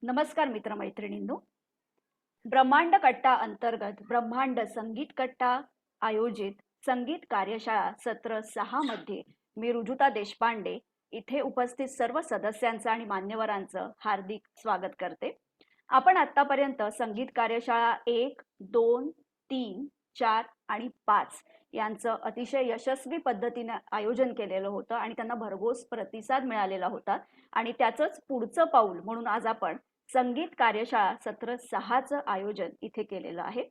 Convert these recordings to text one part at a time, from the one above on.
नमस्कार मित्रमैत्रिणींनो. ब्रह्मांड कट्टा अंतर्गत ब्रह्मांड संगीत कट्टा आयोजित संगीत कार्यशाळा सत्र 6 मध्ये मी रुजुता देशपांडे इथे उपस्थित सर्व सदस्यांचं आणि मान्यवरांचं हार्दिक स्वागत करते. आपण आतापर्यंत संगीत कार्यशाळा 1, 2, 3, 4 आणि 5 यांचं अतिशय यशस्वी पद्धतीने आयोजन केलेलं होतं आणि त्यांना भरघोस प्रतिसाद मिळालेला होता आणि त्याचंच पुढचं पाऊल म्हणून आज आपण संगीत कार्यशाळा सत्र 6चं आयोजन इथे केलेलं आहे.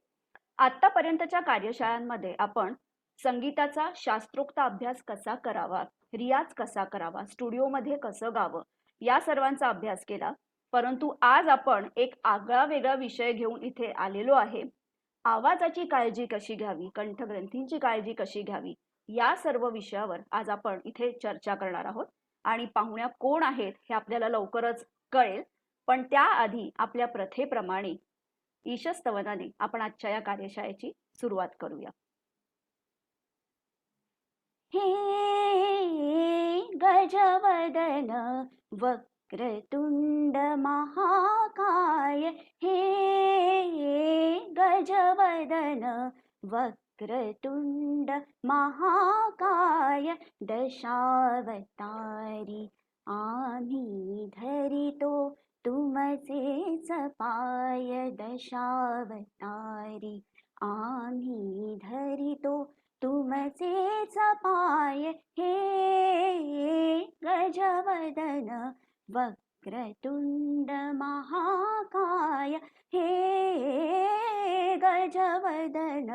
आतापर्यंतच्या कार्यशाळांमध्ये आपण संगीताचा शास्त्रोक्त अभ्यास कसा करावा, रियाज कसा करावा, स्टुडिओमध्ये कसं गावं या सर्वांचा अभ्यास केला. परंतु आज आपण एक आगळा वेगळा विषय घेऊन इथे आलेलो आहे. आवाजाची काळजी कशी घ्यावी, कंठग्रंथींची काळजी कशी घ्यावी या सर्व विषयावर आज आपण इथे चर्चा करणार आहोत आणि पाहुण्या कोण आहेत हे आपल्याला लवकरच कळेल. पण त्याआधी आपल्या प्रथेप्रमाणे ईशस्तवनाने आपण आजच्या या कार्यशाळेची सुरुवात करूया. हे गजवदन वक्रतुंड महाकाय, हे गजवदन वक्रतुंड महाकाय, दशावतारी आम्ही धरितो तुमचेच पाय, दशावतारी आम्ही धरितो तुमचेच पाय, हे गजवदन वक्रतुंड महाकाय, हे गजवदन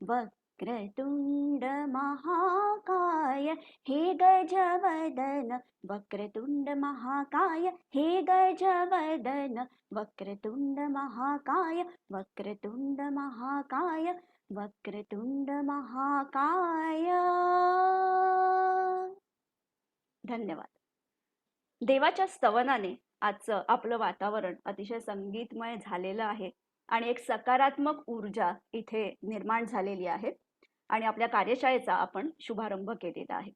वक्रतुंड महाकाय, हे गजवदन वक्रतुंड महाकाय, हे गजवदन वक्रतुंड महाकाय, वक्रतुंड महाकाय, वक्रतुंड महाकाय. धन्यवाद. देवाच्या स्तवनाने आजचं आपलं वातावरण अतिशय संगीतमय झालेलं आहे आणि एक सकारात्मक ऊर्जा इथे निर्माण झालेली आहे आणि आपल्या कार्यशाळेचा आपण शुभारंभ केलेला आहे.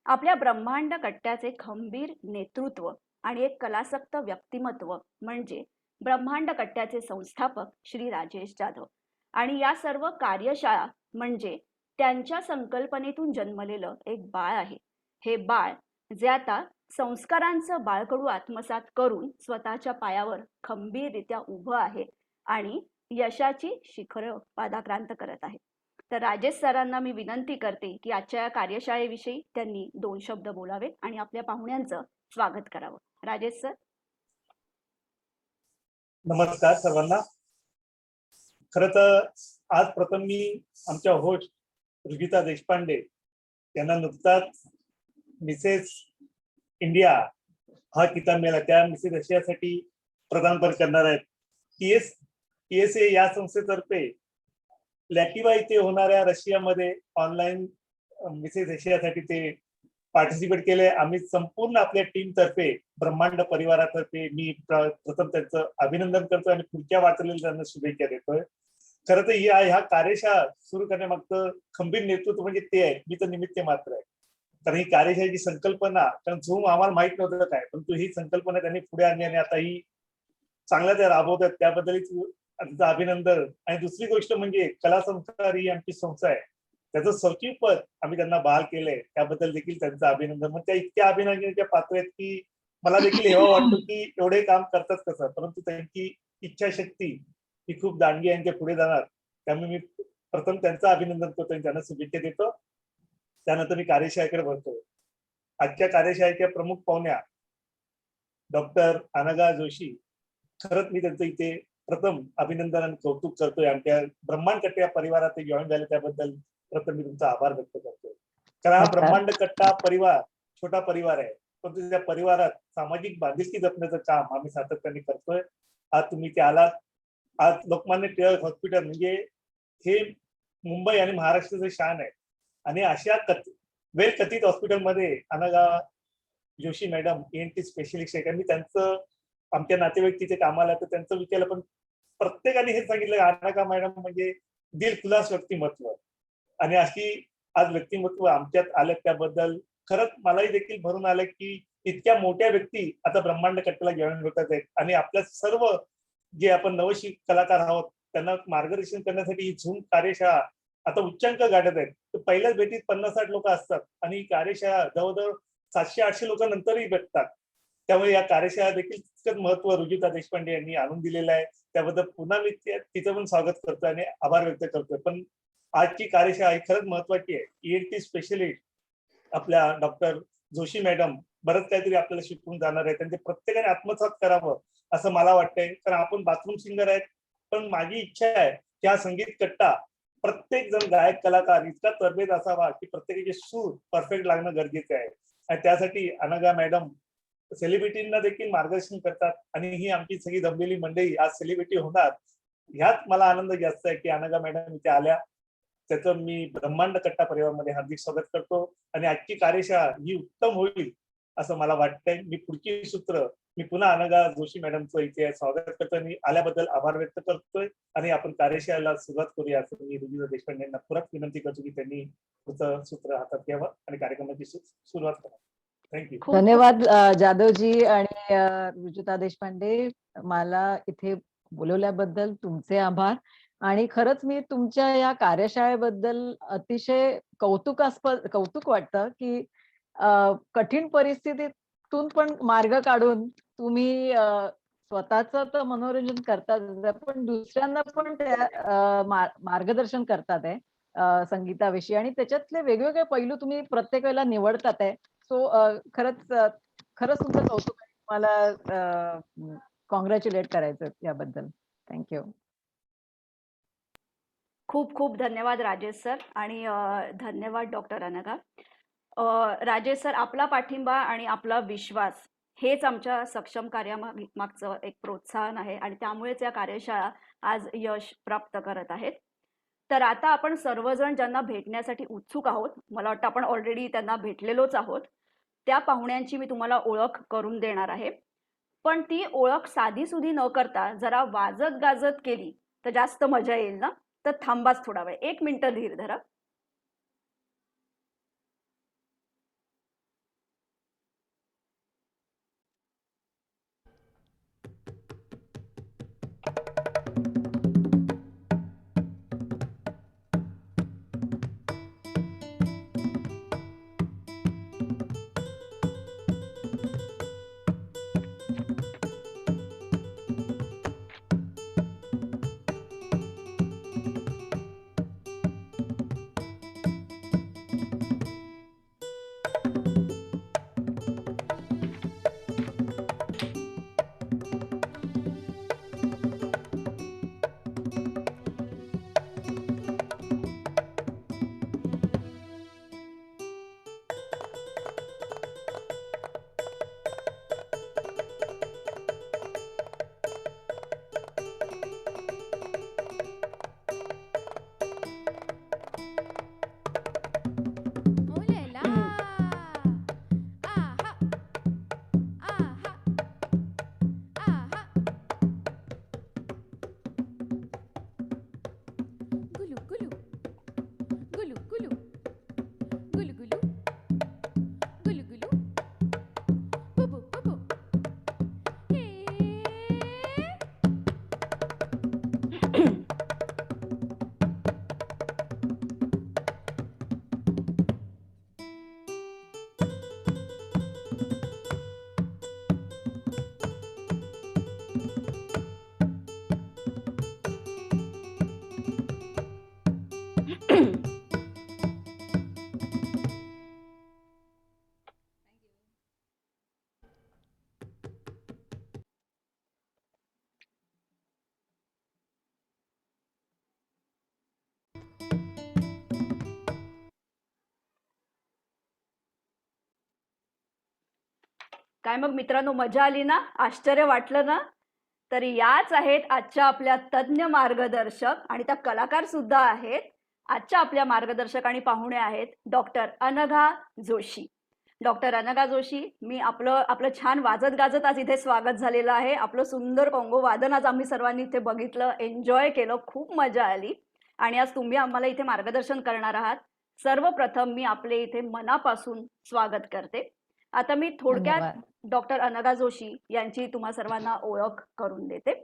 आपल्या ब्रह्मांड कट्ट्याचे खंबीर नेतृत्व आणि एक कलासक्त व्यक्तिमत्व म्हणजे ब्रह्मांड कट्ट्याचे संस्थापक श्री राजेश जाधव आणि या सर्व कार्यशाळा म्हणजे त्यांच्या संकल्पनेतून जन्मलेलं एक बाळ आहे. हे बाळ जे आता संस्कारांचं बाळकडू आत्मसात करून स्वतःच्या पायावर खंबीररित्या उभं आहे आणि यशाची शिखरं पादाक्रांत करत आहे. तर राजेश सरांना मी विनंती करते की आजच्या कार्यशाळेविषयी त्यांनी 2 शब्द बोलावे आणि आपल्या पाहुण्यांचं स्वागत करावं. राजेश सर. नमस्कार सर्वांना. खरं तर आज प्रथम मी आमच्या होस्ट रुजिता देशपांडे यांना नुकताच मिसेस इंडिया हा किताब मिळाला, त्या मिसेस रशियासाठी प्रदान करणार आहेत. TSA या संस्थेतर्फे लॅटिवा इथे होणाऱ्या रशियामध्ये ऑनलाईन मिसेस रशियासाठी ते पार्टिसिपेट केले. आम्ही संपूर्ण आपल्या टीम तर्फे ब्रह्मांड परिवारातर्फे मी प्रथम त्यांचं अभिनंदन करतो आणि पुढच्या वाटचालीला त्यांना शुभेच्छा देतोय. खरं तर ह्या कार्यशाळा सुरू करण्यामागचं खंबीर नेतृत्व म्हणजे ते आहे, मी तर निमित्त मात्र आहे. कारण ही कार्यशाळेची संकल्पना, कारण झूम आम्हाला माहित नव्हतं काय, परंतु ही संकल्पना त्यांनी पुढे आणली आणि आता ही चांगल्या त्या राबवतात, त्याबद्दल त्यांचं अभिनंदन. आणि दुसरी गोष्ट म्हणजे कला संस्कार ही आमची संस्था आहे, त्याचं सचिव पद आम्ही त्यांना बहाल केलंय, त्याबद्दल देखील त्यांचं अभिनंदन. मग त्या इतक्या अभिनंदनाच्या पात्र आहेत की मला देखील हेवा वाटतो की एवढे काम करतात कसं, परंतु त्यांची इच्छाशक्ती ही खूप दांडगी यांच्या पुढे जाणार. त्यामुळे मी प्रथम त्यांचं अभिनंदन करतो आणि त्यांना शुभेच्छा देतो. त्यानंतर मी कार्यशाळेकडे वळतो. आजच्या कार्यशाळेच्या प्रमुख पाहुण्या डॉक्टर अनघा जोशी, खरंच मी त्यांचं इथे प्रथम अभिनंदन आणि कौतुक करतोय. आमच्या ब्रह्मांड कट्टा परिवारात जॉईन झाले त्याबद्दल प्रथम मी तुमचा आभार व्यक्त करतोय. कारण हा ब्रह्मांड कट्टा परिवार छोटा परिवार आहे, पण त्या परिवारात सामाजिक बांधिलकी जपण्याचं काम आम्ही सातत्याने करतोय. आज तुम्ही ते आलात. आज लोकमान्य टिळक हॉस्पिटल म्हणजे हे मुंबई आणि महाराष्ट्राचं शान आहे आणि अशा वेल कथित हॉस्पिटलमध्ये Anagha Joshi madam ENT specialist आहे. मी त्यांचं आमच्या नातेवाईक तिथे कामाला तर त्यांचं विचारलं, पण प्रत्येकाने हे सांगितलं अनघा मॅडम म्हणजे दिल खुलास व्यक्तिमत्व आणि अशी आज व्यक्तिमत्व आमच्यात आलं, त्याबद्दल खरंच मलाही देखील भरून आलं की इतक्या मोठ्या व्यक्ती आता ब्रह्मांड कट्ट्याला घेऊन होतात आहेत आणि आपल्या सर्व जे आपण नवशिक कलाकार आहोत त्यांना मार्गदर्शन करण्यासाठी ही झूम कार्यशाळा आता उच्चांक गाठत आहेत. तर पहिल्याच भेटीत 50-60 लोक असतात आणि ही कार्यशाळा जवळजवळ 700-800 लोकांनंतरही भेटतात. त्यामुळे या कार्यशाळा देखील तितकंच महत्व रुजिता देशपांडे यांनी आणून दिलेलं आहे. त्याबद्दल पुन्हा मी तिचं पण स्वागत करतोय आणि आभार व्यक्त करतोय. पण आजची कार्यशाळा ही खरंच महत्वाची आहे. ENT स्पेशलिस्ट आपल्या डॉक्टर जोशी मॅडम बरंच काहीतरी आपल्याला शिकवून जाणार आहे. त्यांचे प्रत्येकाने आत्मसात करावं असं मला वाटतंय. कारण आपण बाथरूम सिंगर आहेत, पण माझी इच्छा आहे की हा संगीत कट्टा प्रत्येक जण गायक कलाकार इतका तरबेज असावा की प्रत्येकाचे सूर परफेक्ट लागणं गरजेचं आहे. आणि त्यासाठी अनघा मॅडम सेलिब्रिटींना देखील मार्गदर्शन करतात आणि ही आमची सगळी जमलेली मंडळी आज सेलिब्रिटी होणार. ह्यात मला आनंद जास्त आहे की अनघा मॅडम इथे आल्या. त्याचं मी ब्रह्मांड कट्टा परिवारामध्ये हार्दिक स्वागत करतो आणि आजची कार्यशाळा ही उत्तम होईल असं मला वाटतंय. मी पुढची सूत्र मी पुन्हा अनघा जोशी मॅडमचं इथे स्वागत करतोय आणि आल्याबद्दल आभार व्यक्त करतोय आणि आपण कार्यशाळेला सुरुवात करूया असं मी रुजिता देशपांडे यांना परत विनंती करतो की त्यांनी पुढचं सूत्र हातात घ्यावं आणि कार्यक्रमाची सुरुवात करावी. थँक्यू. खूप खूप धन्यवाद जाधवजी आणि रुजुता देशपांडे. मला इथे बोलवल्याबद्दल तुमचे आभार. आणि खरंच मी तुमच्या या कार्यशाळेबद्दल अतिशय कौतुक वाटतं की कठीण परिस्थितीतून पण मार्ग काढून तुम्ही स्वतःचं तर मनोरंजन करतात, पण दुसऱ्यांना पण त्या मार्गदर्शन करतात आहे संगीताविषयी, आणि त्याच्यातले वेगवेगळे पैलू तुम्ही प्रत्येक वेळेला निवडतात आहे. सो खरंच तुमचं कौतुक आहे. मला कॉंग्रॅच्युलेट करायचं याबद्दल. थँक्यू. खूप खूप धन्यवाद राजेश सर आणि धन्यवाद डॉक्टर अनघा. राजेश सर, आपला पाठिंबा आणि आपला विश्वास हेच आमच्या सक्षम कार्यामागचं एक प्रोत्साहन आहे आणि त्यामुळेच या कार्यशाळा आज यश प्राप्त करत आहेत. तर आता आपण सर्वजण ज्यांना भेटण्यासाठी उत्सुक आहोत, मला वाटतं आपण ऑलरेडी त्यांना भेटलेलोच आहोत, त्या पाहुण्यांची मी तुम्हाला ओळख करून देणार आहे. पण ती ओळख साधीसुधी न करता जरा वाजत गाजत केली तर जास्त मजा येईल ना. तर थांबाच थोडा वेळ, 1 मिनिट धीर धरा. काय मग मित्रांनो, मजा आली ना? आश्चर्य वाटलं ना? तर याच आहेत आजच्या आपल्या तज्ञ मार्गदर्शक आणि त्या कलाकार सुद्धा आहेत. आजच्या आपल्या मार्गदर्शक आणि पाहुणे आहेत डॉक्टर अनघा जोशी. डॉक्टर अनघा जोशी, मी आपलं छान वाजत गाजत आज इथे स्वागत झालेलं आहे. आपलं सुंदर कॉंगो वादन आज आम्ही सर्वांनी इथे बघितलं, एन्जॉय केलं, खूप मजा आली. आणि आज तुम्ही आम्हाला इथे मार्गदर्शन करणार आहात. सर्वप्रथम मी आपले इथे मनापासून स्वागत करते. आता मी थोडक्यात धन्यवाद. डॉक्टर अनघा जोशी यांची तुम्हा सर्वांना ओळख करून देते.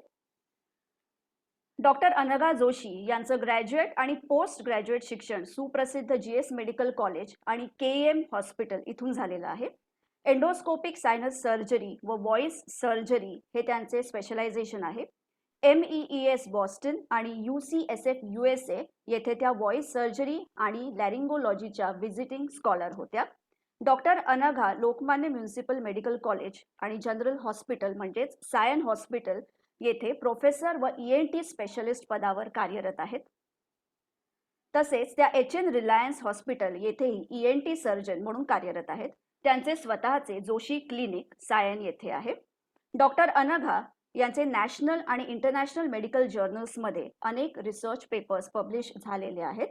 डॉक्टर अनघा जोशी यांचं ग्रॅज्युएट आणि पोस्ट ग्रॅज्युएट शिक्षण सुप्रसिद्ध GS मेडिकल कॉलेज आणि KEM हॉस्पिटल इथून झालेलं आहे. एंडोस्कोपिक सायनस सर्जरी व व्हॉइस सर्जरी हे त्यांचे स्पेशलायझेशन आहे. MEES बॉस्टन आणि UCSF USA येथे त्या व्हॉइस सर्जरी आणि लॅरिंगोलॉजीच्या व्हिजिटिंग स्कॉलर होत्या. Doctor Anagha Lokmanya municipal medical college आणि जनरल हॉस्पिटल म्हणजेच सायन हॉस्पिटल येथे प्रोफेसर व ENT स्पेशलिस्ट पदावर कार्यरत आहेत. तसेच त्या HN रिलायन्स हॉस्पिटल येथेही ENT सर्जन म्हणून कार्यरत आहेत. त्यांचे स्वतःचे जोशी क्लिनिक सायन येथे आहे. डॉक्टर अनघा यांचे नॅशनल आणि इंटरनॅशनल मेडिकल जर्नल्समध्ये अनेक रिसर्च पेपर्स पब्लिश झालेले आहेत.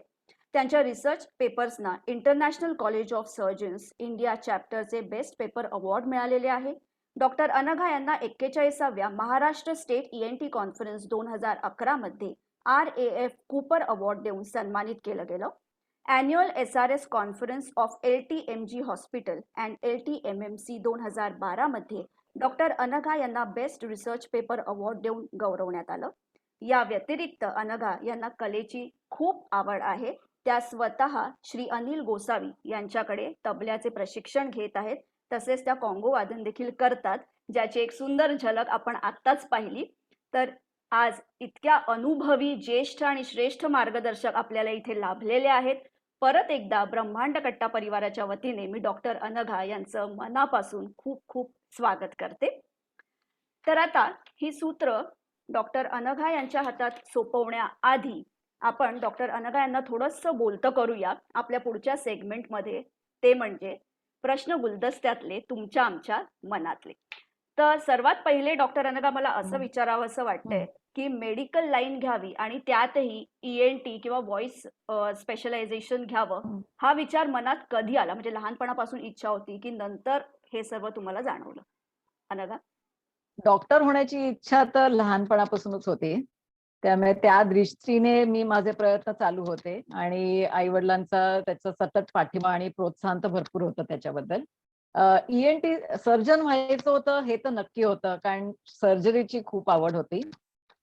त्यांच्या रिसर्च पेपर्सना international college of surgeons India चॅप्टरचे बेस्ट पेपर अवॉर्ड मिळालेले आहे. डॉक्टर अनघा यांना 41व्या महाराष्ट्र स्टेट ENT कॉन्फरन्स 2011 मध्ये RAF कूपर अवॉर्ड देऊन सन्मानित केलं गेलं. Annual SRS conference of LTMG hospital and LTMMC 2012 मध्ये डॉक्टर अनघा यांना बेस्ट रिसर्च पेपर अवॉर्ड देऊन गौरवण्यात आलं. या व्यतिरिक्त अनघा यांना कलेची खूप आवड आहे. त्या स्वतः श्री अनिल गोसावी यांच्याकडे तबल्याचे प्रशिक्षण घेत आहेत. तसेच त्या कॉंगो वादन देखील करतात, ज्याची एक सुंदर झलक आपण आत्ताच पाहिली. तर आज इतक्या अनुभवी ज्येष्ठ आणि श्रेष्ठ मार्गदर्शक आपल्याला इथे लाभलेले आहेत. परत एकदा ब्रह्मांड कट्टा परिवाराच्या वतीने मी डॉक्टर अनघा यांचं मनापासून खूप खूप स्वागत करते. तर आता ही सूत्र डॉक्टर अनघा यांच्या हातात सोपवण्याआधी आपण डॉक्टर अनघा यांना थोडंसं बोलतं करूया आपल्या पुढच्या सेगमेंटमध्ये, ते म्हणजे प्रश्न गुलदस्त्यातले तुमच्या आमच्या मनातले. तर सर्वात पहिले डॉक्टर अनघा मला असं विचारावं असं वाटतंय की मेडिकल लाईन घ्यावी आणि त्यातही ENT किंवा व्हॉइस स्पेशलायझेशन घ्यावं, हा विचार मनात कधी आला? म्हणजे लहानपणापासून इच्छा होती की नंतर हे सर्व तुम्हाला जाणवलं? अनघा. डॉक्टर होण्याची इच्छा तर लहानपणापासूनच होती. त्यामुळे त्या दृष्टीने मी माझे प्रयत्न चालू होते आणि आई वडिलांचा त्याचा सतत पाठिंबा आणि प्रोत्साहन तर भरपूर होतं त्याच्याबद्दल. ENT सर्जन व्हायचं होतं हे तर नक्की होतं, कारण सर्जरीची खूप आवड होती.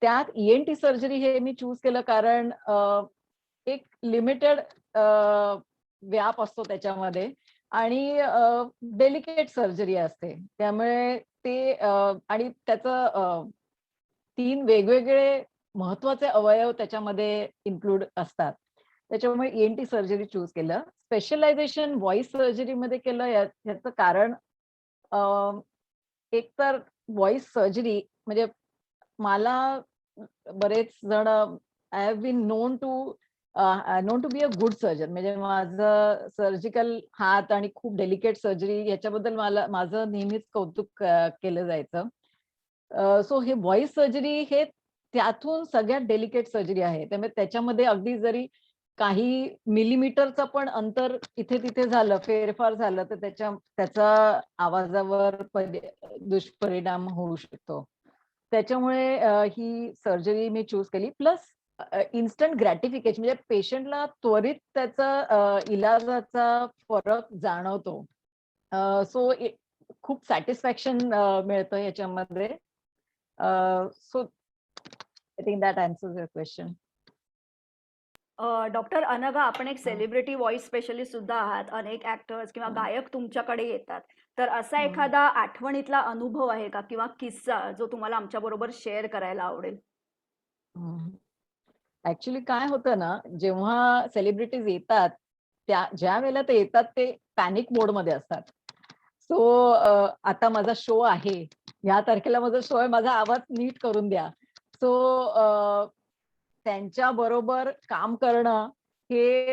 त्यात ENT सर्जरी हे मी चूज केलं कारण एक लिमिटेड व्याप असतो त्याच्यामध्ये आणि डेलिकेट सर्जरी असते. त्यामुळे ते आणि त्याचं 3 वेगवेगळे महत्वाचे अवयव त्याच्यामध्ये इन्क्लूड असतात. त्याच्यामुळे ENT सर्जरी चूज केलं. स्पेशलायझेशन व्हॉइस सर्जरीमध्ये केलं याचं कारण एक तर व्हॉइस सर्जरी म्हणजे मला बरेच जण I have been known to be a good surgeon. म्हणजे माझं सर्जिकल हात आणि खूप डेलिकेट सर्जरी याच्याबद्दल माझं नेहमीच कौतुक केलं जायचं. सो हे व्हॉइस सर्जरी हे त्यातून सगळ्यात डेलिकेट सर्जरी आहे. त्यामुळे त्याच्यामध्ये अगदी जरी काही मिलीमीटरचं पण अंतर इथे तिथे झालं, फेरफार झालं तर त्याचा आवाजावर दुष्परिणाम होऊ शकतो. त्याच्यामुळे ही सर्जरी मी चूज केली. प्लस इन्स्टंट ग्रॅटिफिकेशन म्हणजे पेशंटला त्वरित त्याचा इलाजाचा फरक जाणवतो. सो खूप सॅटिस्फॅक्शन मिळतं याच्यामध्ये. So I think that answers your question. Doctor Anagha, आपण एक सेलिब्रिटी व्हॉइस स्पेशलिस्ट सुद्धा आहात. अनेक ऍक्टर्स किंवा गायक तुमच्याकडे येतात. तर असा एखादा आठवणीतला अनुभव आहे का किंवा किस्सा जो तुम्हाला आमच्या बरोबर शेअर करायला आवडेल? ऍक्च्युली काय होतं ना, जेव्हा सेलिब्रिटीज येतात ज्या वेळेला ते येतात ते पॅनिक मोडमध्ये असतात. सो आता माझा शो आहे, या तारखेला माझा शो आहे, माझा आवाज नीट करून द्या. सो त्यांच्या बरोबर काम करणं हे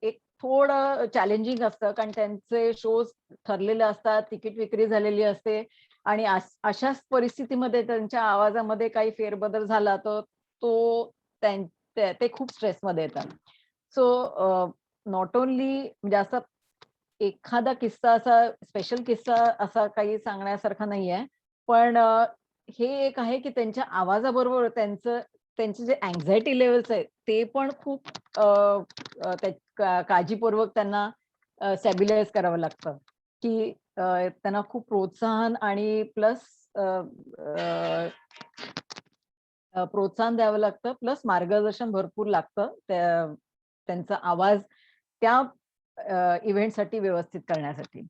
एक थोडं चॅलेंजिंग असतं, कारण त्यांचे शोज ठरलेले असतात, तिकीट विक्री झालेली असते आणि अशाच परिस्थितीमध्ये त्यांच्या आवाजामध्ये काही फेरबदल झाला तर ते खूप स्ट्रेसमध्ये येतात. सो नॉट ओनली म्हणजे असं एखादा किस्सा असा स्पेशल किस्सा असा काही सांगण्यासारखा नाहीये, पण हे एक आहे की त्यांच्या आवाजाबरोबर त्यांचे जे अँझायटी लेवल्स आहेत ते पण खूप काळजीपूर्वक त्यांना स्टॅबिलाइज करावं लागतं, की त्यांना खूप प्रोत्साहन आणि प्लस प्रोत्साहन द्यावं लागतं, प्लस मार्गदर्शन भरपूर लागतं त्यांचा आवाज त्या इव्हेंटसाठी व्यवस्थित करण्यासाठी.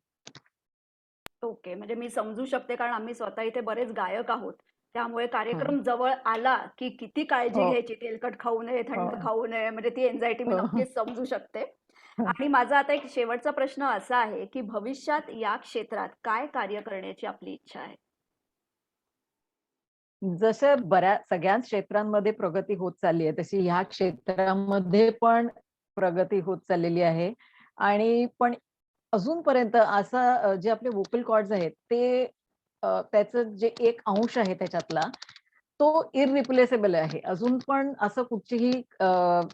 ओके. म्हणजे मी समजू शकते, कारण आम्ही स्वतः इथे बरेच गायक आहोत. त्यामुळे हं. कार्यक्रम जवळ आला, की किती काळजी हो, घ्यायची, तेलकट खाऊ नये, थंड हो, खाऊ नये, म्हणजे ती अँक्झायटी मी हो. नक्कीच समजू शकते. आणि माझा आता एक शेवटचा प्रश्न असा आहे, की भविष्यात या क्षेत्रात काय कार्य करण्याची आपली इच्छा आहे? जसं सगळ्याच क्षेत्रांमध्ये प्रगती होत चालली आहे, तशी ह्या क्षेत्रामध्ये पण प्रगती होत चाललेली आहे. आणि पण अजूनपर्यंत असं जे आपले व्होकल कॉर्ड्स आहेत ते त्याचं जे एक अंश आहे त्याच्यातला, तो इररिप्लेसेबल आहे. अजून पण असं कुठचीही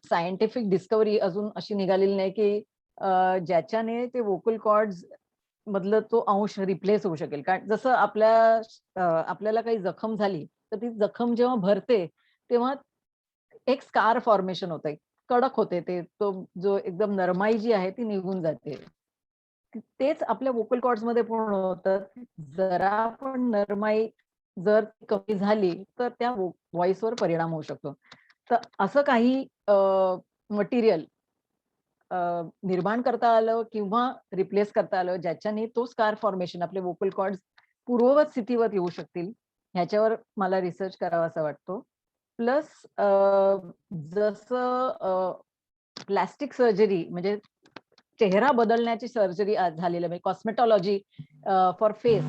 सायंटिफिक डिस्कव्हरी अजून अशी निघालेली नाही, की ज्याच्याने ते व्होकल कॉर्ड्स मधलं तो अंश रिप्लेस होऊ शकेल. कारण जसं आपल्याला काही जखम झाली, तर ती जखम जेव्हा भरते, तेव्हा एक स्कार फॉर्मेशन होतं. कडक होते ते. तो जो एकदम नरमाई जी आहे ती निघून जाते. तेच आपल्या व्होकल कॉर्ड्समध्ये पूर्ण होतं. जरा पण नरमाई जर कमी झाली, तर त्या व्हॉईसवर परिणाम होऊ शकतो. तर असं काही मटेरियल निर्माण करता आलं किंवा रिप्लेस करता आलं, ज्याच्याने तो स्कार फॉर्मेशन आपले व्होकल कॉर्ड्स पूर्ववत स्थितीवर येऊ शकतील, ह्याच्यावर मला रिसर्च करावासा वाटतो. प्लस जसं प्लास्टिक सर्जरी म्हणजे चेहरा बदलण्याची सर्जरी झालेली म्हणजे कॉस्मेटॉलॉजी फॉर फेस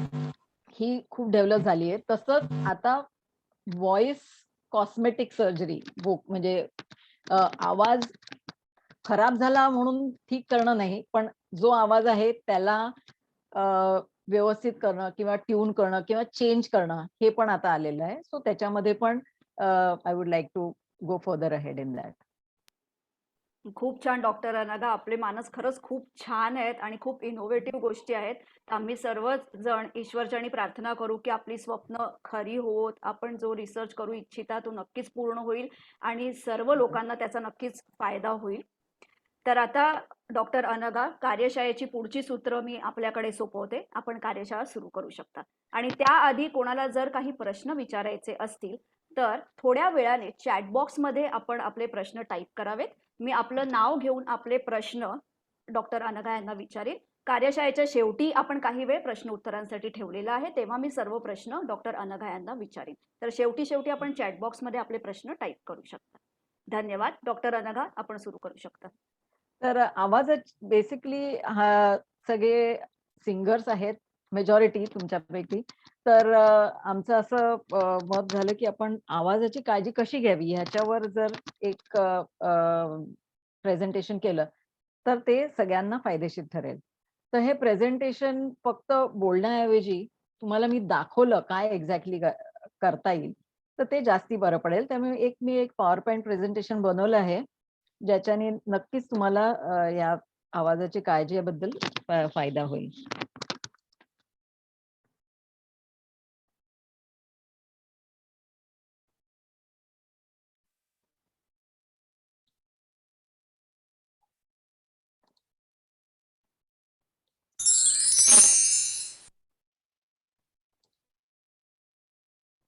ही खूप डेव्हलप झाली आहे. तसंच आता व्हॉइस कॉस्मेटिक सर्जरी म्हणजे आवाज खराब झाला म्हणून ठीक करणं नाही, पण जो आवाज आहे त्याला अ, व्यवस्थित करणं किंवा ट्यून करणं किंवा चेंज करणं हे पण आता आलेलं आहे. सो त्याच्यामध्ये पण I would like to go further ahead in that. खूप छान डॉक्टर अनघा. आपले मानस खरंच खूप छान आहेत आणि खूप इनोव्हेटिव्ह गोष्टी आहेत. आम्ही सर्वच जण ईश्वरचरणी प्रार्थना करू, की आपली स्वप्न खरी होत. आपण जो रिसर्च करू इच्छिता तो नक्कीच पूर्ण होईल आणि सर्व लोकांना त्याचा नक्कीच फायदा होईल. तर आता डॉक्टर अनघा, कार्यशाळेची पुढची सूत्र मी आपल्याकडे सोपवते. आपण कार्यशाळा सुरू करू शकता. आणि त्याआधी कोणाला जर काही प्रश्न विचारायचे असतील, तर थोड्या वेळाने चॅट बॉक्समध्ये आपण आपले प्रश्न टाईप करावेत. मी आपलं नाव घेऊन आपले प्रश्न डॉक्टर अनघा यांना विचारेन. कार्यशाळेच्या शेवटी आपण काही वेळ प्रश्न उत्तरांसाठी ठेवलेला आहे, तेव्हा मी सर्व प्रश्न डॉक्टर अनघा यांना विचारेन. तर शेवटी आपण चॅट बॉक्समध्ये आपले प्रश्न टाईप करू शकता. धन्यवाद. डॉक्टर अनघा, आपण सुरू करू शकता. तर आवाजच बेसिकली सगळे सिंगर्स आहेत मेजॉरिटी तुमच्यापैकी. तर आमचं असं मत झालं की आपण आवाजाची काळजी कशी घ्यावी ह्याच्यावर जर एक प्रेझेंटेशन केलं तर ते सगळ्यांना फायदेशीर ठरेल. तर हे प्रेझेंटेशन फक्त बोलण्याऐवजी तुम्हाला मी दाखवलं काय एक्झॅक्टली करता येईल, तर ते जास्ती बरं पडेल. त्यामुळे मी एक पॉवर पॉइंट प्रेझेंटेशन बनवलं आहे, ज्याच्याने नक्कीच तुम्हाला या आवाजाची काळजीबद्दल फायदा होईल.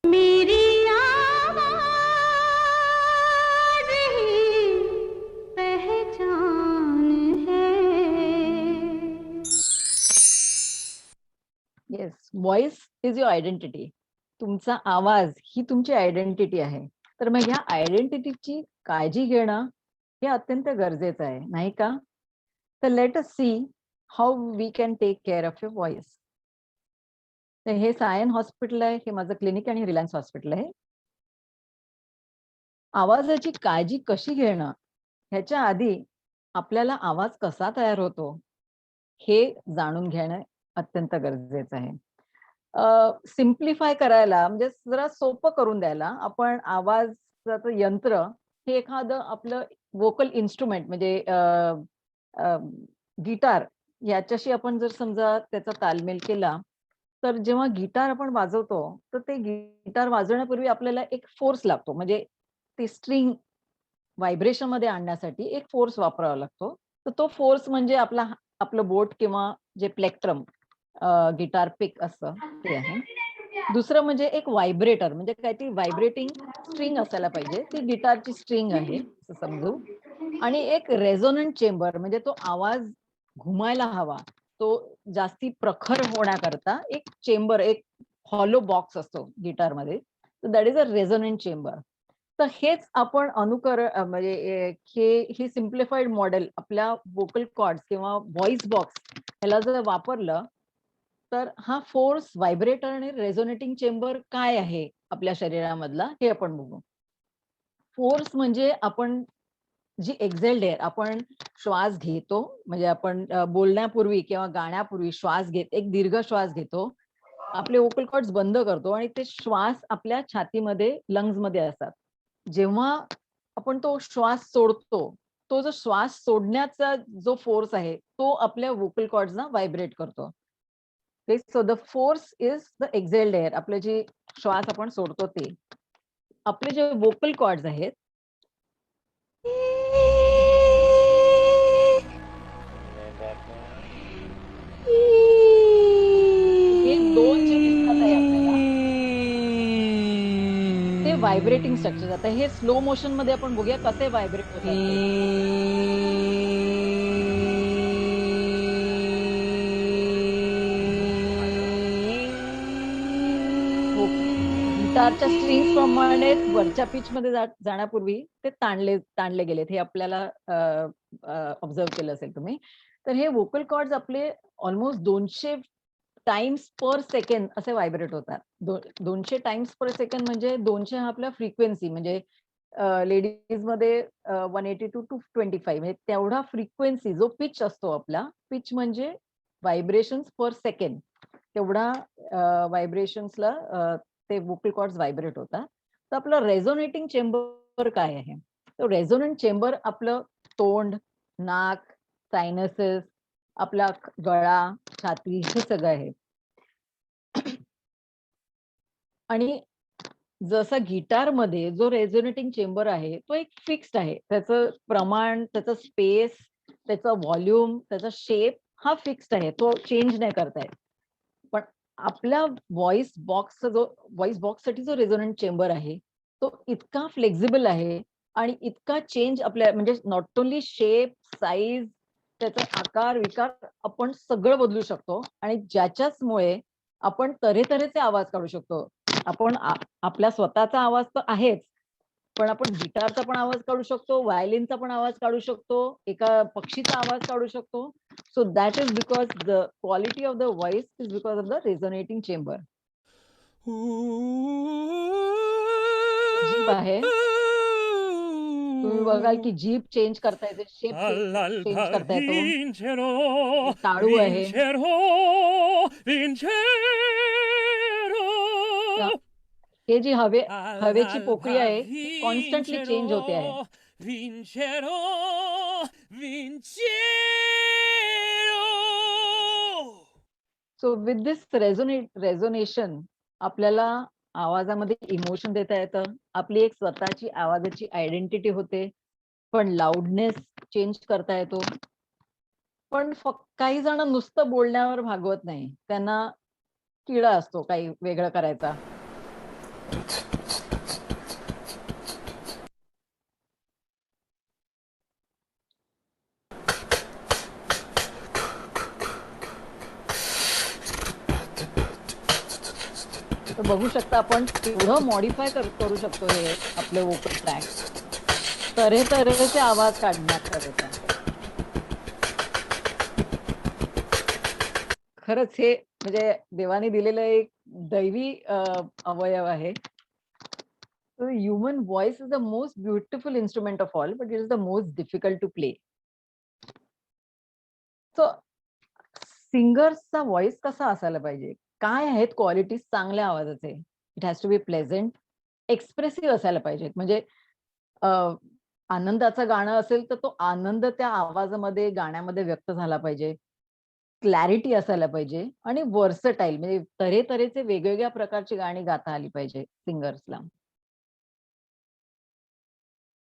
मेरी आवाज़ ही पहचान है। Yes, voice is your identity. तुमचा आवाज ही तुमची आयडेंटिटी आहे. तर मग ह्या आयडेंटिटीची काळजी घेणं हे अत्यंत गरजेचं आहे, नाही का? तर let us see how we can take care of your voice. तर हे सायन हॉस्पिटल आहे, हे माझं क्लिनिक आणि रिलायन्स हॉस्पिटल आहे. आवाजाची काळजी कशी घेणं ह्याच्या आधी आपल्याला आवाज कसा तयार होतो हे जाणून घेणं अत्यंत गरजेचं आहे. सिम्प्लिफाय करायला म्हणजे जरा सोपं करून द्यायला आपण आवाजाचं यंत्र हे एखादं आपलं व्होकल इन्स्ट्रुमेंट म्हणजे गिटार याच्याशी आपण जर समजा त्याचा तालमेल केला, तर जेव्हा गिटार आपण वाजवतो, तर ते गिटार वाजवण्यापूर्वी आपल्याला एक फोर्स लागतो. म्हणजे ती स्ट्रिंग व्हायब्रेशनमध्ये आणण्यासाठी एक फोर्स वापरावा लागतो. तर तो फोर्स म्हणजे आपलं बोट किंवा जे प्लेक्ट्रम गिटार पिक असतं ते आहे. दुसरं म्हणजे एक व्हायब्रेटर, म्हणजे काहीतरी व्हायब्रेटिंग स्ट्रिंग असायला पाहिजे, ती गिटारची स्ट्रिंग आहे असं समजू. आणि एक रेझोनंट चेंबर, म्हणजे तो आवाज घुमायला हवा, तो जास्ती प्रखर होण्याकरता एक चेंबर, एक हॉलो बॉक्स असतो गिटारमध्ये, तर that is a resonant chamber. तर हेच आपण म्हणजे ही सिम्प्लिफाईड मॉडेल आपल्या व्होकल कॉर्ड्स किंवा व्हॉइस बॉक्स ह्याला जर वापरलं, तर हा फोर्स, व्हायब्रेटर आणि रेझोनेटिंग चेंबर काय आहे आपल्या शरीरामधला हे आपण बघू. फोर्स म्हणजे आपण जी एक्झेल्ड एअर, आपण श्वास घेतो, म्हणजे आपण बोलण्यापूर्वी किंवा गाण्यापूर्वी श्वास घेत, एक दीर्घ श्वास घेतो, आपले व्होकल कॉर्ड्स बंद करतो आणि ते श्वास आपल्या छातीमध्ये, लंग्स मध्ये असतात. जेव्हा आपण तो श्वास सोडतो, तो जो श्वास सोडण्याचा जो फोर्स आहे तो आपल्या व्होकल कॉर्ड्सना व्हायब्रेट करतो. So the force is the exhaled air, आपले जे श्वास आपण सोडतो ते. आपले जे व्होकल कॉर्ड्स आहेत हे दोन जे दिसतात आहे आपल्याला, ते व्हायब्रेटिंग स्ट्रक्चर. आता हे स्लो मोशन मध्ये आपण बघूया कसे व्हायब्रेट होतात ते. हो, गिटारच्या स्ट्रिंग्स प्रमाणे वरच्या पिच मध्ये जाण्यापूर्वी ते ताणले गेलेत, हे आपल्याला ऑब्झर्व केलं असेल तुम्ही. तर हे व्होकल कॉर्ड्स आपले ऑलमोस्ट 200 टाइम्स पर सेकंड असे व्हायब्रेट होतात. 200 टाइम्स पर सेकंड म्हणजे 200 हा आपला फ्रिक्वेन्सी, म्हणजे लेडीज मध्ये 180 टू 225, म्हणजे तेवढा फ्रिक्वेन्सी जो पिच असतो आपला, पिच म्हणजे व्हायब्रेशन्स पर सेकंड, तेवढा व्हायब्रेशन्सला ते व्होकल कॉर्ड्स व्हायब्रेट होतात. तर आपलं रेझोनेटिंग चेंबर काय आहे? तर रेझोनंट चेंबर आपलं तोंड, नाक, सायनसेस, आपला गळा, छाती हे सगळं आहे. आणि जसं गिटारमध्ये जो रेझोनेटिंग चेंबर आहे तो एक फिक्स्ड आहे. त्याचं प्रमाण, त्याचं स्पेस, त्याचा व्हॉल्यूम, त्याचा शेप हा फिक्स्ड आहे. तो चेंज नाही करता येत. पण आपल्या व्हॉइस बॉक्ससाठी जो रेझोनंट चेंबर आहे, तो इतका फ्लेक्सिबल आहे आणि इतका चेंज आपल्या, म्हणजे नॉट ओन्ली शेप, साईज, त्याचा आकार-विकार आपण सगळं बदलू शकतो आणि ज्याच्याचमुळे आपण तऱ्हेतऱ्हेचे आवाज काढू शकतो. आपण आपला स्वतःचा आवाज तर आहेच, पण आपण गिटारचा पण आवाज काढू शकतो, व्हायोलिनचा पण आवाज काढू शकतो, एका पक्षीचा आवाज काढू शकतो. So that is because the quality of the voice is because of the resonating chamber. जीभ आहे, तुम्ही बघाल की जीभ चेंज करता येते, शेप चेंज करता येतो. Vincerò, टाळू आहे. vincerò, vincerò. हे जी हवेची पोकळी आहे ती कॉन्स्टंटली चेंज होते आहे. Vincerò, vincerò. सो विथ दिस रेझोनेशन आपल्याला आवाजामध्ये इमोशन देता येतं. आपली एक स्वतःची आवाजाची आयडेंटिटी होते. पण लाऊडनेस चेंज करता येतो. पण काही जण नुसतं बोलण्यावर भागवत नाही. त्यांना किडा असतो काही वेगळं करायचा. तर बघू शकता आपण एवढं मॉडिफाय करू शकतो हे आपले व्होकल ट्रॅक. तऱ्हेतऱ्हेचे आवाज काढण्याकरिता. खरंच हे म्हणजे देवाने दिलेलं एक दैवी अवयव आहे. Human voice is the most beautiful instrument of all, but it is the most difficult to play. So सिंगर्सचा व्हॉइस कसा असायला पाहिजे? काय आहेत क्वालिटीज चांगल्या आवाजाचे? It has to be pleasant, expressive असायला पाहिजे. म्हणजे आनंदाचं गाणं असेल तर तो आनंद त्या आवाजामध्ये, गाण्यामध्ये व्यक्त झाला पाहिजे. क्लॅरिटी असायला पाहिजे आणि व्हर्सटाईल, म्हणजे तऱ्हेतऱ्हेचे वेगवेगळ्या प्रकारची गाणी गाता आली पाहिजे सिंगर्सला.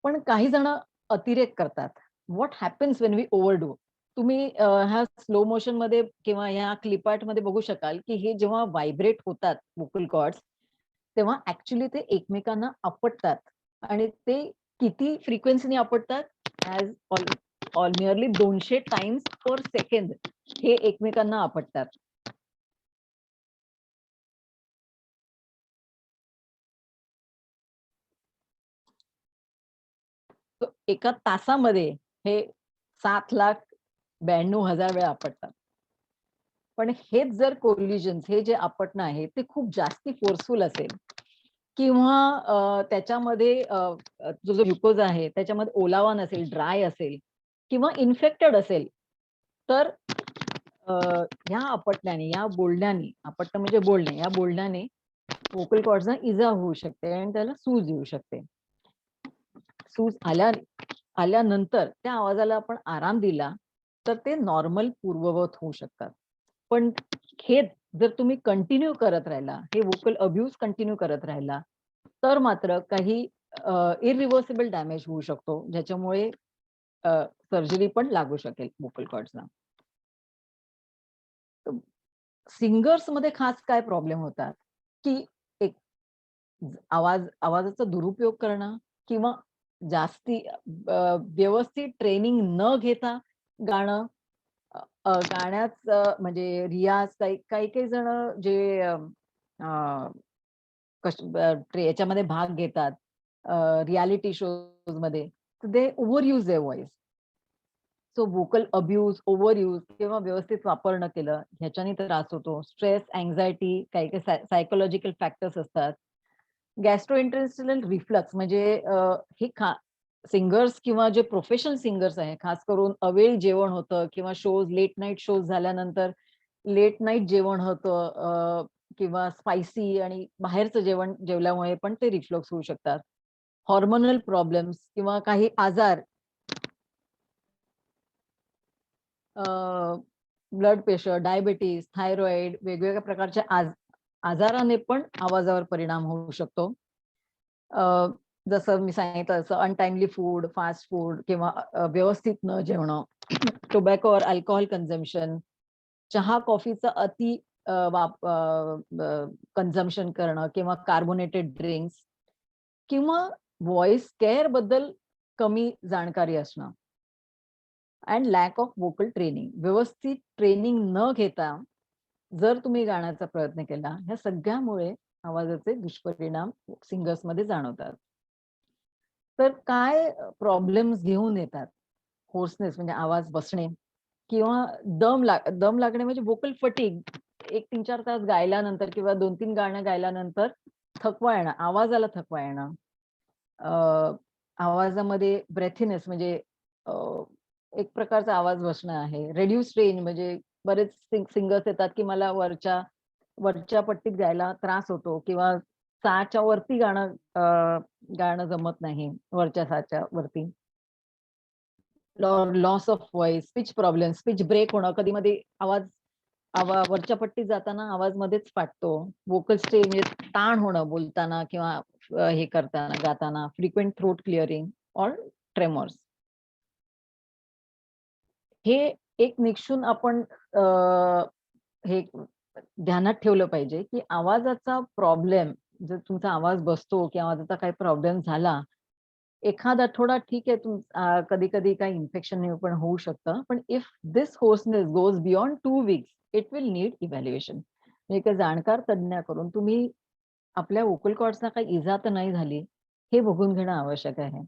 पण काही जण अतिरेक करतात. What happens when we overdo. तुम्ही ह्या स्लो मोशन मध्ये किंवा ह्या क्लिपार्ट मध्ये बघू शकाल की हे जेव्हा व्हायब्रेट होतात वोकल कॉर्ड्स, तेव्हा ऍक्च्युली ते एकमेकांना आपटतात. आणि ते किती फ्रिक्वेन्सीने आपटतात? ऍज ऑल नियरली 200 टाइम्स पर सेकंड हे एकमेकांना आपटतात. एका तासामध्ये हे 7,92,000 वेळा आपटतात. पण हेच जर कोलिजन्स, हे जे आपटणं आहे ते खूप जास्ती फोर्सफुल असेल किंवा त्याच्यामध्ये जो जो ग्लुकोज आहे त्याच्यामध्ये ओलावा नसेल, ड्राय असेल किंवा इन्फेक्टेड असेल, तर ह्या आपटण्याने, या बोलण्याने, आपटणं म्हणजे बोलणे, या बोलण्याने वोकल कॉर्ड्सना इजा होऊ शकते आणि त्याला सूज येऊ शकते. सूज आल्यानंतर त्या आवाजाला आपण आराम दिला तर ते नॉर्मल पूर्ववत होऊ शकतात. पण हे जर तुम्ही कंटिन्यू करत राहिला, हे वोकल अब्यूज कंटिन्यू करत राहिला, तर मात्र काही इरिव्हर्सिबल डॅमेज होऊ शकतो, ज्याच्यामुळे सर्जरी पण लागू शकेल वोकल कॉर्ड्सना. सिंगर्स मध्ये खास काय प्रॉब्लेम होतात की एक आवाजाचा दुरुपयोग करणं किंवा जास्ती व्यवस्थित ट्रेनिंग न घेता गाणं, गाण्यात म्हणजे रियाज, काही काही काही जण जे याच्यामध्ये भाग घेतात रियालिटी शोज मध्ये, they over use their voice. So vocal abuse, over use किंवा व्यवस्थित वापर न केलं ह्याच्याने त्रास होतो. स्ट्रेस, अँझायटी, काही काही सायकोलॉजिकल फॅक्टर्स असतात. गॅस्ट्रोइंटेस्टिनल रिफ्लक्स म्हणजे हे सिंगर्स किंवा जे प्रोफेशनल सिंगर्स आहे, खास करून अवेळ जेवण होतं किंवा शोज, लेट नाईट शोज झाल्यानंतर लेट नाईट जेवण होतं किंवा स्पायसी आणि बाहेरचं जेवण जेवल्यामुळे पण ते रिफ्लक्स होऊ शकतात. हॉर्मोनल प्रॉब्लेम्स किंवा काही आजार, ब्लड प्रेशर, डायबिटीज, थायरॉइड, वेगवेगळ्या प्रकारच्या आजाराने पण आवाजावर परिणाम होऊ शकतो. जसं मी सांगितलं तसं अनटाइमली फूड, फास्ट फूड किंवा व्यवस्थित न जेवणं, टोबॅको और अल्कोहोल कन्झम्पशन, चहा कॉफीचं अति कन्झम्पशन करणं किंवा कार्बोनेटेड ड्रिंक्स किंवा व्हॉइस केअर बद्दल कमी जाणकारी असणं and lack of vocal training. व्यवस्थित ट्रेनिंग न घेता जर तुम्ही गाण्याचा प्रयत्न केला, ह्या सगळ्यामुळे आवाजाचे दुष्परिणाम सिंगर्समध्ये जाणवतात. तर काय प्रॉब्लेम्स घेऊन येतात? होर्सनेस म्हणजे आवाज बसणे किंवा दम लागणे म्हणजे वोकल फटीग. 1-3-4 तास गायल्यानंतर किंवा 2-3 गाणं गायल्यानंतर थकवा येणं, आवाजाला थकवा येणं. आवाजामध्ये ब्रेथिनेस म्हणजे एक प्रकारचा आवाज बसणं आहे. रेड्यूस रेंज म्हणजे बरेच सिंगर्स येतात की मला वरच्या पट्टीत गायला त्रास होतो किंवा 6च्या वरती गाणं जमत नाही, वरच्या 6च्या वरती. Loss of voice, speech problem, speech break होणं, कधी-मधी वरच्या पट्टीत जाताना आवाज मध्येच फाटतो. वोकल स्टे म्हणजे ताण होणं बोलताना किंवा हे करताना, गाताना, frequent throat clearing or tremors. हे एक निक्षून आपण हे ध्यानात ठेवलं पाहिजे की आवाजाचा प्रॉब्लेम, जर तुमचा आवाज बसतो किंवा आवाजाचा काही प्रॉब्लेम झाला, एखादा आठवडा ठीक आहे, कधी कधी काही इन्फेक्शन पण होऊ शकतं. पण if this hoarseness goes beyond 2 weeks, it will need evaluation. म्हणजे जाणकार तज्ञाकडून तुम्ही आपल्या वोकल कॉर्ड्सना काही इजा तर नाही झाली हे बघून घेणं आवश्यक आहे.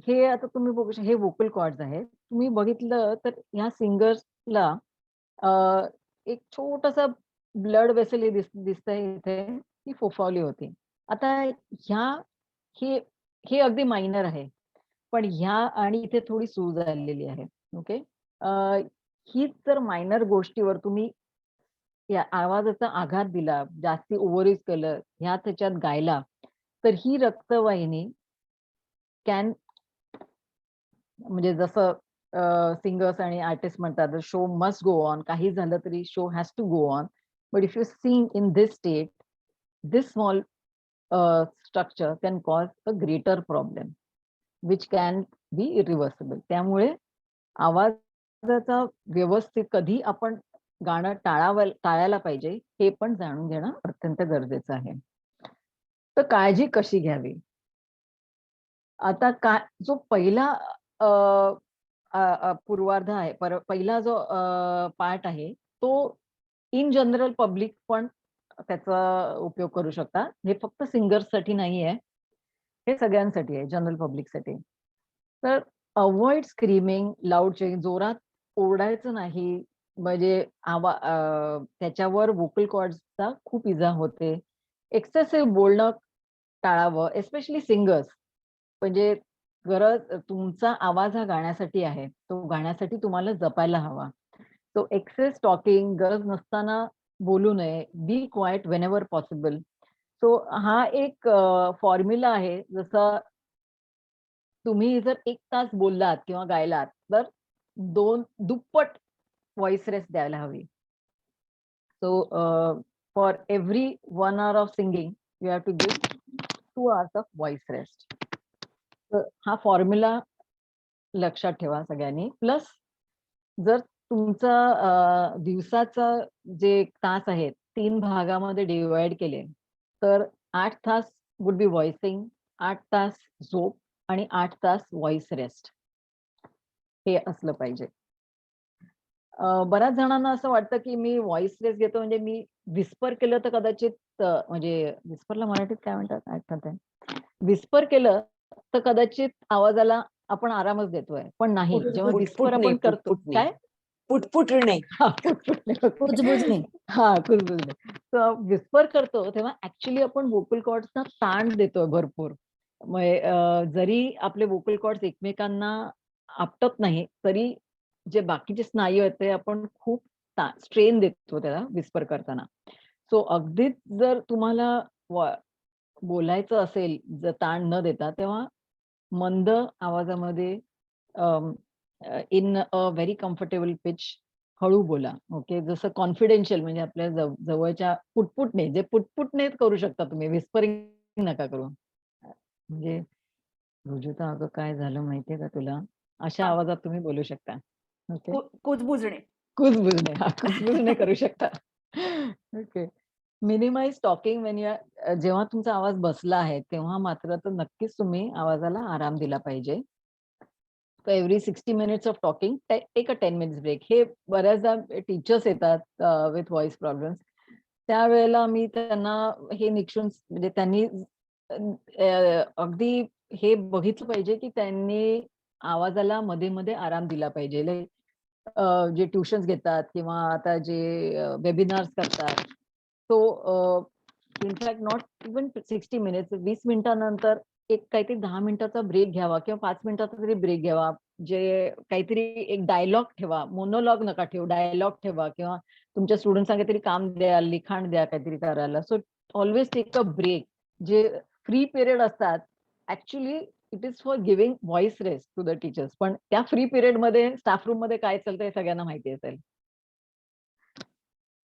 हे आता तुम्ही बघू शकता, हे वोकल कॉर्ड्स आहेत. तुम्ही बघितलं तर ह्या सिंगर्सला एक छोटंसं ब्लड वेसल दिसतंय इथे, ती फोफावली होती. आता हे हे अगदी मायनर आहे. पण आणि इथे थोडी सूज आलेली आहे. ओके. हीच जर मायनर गोष्टीवर तुम्ही या आवाजाचा आघात दिला, जास्ती ओव्हरयूज केलं, ह्याच्यात गायला, तर ही रक्तवाहिनी कॅन, म्हणजे जसं सिंगर्स आणि आर्टिस्ट म्हणतात शो मस्ट गो ऑन, काही झालं तरी show has to go on. But if you sing in this state, this small structure can cause a greater problem which can be irreversible. त्यामुळे आवाजाचा व्यवस्थित कधी आपण गाणं टाळायला पाहिजे हे पण जाणून घेणं अत्यंत गरजेचं आहे. तर काळजी कशी घ्यावी? आता जो पहिला अ, अ, पूर्वार्ध आहे, पहिला जो पार्ट आहे तो इन जनरल पब्लिक पण त्याचा उपयोग करू शकतात. हे फक्त सिंगर्ससाठी नाहीये. हे सगळ्यांसाठी आहे, जनरल पब्लिकसाठी. तर अव्हॉइड स्क्रीमिंग, लाऊड चेकिंग, जोरात ओरडायचं नाही. म्हणजे त्याच्यावर व्होकल कॉर्ड्सचा खूप इजा होते. एक्सेसिव्ह बोलणं टाळावं, एस्पेशली सिंगर्स. म्हणजे तुमचा आवाज हा गाण्यासाठी आहे. तो गाण्यासाठी तुम्हाला जपायला हवा. सो एक्सेस टॉकिंग, गरज नसताना बोलू नये. बी क्वाइट व्हेनेव्हर पॉसिबल. सो हा एक फॉर्म्युला आहे. जसं तुम्ही जर 1 तास बोललात किंवा गायलात, तर 2 दुप्पट व्हॉइस रेस्ट द्यायला हवी. So for every 1 hour of singing, you have to give 2 hours of voice rest. तर हा फॉर्म्युला लक्षात ठेवा सगळ्यांनी. प्लस जर तुमचा दिवसाचा जे तास आहेत 3 भागामध्ये डिव्हाईड केले, तर 8 तास वुड बी व्हॉइसिंग, 8 तास झोप आणि 8 तास व्हॉइस रेस्ट. हे असलं पाहिजे. बऱ्याच जणांना असं वाटतं, की मी व्हॉइस रेस्ट घेतो म्हणजे मी विस्पर केलं तर कदाचित म्हणजे विस्परला मराठीत काय म्हणतात आठवत आहे. विस्पर केलं तर कदाचित आवाजाला आपण आरामच देतोय. पण नाही, जेव्हा विस्पर आपण करतो काय? पुटपुटणे. हां, पुटपुटणे. कुजबुजणे. हां, कुजबुजणे. तर विस्पर करतो तेव्हा ॲक्चुअली आपण व्होकल कॉर्ड्सना ताण देतोय भरपूर. जरी आपले व्होकल कॉर्ड्स एकमेकांना आपटत नाही, तरी जे बाकीचे स्नायू आहेत ते आपण खूप स्ट्रेन देतो त्याला विस्पर करताना. सो अगदीच जर तुम्हाला बोलायचं असेल, जर ताण न देता, तेव्हा मंद आवाजामध्ये in a very comfortable pitch हळू बोला. ओके. जसं कॉन्फिडेन्शियल म्हणजे आपल्या जवळच्या पुटपुटणे, जे पुटपुटणे करू शकता तुम्ही, विस्परिंग नका करू. म्हणजे "रुजुता अगं काय झालं माहितीये का तुला?" अशा हां, आवाजात तुम्ही बोलू शकता. ओके. कुजबुजणे. कुजबुजणे. हां, कुजबुजणे करू शकता. ओके. मिनिमाइज टॉकिंग जेव्हा तुमचा आवाज बसला आहे, तेव्हा मात्र तर नक्कीच तुम्ही आवाजाला आराम दिला पाहिजे. Every 60 minutes of talking take a 10 minutes break. हे बऱ्याचदा टीचर्स येतात विथ व्हॉइस प्रॉब्लेम्स. त्यावेळेला मी त्यांना हे निक्षून म्हणजे त्यांनी अगदी हे बघितलं पाहिजे, की त्यांनी आवाजाला मध्ये-मध्ये आराम दिला पाहिजे. जे ट्युशन्स घेतात किंवा आता जे वेबिनार्स करतात. So in fact not even 60 minutes, 20 मिनिटानंतर एक काहीतरी 10 मिनिटाचा ब्रेक घ्यावा किंवा 5 मिनिटाचा तरी ब्रेक घ्यावा. जे काहीतरी एक डायलॉग ठेवा, मोनोलॉग नका ठेवू, डायलॉग ठेवा किंवा तुमच्या स्टुडंट्सना काहीतरी काम द्या, लिखाण द्या काहीतरी करायला. So always take a break. जे फ्री पिरियड असतात, actually it is for giving voice rest to the teachers. पण त्या फ्री पिरियडमध्ये स्टाफ रूममध्ये काय चालतं हे सगळ्यांना माहिती असेल.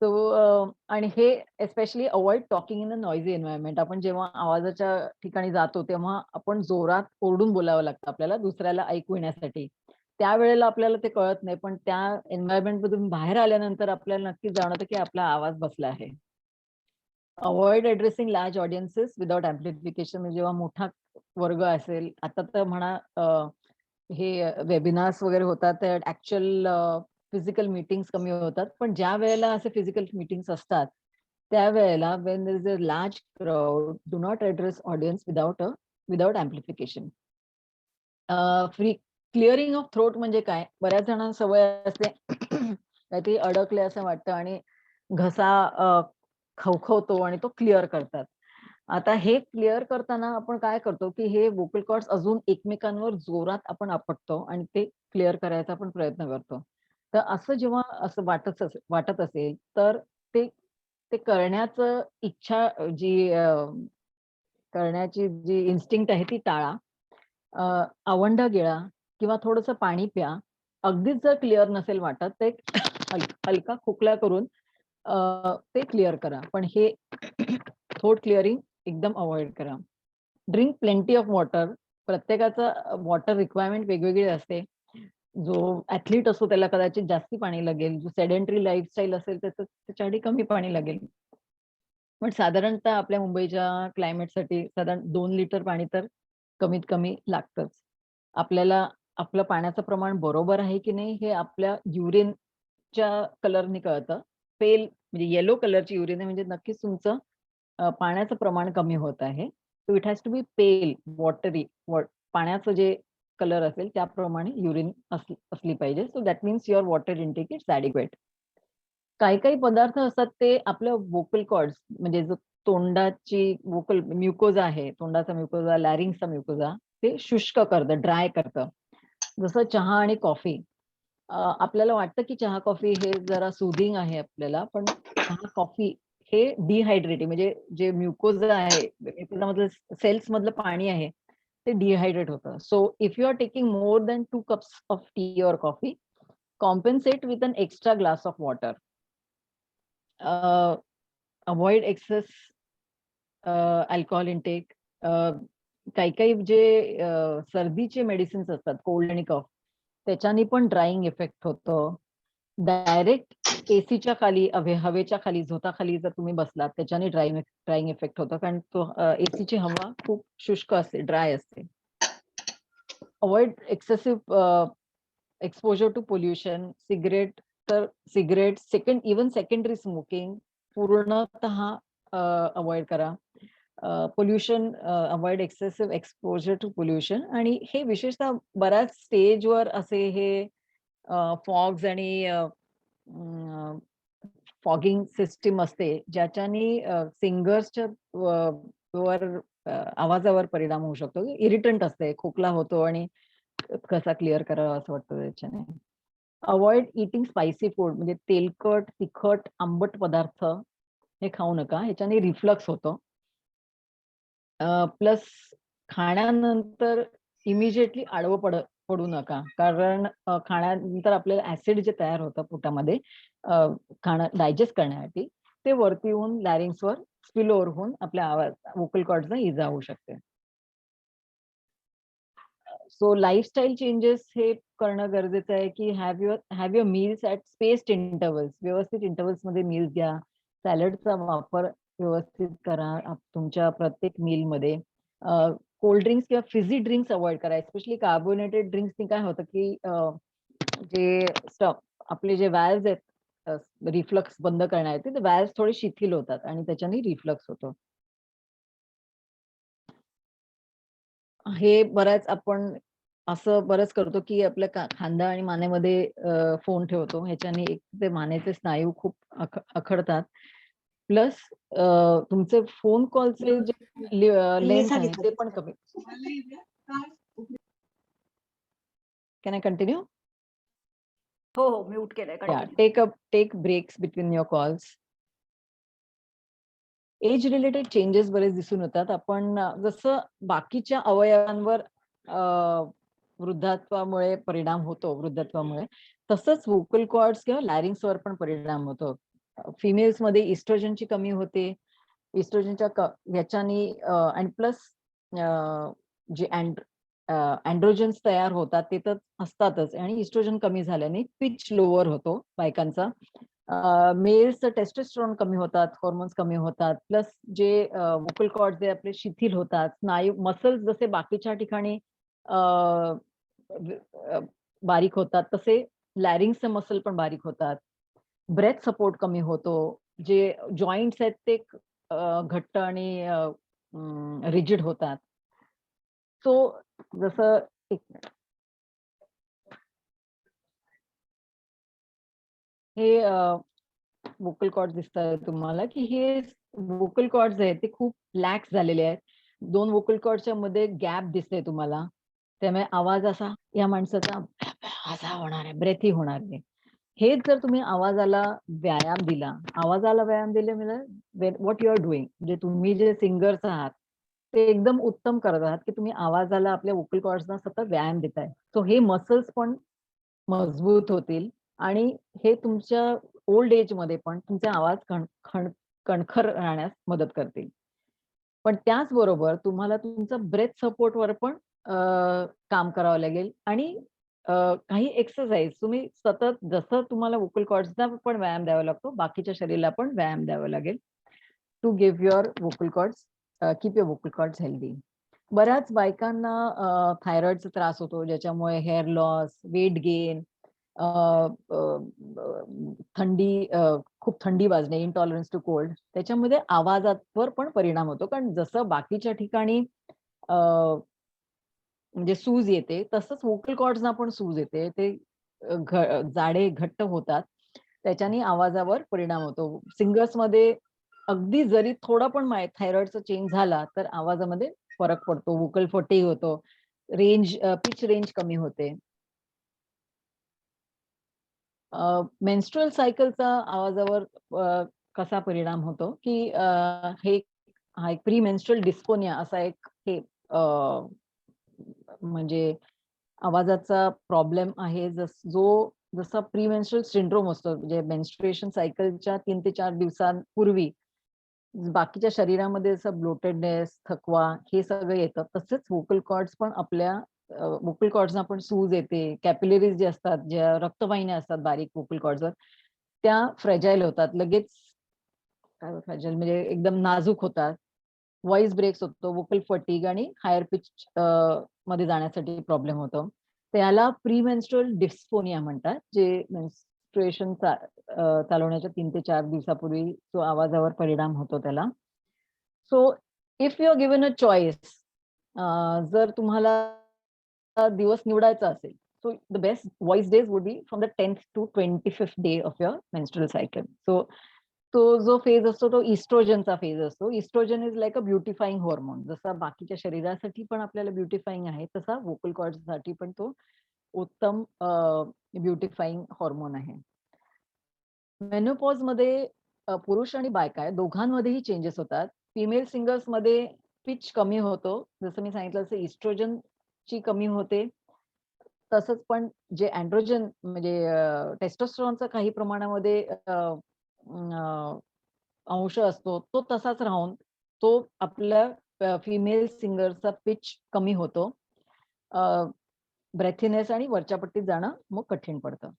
आणि हे especially avoid talking in a noisy environment. आपण जेव्हा आवाजाच्या ठिकाणी जातो, तेव्हा आपण जोरात ओरडून बोलावं लागतं आपल्याला दुसऱ्याला ऐकू येण्यासाठी. त्यावेळेला आपल्याला ते कळत नाही, पण त्या एन्व्हायर्नमेंटमधून बाहेर आल्यानंतर आपल्याला नक्कीच जाणवतं, की आपला आवाज बसला आहे. Avoid addressing large audiences without amplification. म्हणजे जेव्हा मोठा वर्ग असेल, आता तर म्हणा हे वेबिनार्स वगैरे होतात, तर ॲक्चुअल फिजिकल मीटिंग्स कमी होतात. पण ज्या वेळेला असे फिजिकल मीटिंग्स असतात, त्यावेळेला when there is a large crowd, do not address audience without amplification. Free clearing of throat म्हणजे काय? बऱ्याच जणांना सवय असते काहीतरी अडकले असं वाटतं आणि घसा खवखवतो आणि तो क्लिअर करतात. आता हे क्लिअर करताना आपण काय करतो, की हे व्होकल कॉर्ड्स अजून एकमेकांवर जोरात आपण आपटतो आणि ते क्लिअर करायचा आपण प्रयत्न करतो. तर असं जेव्हा असं वाटत असेल, तर ते ते करण्याचं इच्छा करण्याची जी इन्स्टिंक्ट आहे ती टाळा. आवंढा गिळा किंवा थोडंसं पाणी प्या. अगदीच जर क्लिअर नसेल वाटत, तर एक हलका खोकला करून ते क्लिअर करा. पण हे थ्रोट क्लिअरिंग एकदम अव्हॉइड करा. Drink plenty of water. प्रत्येकाचा वॉटर रिक्वायरमेंट वेगवेगळी असते. जो ऍथलीट असतो त्याला कदाचित जास्ती पाणी लागेल, जो सेडेंटरी लाईफस्टाईल असेल त्याचं त्याच्यासाठी कमी पाणी लागेल. पण साधारणतः आपल्या मुंबईच्या क्लायमेटसाठी साधारण 2 लिटर पाणी तर कमीत कमी लागतंच. आपल्याला आपलं पाण्याचं प्रमाण बरोबर आहे की नाही हे आपल्या युरिनच्या कलरनी कळतं. पेल म्हणजे येलो कलरची युरिन आहे म्हणजे नक्कीच तुमचं पाण्याचं प्रमाण कमी होत आहे. सो इट हॅज टू बी पेल, वॉटरी, पाण्याचं जे कलर असेल त्याप्रमाणे युरिन असली पाहिजे. So that means your water intake is adequate. काही काही पदार्थ असतात ते आपलं वोकल कॉर्ड्स म्हणजे जो तोंडाची वोकल म्युकोजा आहे, तोंडाचा म्युकोजा, लॅरिंगचा म्युकोजा ते शुष्क करतं, ड्राय करतं. जसं चहा आणि कॉफी. आपल्याला वाटतं की चहा कॉफी हे जरा सुदिंग आहे आपल्याला, पण चहा कॉफी हे डिहायड्रेटिंग म्हणजे जे म्युकोजा आहे, म्युकोजामधलं सेल्स मधलं पाणी आहे ते डिहायड्रेट होतं. So if you are taking more than 2 cups of tea or coffee, compensate with an extra glass of water. Avoid excess alcohol intake. काही काही जे सर्दीचे मेडिसिन्स असतात, कोल्ड आणि कफ, त्याच्यानी पण ड्रायिंग इफेक्ट होतो. डायरेक्ट एसीच्या खाली हवेच्या खाली झोताखाली जर तुम्ही बसलात त्याच्याने ड्रायिंग इफेक्ट होतो, कारण तो एसीची हवा खूप शुष्क असते, ड्राय असते. Avoid excessive exposure to pollution. Cigarette secondary smoking पूर्णतः अवॉइड करा. Pollution, avoid excessive exposure to pollution. आणि हे विशेषतः बऱ्याच स्टेजवर असे हे फॉग्स आणि फॉगिंग सिस्टीम असते ज्याच्याने सिंगर्सच्या वर आवाजावर परिणाम होऊ शकतो. इरिटंट असते, खोकला होतो आणि कसा क्लिअर करावा असं वाटतं त्याच्याने. अवॉइड इटिंग स्पायसी फूड म्हणजे तेलकट, तिखट, आंबट पदार्थ हे खाऊ नका, ह्याच्याने रिफ्लक्स होतो. प्लस खाण्यानंतर इमिजिएटली आडवं पडू नका, कारण खाण्यानंतर आपल्याला ऍसिड जे तयार होतं पोटामध्ये खाणं डायजेस्ट करण्यासाठी, ते वरती येऊन लॅरिंग्सवर स्पिल ओव्हर होऊन आपल्या आवाज वोकल कॉर्ड्सना इजा होऊ शकते. सो लाईफस्टाईल चेंजेस हे करणं गरजेचं आहे की have your meals at spaced intervals. व्यवस्थित इंटरव्हल्स मध्ये मील्स घ्या. सॅलडचा वापर व्यवस्थित करा तुमच्या प्रत्येक मीलमध्ये. कोल्ड ड्रिंक्स किंवा फिझी ड्रिंक्स अवॉइड करा. एस्पेशली कार्बोनेटेड ड्रिंक्सनी काय होतं की जे आपले जे व्हॅल्व्स आहेत रिफ्लक्स बंद करण्याचे, ते व्हॅल्व्स थोडे शिथिल होतात आणि त्याच्याने रिफ्लक्स होतो. हे आपण असं बरंच करतो की आपल्या खांदा आणि मानेमध्ये फोन ठेवतो. ह्याच्याने एक ते मानेचे स्नायू खूप आखडतात. प्लस तुमचे फोन कॉलचे जे लेंथ आहे ते पण कमी. Can I continue? हो, म्यूट केलंय. Yeah, continue. take breaks between your calls. Age related changes बरेच दिसून येतात. आपण जसं बाकीच्या अवयवांवर वृद्धात्वामुळे परिणाम होतो, तसंच वोकल कॉर्ड्स किंवा लॅरिंग्सवर पण परिणाम होतो. फिमेल्स मध्ये इस्ट्रोजनची कमी होते. इस्ट्रोजनच्या ह्याच्यानी आणि प्लस जे अँड्रोजन्स तयार होतात ते तर असतातच, आणि इस्ट्रोजन कमी झाल्याने पिच लोअर होतो बायकांचा. मेल्सचं टेस्टोस्टेरोन कमी होतात, हॉर्मोन्स कमी होतात. प्लस जे वोकल कॉर्ड जे आपले शिथिल होतात, स्नायू मसल्स जसे बाकीच्या ठिकाणी बारीक होतात तसे लॅरिंग्सचे मसल पण बारीक होतात. ब्रेथ सपोर्ट कमी होतो. जे जॉईंट्स आहेत ते घट्ट आणि रिजिड होतात. सो जसं हे वोकल कॉर्ड दिसतात तुम्हाला की हे वोकल कॉर्ड्स आहेत ते खूप लॅक्स झालेले आहेत. 2 वोकल कॉर्डच्या मध्ये गॅप दिसते तुम्हाला, त्यामुळे आवाज असा या माणसाचा असा होणार आहे, ब्रेथी होणार आहे. हेच जर तुम्ही आवाजाला व्यायाम दिला म्हणजे व्हॉट यू आर डुईंग, म्हणजे तुम्ही जे सिंगर्स आहात ते एकदम उत्तम करत आहात की तुम्ही आवाजाला आपल्या वोकल कॉर्ड्सना सतत व्यायाम देताय. सो हे मसल्स पण मजबूत होतील आणि हे तुमच्या ओल्ड एज मध्ये पण तुमचे आवाज कणखर राहण्यास मदत करतील. पण त्याचबरोबर तुम्हाला तुमचं ब्रेथ सपोर्टवर पण काम करावं लागेल आणि काही एक्सरसाइज तुम्ही सतत जसं तुम्हाला वोकल कॉर्ड्सना पण व्यायाम द्यावा लागतो, बाकीच्या शरीराला पण व्यायाम द्यावा लागेल to give your vocal cords keep your vocal cords healthy. बऱ्याच बायकांना थायरॉइडचा त्रास होतो, ज्याच्यामुळे हेअर लॉस, वेट गेन, थंडी, खूप थंडी वाजणे, इंटॉलरन्स टू कोल्ड, त्याच्यामध्ये आवाजावर पण परिणाम होतो. कारण जसं बाकीच्या ठिकाणी म्हणजे सूज येते, तसंच वोकल कॉर्ड्सना पण सूज येते. ते जाडे घट्ट होतात. त्याच्याने आवाजावर परिणाम होतो. सिंगर्समध्ये अगदी जरी थोडा पण थायरॉइडचा चेंज झाला, तर आवाजामध्ये फरक पडतो. वोकल फटीग होतो. पिच रेंज कमी होते. मेन्स्ट्रुअल सायकलचा आवाजावर कसा परिणाम होतो, की हा एक प्री मेन्स्ट्रुअल डिस्फोनिया असा एक म्हणजे आवाजाचा प्रॉब्लेम आहे, जसा प्री मेन्स्ट्रुअल सिंड्रोम असतो, म्हणजे मेन्स्ट्रुएशन सायकलच्या 3 ते 4 दिवसांपूर्वी बाकीच्या शरीरामध्ये जसं ब्लोटेडनेस, थकवा हे सगळं येतं. तसंच वोकल कॉर्ड्स पण वोकल कॉर्ड्सना पण सूज येते. कॅपिलरीज जे असतात, ज्या रक्तवाहिन्या असतात बारीक वोकल कॉर्ड्सवर, त्या फ्रॅजाईल होतात. लगेच काय फ्रॅजाईल म्हणजे एकदम नाजूक होतात. व्हॉईस ब्रेक्स होतो, वोकल फटीग आणि हायर पिच मध्ये जाण्यासाठी प्रॉब्लेम होतो. त्याला प्रीमेन्स्ट्रुअल डिस्फोनिया म्हणतात, जे मेन्स्ट्रुएशन चालवण्याच्या 3 ते 4 दिवसापूर्वी तो आवाजावर परिणाम होतो त्याला. So if you are given a choice, जर तुम्हाला दिवस निवडायचा असेल, so the best voice days would be from the 10th to 25th day of your menstrual cycle. So तो जो फेज असतो तो इस्ट्रोजनचा फेज असतो. Oestrogen is like a beautifying hormone. जसा बाकीच्या शरीरासाठी पण आपल्याला ब्युटिफाइंग आहे, तसा वोकल कॉर्ड्ससाठी पण तो उत्तम ब्युटिफाइंग हॉर्मोन आहे. मेनोपॉजमध्ये पुरुष आणि बायका दोघांमध्येही चेंजेस होतात. फिमेल सिंगर्समध्ये पिच कमी होतो. जसं मी सांगितलं तसं इस्ट्रोजनची कमी होते. तसंच पण जे अँड्रोजन म्हणजे टेस्टोस्टेरॉनचा काही प्रमाणामध्ये अंश असतो, तो तसाच राहून तो आपल्या फिमेल सिंगरचा पिच कमी होतो. ब्रेथीनेस आणि वरच्या पट्टीत जाणं मग कठीण पडतं.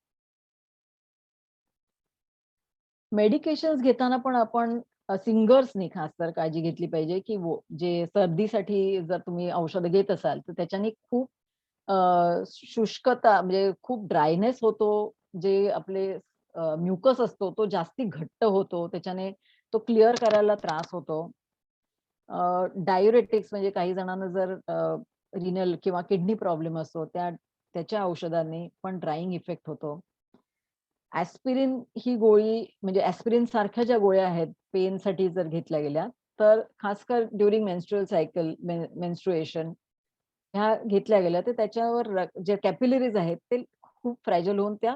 मेडिकेशन्स घेताना पण आपण सिंगर्सनी खास तर काळजी घेतली पाहिजे, की जे सर्दीसाठी जर तुम्ही औषधं घेत असाल, तर त्याच्याने खूप शुष्कता म्हणजे खूप ड्रायनेस होतो. जे आपले म्युकस असतो तो जास्ती घट्ट होतो. त्याच्याने तो क्लिअर करायला त्रास होतो. डायुरेटिक्स म्हणजे काही जणांना जर रिनल किंवा किडनी प्रॉब्लेम असतो, त्याच्या औषधांनी पण ड्रायिंग इफेक्ट होतो. ॲस्पिरिन ही गोळी म्हणजे ॲस्पिरिन सारख्या ज्या गोळ्या आहेत पेनसाठी जर घेतल्या गेल्या, तर खासकर ड्युरिंग मेन्स्ट्रुअल सायकल, मेन्स्ट्रुएशन ह्या घेतल्या गेल्या, तर त्याच्यावर जे कॅपिलरीज आहेत ते खूप फ्रॅजल होऊन त्या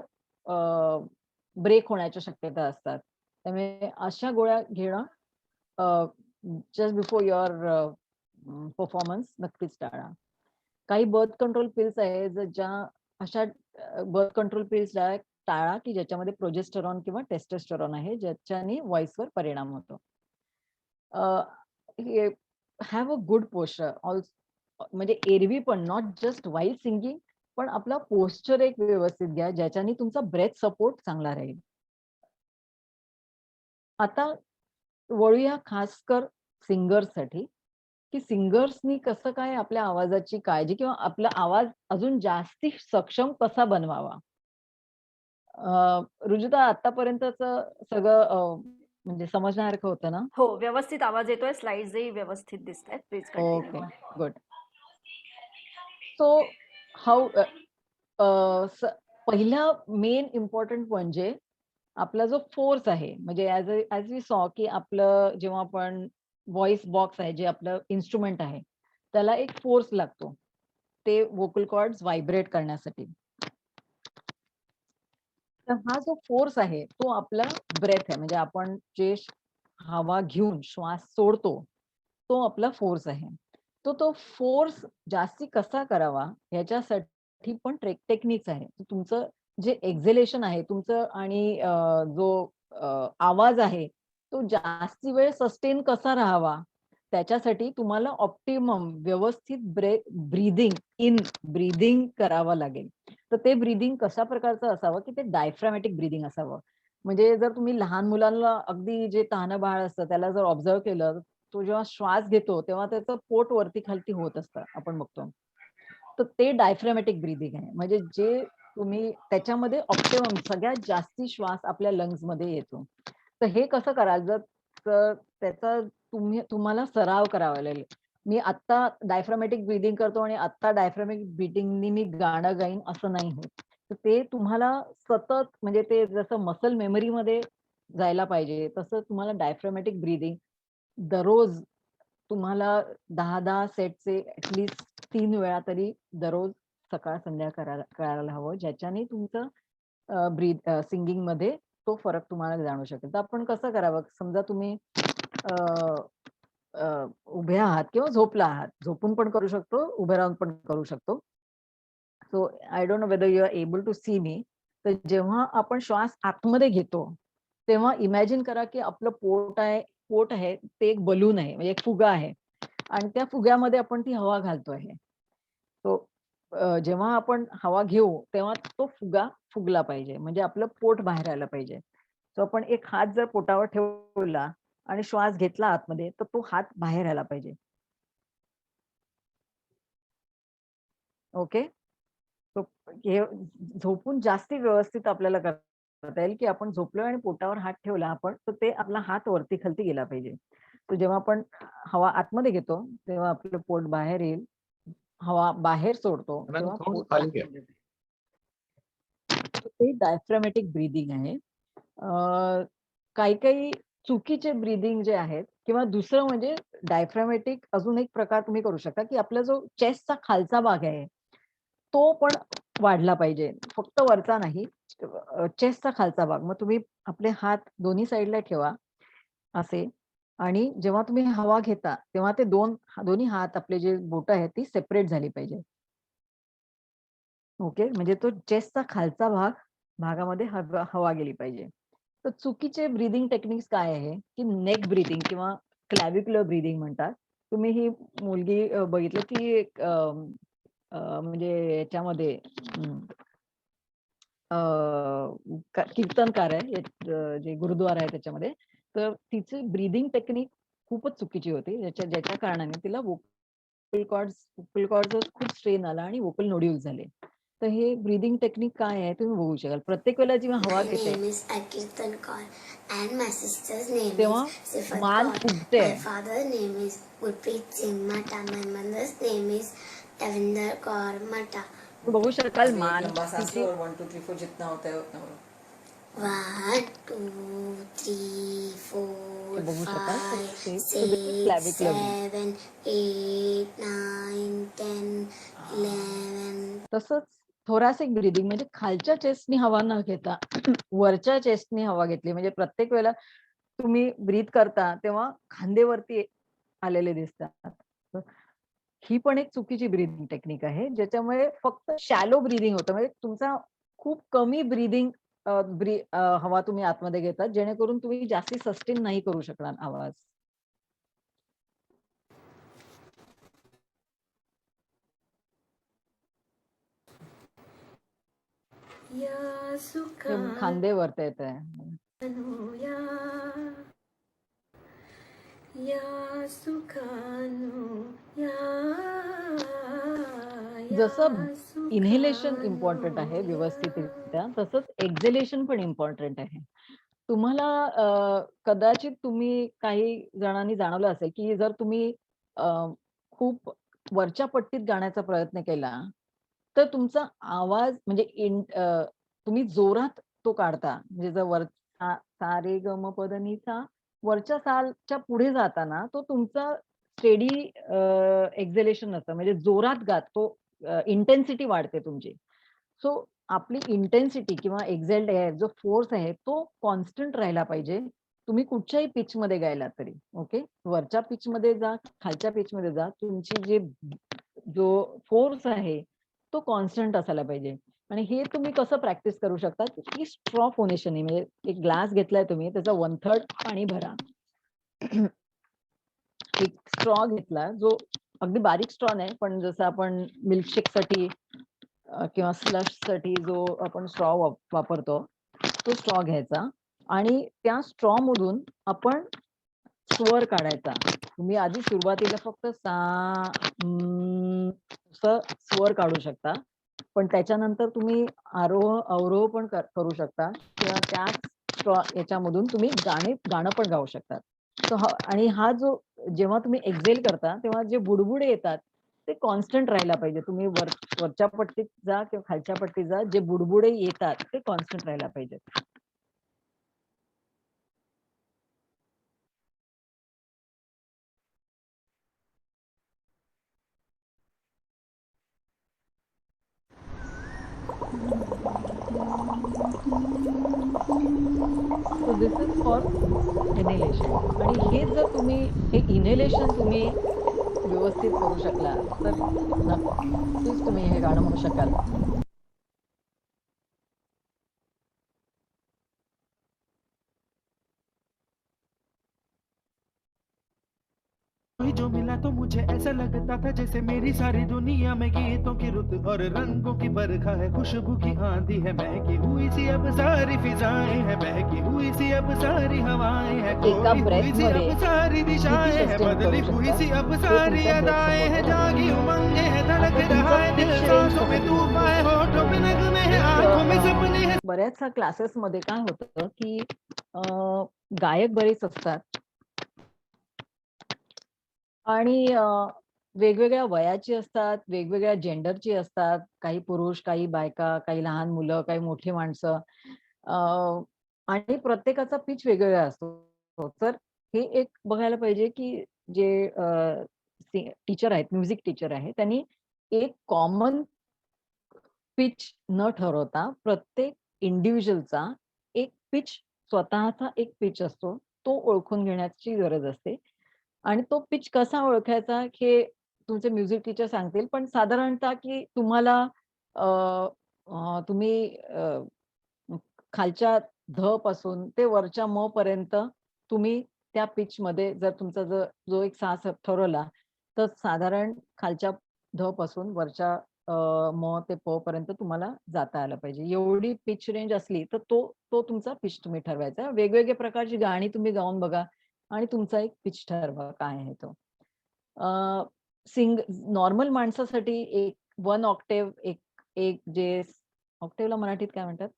ब्रेक होण्याच्या शक्यता असतात. त्यामुळे अशा गोळ्या घेणं जस्ट बिफोर युअर परफॉर्मन्स नक्कीच टाळा. काही बर्थ कंट्रोल पिल्स आहेत, ज्या अशा बर्थ कंट्रोल पिल्स टाळा, की ज्याच्यामध्ये प्रोजेस्टेरॉन किंवा टेस्टोस्टेरॉन आहे, ज्याच्याने व्हॉइसवर परिणाम होतो. हॅव अ गुड पोस्चर म्हणजे एरवी पण नॉट जस्ट व्हाईल सिंगिंग, पण आपला पोस्चर एक व्यवस्थित घ्या, ज्याच्याने तुमचा ब्रेथ सपोर्ट चांगला राहील. आता वळूया खासकर सिंगर्ससाठी, की सिंगर्सनी कसं काय आपल्या आवाजाची काळजी किंवा आपला आवाज अजून जास्ती सक्षम कसा बनवावा. रुजुता आतापर्यंतचं सगळं म्हणजे समजण्यासारखं होतं ना? हो, व्यवस्थित आवाज येतोय. स्लाइड्सही व्यवस्थित दिसतायत. Please continue. Okay, good. So how पहिला मेन इम्पॉर्टंट म्हणजे आपला जो फोर्स आहे, म्हणजे ॲज वी सॉ की आपलं जेव्हा आपण व्हॉइस बॉक्स आहे, जे आपलं इन्स्ट्रुमेंट आहे, त्याला एक फोर्स लागतो. ते वोकल कॉर्ड्स व्हायब्रेट करण्यासाठी. तर हा जो फोर्स आहे, तो आपला ब्रेथ आहे. म्हणजे आपण जे हवा घेऊन श्वास सोडतो, तो आपला फोर्स आहे. तो फोर्स जास्ती कसा करावा ह्याच्यासाठी पण टेक्निक्स आहे. तुमचं जे एक्झेलेशन आहे तुमचं आणि जो आवाज आहे, तो जास्ती वेळ सस्टेन कसा राहावा, त्याच्यासाठी तुम्हाला ऑप्टिमम व्यवस्थित ब्रीदिंग करावं लागेल. तर ते ब्रीदिंग कशा प्रकारचं असावं की ते डायफ्रॅमॅटिक ब्रीदिंग असावं. म्हणजे जर तुम्ही लहान मुलांना अगदी जे तहानं बाळ असतं त्याला जर ऑब्झर्व केलं, तो जेव्हा श्वास घेतो तेव्हा त्याचं पोट वरती खालती होत असतं, आपण बघतो. तर ते डायफ्रॅमॅटिक ब्रीदिंग आहे. म्हणजे जे तुम्ही त्याच्यामध्ये ऑप्टिमम सगळ्यात जास्ती श्वास आपल्या लंग्स मध्ये येतो. तर हे कसं कराल, जर तर त्याचा तुम्हाला सराव करावा लागेल. मी आत्ता डायफ्रॅमॅटिक ब्रीदिंग करतो आणि आत्ता डायफ्रॅमॅटिक ब्रीदिंगनी मी गाणं गाईन असं नाही होत. तर ते तुम्हाला सतत, म्हणजे ते जसं मसल मेमरीमध्ये जायला पाहिजे तसं तुम्हाला डायफ्रॅमॅटिक ब्रीदिंग दररोज तुम्हाला 10-10 सेटचे ऍटलीस्ट 3 वेळा तरी दररोज सकाळ संध्याकाळ करायला हवं, ज्याच्याने तुमचं सिंगिंग मध्ये तो फरक तुम्हाला जाणवू शकेल. तर आपण कसं करावं, समजा तुम्ही उभे आहात किंवा झोपला आहात, झोपून पण करू शकतो, उभे राहून पण करू शकतो. So I don't know whether you are able to see me. तर जेव्हा आपण श्वास आतमध्ये घेतो तेव्हा इमॅजिन करा की आपलं पोट आहे ते एक बलून आहे, म्हणजे एक फुगा आहे आणि त्या फुग्यामध्ये आपण ती हवा घालतो आहे. तो जेव्हा आपण हवा घेऊ तेव्हा तो फुगा फुगला पाहिजे, म्हणजे आपलं पोट बाहेर आलं पाहिजे. सो आपण एक हात जर पोटावर ठेवला आणि श्वास घेतला आतमध्ये तर तो हात बाहेर आला पाहिजे. ओके. तो हे झोपून जास्ती व्यवस्थित आपल्याला करता येईल की आपण झोपलोय आणि पोटावर हात ठेवला आपण, तर ते आपला हात वरती खालती गेला पाहिजे. तर जेव्हा आपण हवा आतमध्ये घेतो तेव्हा आपलं पोट बाहेर येईल, हवा बाहेर सोडतो मॅडम तेव्हा थोडंसं पोट खाली घ्या. आतमध्ये जाईल. तर ते डायफ्रॅमॅटिक ब्रीदिंग आहे. काही काही चुकीचे ब्रीदिंग जे आहेत, किंवा दुसरं म्हणजे डायफ्रॅमॅटिक अजून एक प्रकार तुम्ही करू शकता की आपला जो चेस्टचा खालचा भाग आहे तो पण वाढला पाहिजे, फक्त वरचा नाही. चेस्टचा खालचा भाग. मग तुम्ही आपले हात दोन्ही साईडला ठेवा असे, आणि जेव्हा तुम्ही हवा घेता तेव्हा ते दोन्ही हात, आपले जे बोटं आहेत ती सेपरेट झाली पाहिजे. ओके. म्हणजे तो चेस्टचा खालचा भागामध्ये हवा गेली पाहिजे. तर चुकीचे ब्रीदिंग टेक्निक्स काय आहे की नेक ब्रीदिंग किंवा क्लॅव्हिक्युलर ब्रीदिंग म्हणतात. तुम्ही ही मुलगी बघितलं की एक म्हणजे याच्यामध्ये कीर्तनकार आहे, जे गुरुद्वारा आहे त्याच्यामध्ये. तर तिची ब्रीदिंग टेक्निक खूपच चुकीची होती, ज्याच्या कारणाने तिला वोकल कॉर्ड्स खूप स्ट्रेन आला आणि वोकल नोड्यूल्स झाले. तर हे ब्रीदिंग टेक्निक काय आहे तुम्ही बघू शकाल. प्रत्येक वेळेला जेव्हा हवा My घेते name is Akirtan Kaur and my sister's name तेव्हा is Sifat मान Kaur. फुगते. My father's name is Gurpreet Singh Mata. My mother's name is Davinder Kaur Mata. तुम्ही बघू शकाल अभी एक मान लंबा सांस तिची लो और 1 2 3 4 जितना होता है उतना बोलो. 1 2 3 4 बघू शकाल. 5 So this is 6 clavicular breathing. 7 8 9 10 11. तसंच थोरॅसिक ब्रीदिंग म्हणजे खालच्या चेस्टनी हवा न घेता वरच्या चेस्टनी हवा घेतली, म्हणजे प्रत्येक वेळेला तुम्ही ब्रीथ करता तेव्हा खांदेवरती आलेले दिसतात. तर ही पण एक चुकीची ब्रीदिंग टेक्निक आहे, ज्याच्यामुळे फक्त शॅलो ब्रीदिंग होतं, म्हणजे तुमचा खूप कमी ब्रीदिंग हवा तुम्ही आतमध्ये घेतात, जेणेकरून तुम्ही जास्ती सस्टेन नाही करू शकणार आवाज. या सुखानो खांदे वरती येत आहे. या सुखानो जसं इन्हेलेशन इम्पॉर्टंट आहे व्यवस्थितरित्या, तसंच एक्झेलेशन पण इम्पॉर्टंट आहे. तुम्हाला कदाचित तुम्ही काही जणांनी जाणवलं असेल की जर तुम्ही खूप वरच्या पट्टीत गाण्याचा प्रयत्न केला तर तुमचा आवाज म्हणजे तुम्ही जोरात तो काढता, म्हणजे जर सा रे ग म प ध नि सा वरच्या सालच्या पुढे जाताना तो तुमचा स्टेडी एक्झेलेशन नसतं, म्हणजे जोरात गात तो इंटेन्सिटी वाढते तुमची. सो आपली इंटेन्सिटी किंवा एक्झेल्ड एअर जो फोर्स आहे तो कॉन्स्टंट राहिला पाहिजे, तुम्ही कुठच्याही पिच मध्ये गायला तरी. ओके. वरच्या पिच मध्ये जा, खालच्या पिच मध्ये जा, तुमची जो फोर्स आहे तो कॉन्स्टंट असायला पाहिजे. आणि हे तुम्ही कसं प्रॅक्टिस करू शकता की स्ट्रॉ फोनेशन, म्हणजे एक ग्लास घेतलाय तुम्ही, त्याचा 1/3 पाणी भरा एक स्ट्रॉ घेतला, जो अगदी बारीक स्ट्रॉ नाही, पण जसं आपण मिल्कशेक साठी किंवा स्लश साठी जो आपण स्ट्रॉ वापरतो, तो स्ट्रॉ घ्यायचा आणि त्या स्ट्रॉ मधून आपण स्वर काढायचा. तुम्ही आधी सुरुवातीला फक्त सा असं स्वर काढू शकता, पण त्याच्यानंतर तुम्ही आरोह अवरोह पण करू शकता किंवा त्याच याच्यामधून तुम्ही गाणं पण गाऊ शकता. आणि हा जो जेव्हा तुम्ही एक्झेल करता तेव्हा जे बुडबुडे येतात ते कॉन्स्टंट राहायला पाहिजे. तुम्ही वरच्या पट्टीत जा किंवा खालच्या पट्टीत जा, जे बुडबुडे येतात ते कॉन्स्टंट राहायला पाहिजेत. So this is for inhalation. आणि हे जर तुम्ही हे इनहेलेशन तुम्ही व्यवस्थित करू शकला तर नक्कीच तुम्ही हे गाणं म्हणू शकाल. जो मिला तो मुझे ऐसा लगता था जैसे मेरी सारी दुनिया में गीतों की रुत और रंगों की बरखा है, खुशबू की आंधी है, महकी हुई सी अब सारी फिजाएं हैं, बहकी हुई सी अब सारी हवाएं हैं, खोई हुई सी अब सारी दिशाएं हैं, बदली हुई सी अब सारी अदाएं हैं, जागी उमंगे हैं, धड़क रहा है दिल, सांसों में तूफान है, होठों पे नगमे हैं, आंखों में सपने हैं. बऱ्याचशा क्लासेस मध्ये काय होतं की गायक बरेच असतात आणि वेगवेगळ्या वयाची असतात, वेगवेगळ्या जेंडरची असतात, काही पुरुष, काही बायका, काही लहान मुलं, काही मोठी माणसं आणि प्रत्येकाचा पिच वेगवेगळा असतो. तर हे एक बघायला पाहिजे की जे टीचर आहेत, म्युझिक टीचर आहे, त्यांनी एक कॉमन पिच न ठरवता प्रत्येक इंडिव्हिज्युअलचा एक पिच, स्वतःचा एक पिच असतो, तो ओळखून घेण्याची गरज असते. आणि तो पिच कसा ओळखायचा हे तुमचे म्युझिक टीचर सांगतील, पण साधारणतः की तुम्हाला तुम्ही खालच्या ध पासून ते वरच्या म पर्यंत तुम्ही त्या पिच मध्ये जर तुमचा जो एक सा ठरवला तर साधारण खालच्या ध पासून वरच्या म ते प पर्यंत तुम्हाला जाता आलं पाहिजे. एवढी पिच रेंज असली तर तो तुमचा पिच तुम्ही ठरवायचा. वेगवेगळ्या प्रकारची गाणी तुम्ही गाऊन बघा आणि तुमचा एक पिच ठरवा काय आहे तो. नॉर्मल माणसासाठी एक 1 ऑक्टेव्ह एक जे ऑक्टेव्हला मराठीत काय म्हणतात?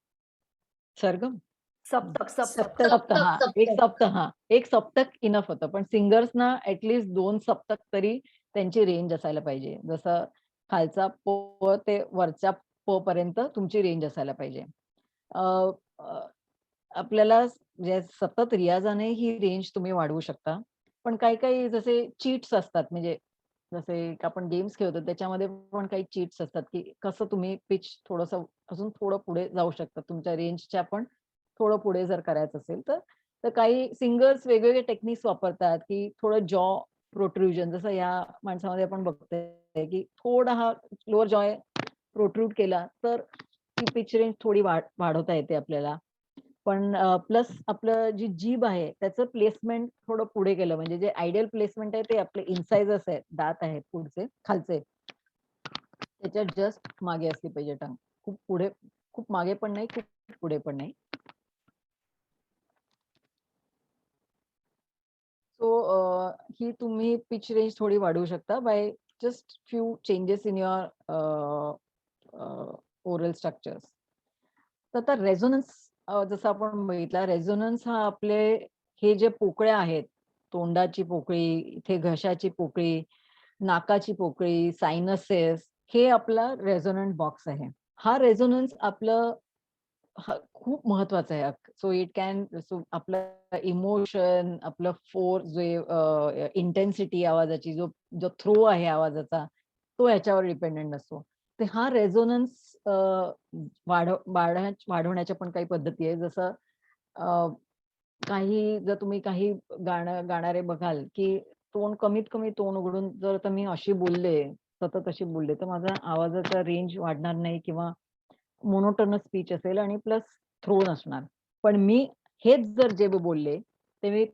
सरगम? सप्तक सप्तक एक सप्तक इनफ होतं. पण सिंगर्सना ऍटलीस्ट 2 सप्तक तरी त्यांची रेंज असायला पाहिजे. जसं खालचा प ते वरच्या प पर्यंत तुमची रेंज असायला पाहिजे. आपल्याला जे सतत रियाजाने ही रेंज तुम्ही वाढवू शकता. पण काही जसे चीट्स असतात, म्हणजे जसे आपण गेम्स खेळतो त्याच्यामध्ये पण काही चीट्स असतात की कसं तुम्ही पिच थोडंसं अजून थोडं पुढे जाऊ शकता तुमच्या रेंजच्या पण थोडं पुढे जर करायचं असेल तर काही सिंगर्स वेगवेगळे टेक्निक्स वापरतात की थोडं जॉ प्रोट्रुजन, जसं या माणसामध्ये आपण बघतोय की थोडा हा लोअर जॉ प्रोट्रूड केला तर ती पिच रेंज थोडी वाढवता येते आपल्याला. पण प्लस आपलं जी जीभ आहे त्याचं प्लेसमेंट थोडं पुढे केलं म्हणजे जे आयडियल प्लेसमेंट आहे ते आपले इनसाइजर्स आहेत, दात आहेत पुढचे खालचे, त्याच्यात जस्ट मागे असली पाहिजे टंग. खूप पुढे, खूप मागे पण नाही, खूप पुढे पण नाही. सो ही तुम्ही पिच रेंज थोडी वाढवू शकता by just few changes in your oral structures. तर आता रेझोनन्स जसं आपण बघितलं, रेझोनन्स हा आपले हे जे पोकळ्या आहेत, तोंडाची पोकळी, इथे घशाची पोकळी, नाकाची पोकळी, सायनसेस, हे आपला रेझोनंट बॉक्स आहे. हा रेझोनन्स आपलं खूप महत्वाचं आहे. सो इट कॅन आपलं इमोशन, आपलं फोर्स, जे इंटेन्सिटी आवाजाची, जो थ्रो आहे आवाजाचा, तो याच्यावर डिपेंडेंट असतो. तर हा रेझोनन्स वाढवण्याच्या पण काही पद्धती आहे. जसं जर तुम्ही काही गाणं गाणारे बघाल की कमीत कमी तोंड उघडून जर तुम्ही अशी बोलले, सतत अशी बोलले, तर माझा आवाजाचा रेंज वाढणार नाही किंवा मोनोटोनस स्पीच असेल आणि प्लस थ्रो नसणार. पण मी हेच जर जे बोलले ते मी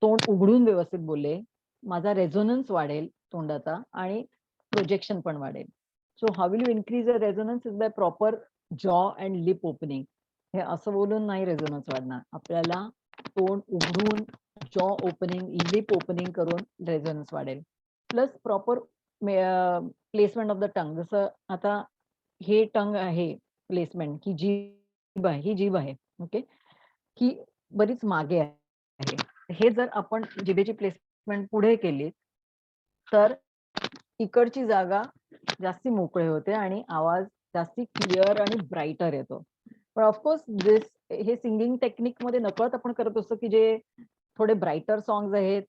तोंड उघडून व्यवस्थित बोलले, माझा रेझोनन्स वाढेल तोंडाचा आणि प्रोजेक्शन पण वाढेल. So how will you increase the resonance is by proper जॉ अँड लिप ओपनिंग. हे असं बोलून नाही रेझोनन्स वाढणार. आपल्याला तोंड उघडून जॉ ओपनिंग, लिप ओपनिंग करून रेझोनन्स वाढेल. Plus proper placement of the tongue. जसं आता हे टंग आहे प्लेसमेंट, की जीभ आहे, ही जीभ आहे, ओके, ही बरीच मागे आहे. हे जर आपण जिभेची प्लेसमेंट पुढे केली तर इकडची जागा जास्ती मोकळे होते आणि आवाज जास्ती क्लिअर आणि ब्राईटर येतो. पण ऑफकोर्स हे सिंगिंग टेक्निक मध्ये नकळत आपण करत असतो की जे थोडे ब्राईटर सॉंग्स आहेत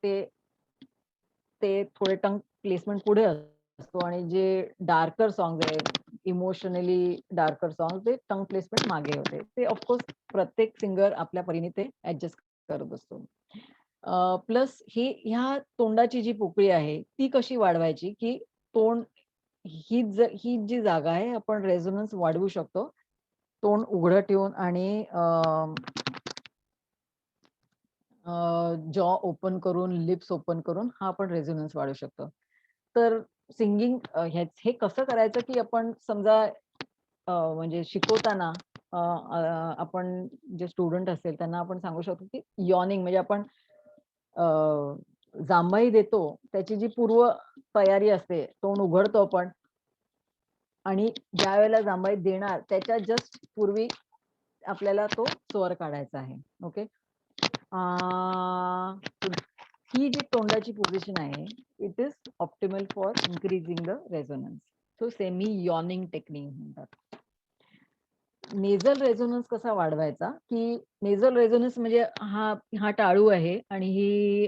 ते थोडे टंग प्लेसमेंट पुढे असतो आणि जे डार्कर सॉंग्स आहेत, इमोशनली डार्कर सॉंग्स, ते टंग प्लेसमेंट मागे होते. ते ऑफकोर्स प्रत्येक सिंगर आपल्या परीने ते ऍडजस्ट करत असतो. प्लस ह्या तोंडाची जी पोकळी आहे ती कशी वाढवायची, की तोंड ही जी जागा आहे आपण रेझोनन्स वाढवू शकतो तोंड उघडं ठेवून आणि जॉ ओपन करून, लिप्स ओपन करून हा आपण रेझोनन्स वाढवू शकतो. तर सिंगिंग हे कसं करायचं, की आपण समजा म्हणजे शिकवताना आपण जे स्टुडंट असेल त्यांना आपण सांगू शकतो की यॉनिंग म्हणजे आपण जांभई देतो त्याची जी पूर्व तयारी असते, तोंड उघडतो आपण आणि ज्या वेळेला जांभई देणार त्याच्या जस्ट पूर्वी आपल्याला तो स्वर काढायचा आहे. ओके, ही जी तोंडाची पोझिशन आहे it is optimal for increasing the resonance. So semi yawning technique म्हणतात. नेझल रेझोनन्स कसा वाढवायचा, की नेझल रेझोनन्स म्हणजे हा टाळू आहे आणि ही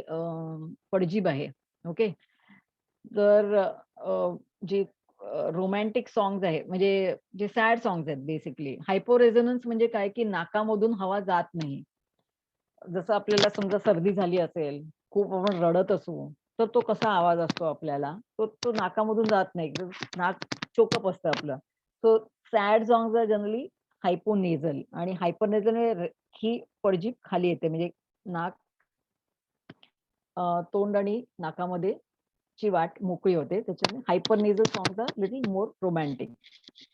पडजीभ आहे. ओके, तर जे रोमॅन्टिक सॉंग्स आहेत म्हणजे जे सॅड सॉंग्स आहेत बेसिकली, हायपो रेझोनन्स म्हणजे काय, की नाकामधून हवा जात नाही. जसं आपल्याला समजा सर्दी झाली असेल, खूप आपण रडत असू तर तो कसा आवाज असतो आपल्याला, तो नाकामधून जात नाही, नाक चोकअप असतं आपलं. So sad songs are generally hyponasal आणि हायपरनेझल ही पडजीभ खाली येते म्हणजे नाक तोंड आणि नाकामध्ये ची वाट मोकळी होते. त्याच्यामुळे hypernasal songs are little more romantic.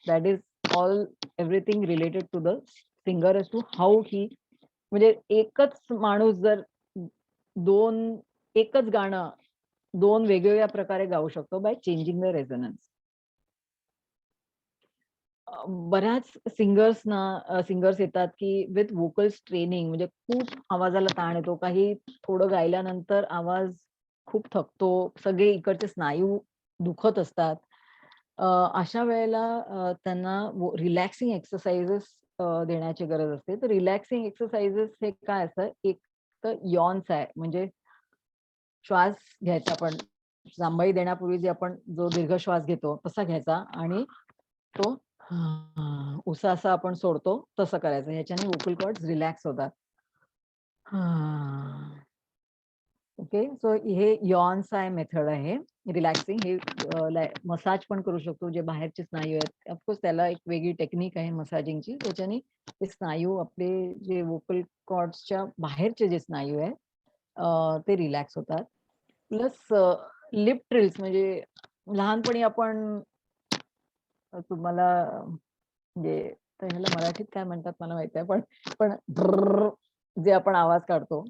That is all everything related to the singer age to how he, म्हणजे एकच माणूस जर एकच गाणं दोन वेगवेगळ्या प्रकारे गाऊ शकतो बाय चेंजिंग द रेझोनन्स. बऱ्याच सिंगर्स येतात की विथ व्होकल्स ट्रेनिंग म्हणजे खूप आवाजाला ताण येतो, काही थोडं गायल्यानंतर आवाज खूप थकतो, सगळे इकडचे स्नायू दुखत असतात. अशा वेळेला त्यांना रिलॅक्सिंग एक्सरसाइजेस देण्याची गरज असते. तर रिलॅक्सिंग एक्सरसाइजेस हे काय असतं, एक तर यॉन्स आहे म्हणजे श्वास घ्यायचा आपण जांभई देण्यापूर्वी जे आपण जो दीर्घ श्वास घेतो तसा घ्यायचा आणि तो उसासा आपण सोडतो तसं करायचं. ह्याच्याने वोकल कॉर्ड्स रिलॅक्स होतात. ओके, सो हे यॉन्स आहे मेथड आहे रिलॅक्सिंग. हे मसाज पण करू शकतो. जे बाहेरचे स्नायू आहेत ऑफकोर्स त्याला एक वेगळी टेक्निक आहे मसाजिंगची. त्याच्याने ते स्नायू आपले जे वोकल कॉर्ड्सच्या बाहेरचे जे स्नायू आहेत ते रिलॅक्स होतात. प्लस लिप ट्रिल्स म्हणजे लहानपणी आपण तुम्हाला म्हणजे ह्याला मराठीत काय म्हणतात मला माहित आहे, पण जे आपण आवाज काढतो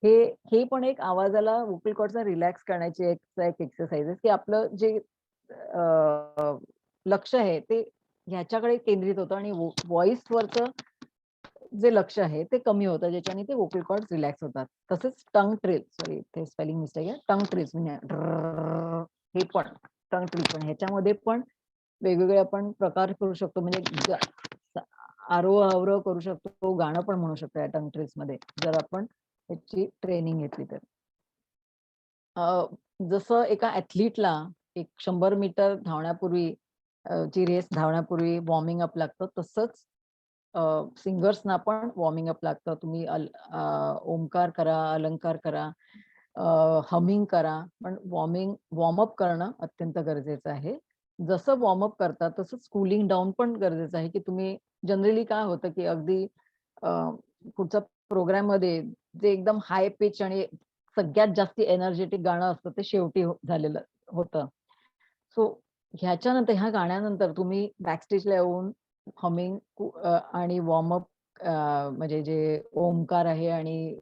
हे पण एक आवाजाला वोकल कॉर्डचा रिलॅक्स करण्याची एक एक्सरसाइज आहे, की आपलं जे लक्ष आहे ते ह्याच्याकडे केंद्रित होतं आणि व्हॉइस वरचं जे लक्ष आहे ते कमी होतं, ज्याच्याने ते वोकल कॉर्ड रिलॅक्स होतात. तसेच टंग ट्रिल, सॉरी ते स्पेलिंग मिस्टेक आहे, टंग ट्रिल्स म्हणजे हे पण टंग ट्रिल पण ह्याच्यामध्ये पण वेगवेगळे आपण प्रकार करू शकतो. म्हणजे आरोह अवरोह करू शकतो, गाणं पण म्हणू शकतो या टंग ट्रिल्स मध्ये जर आपण त्याची ट्रेनिंग घेतली तर. जसं एका ऍथलीटला एक 100 मीटर धावण्यापूर्वी ची रेस धावण्यापूर्वी वॉर्मिंग अप लागतं, तसंच सिंगर्सना पण वॉर्मिंग अप लागतं. तुम्ही ओमकार करा, अलंकार करा, हमिंग करा, पण वॉर्मअप करणं अत्यंत गरजेचं आहे. जसं वॉर्मअप करता तसंच कूलिंग डाऊन पण गरजेचं आहे, की तुम्ही जनरली काय होतं की अगदी पुढच्या प्रोग्राम मध्ये जे एकदम हाय पिच आणि सगळ्यात जास्त एनर्जेटिक गाणं असतं ते शेवटी झालेलं होतं. सो ह्याच्यानंतर ह्या गाण्यानंतर तुम्ही बॅकस्टेजला येऊन हमिंग आणि वॉर्मअप म्हणजे जे ओमकार आहे आणि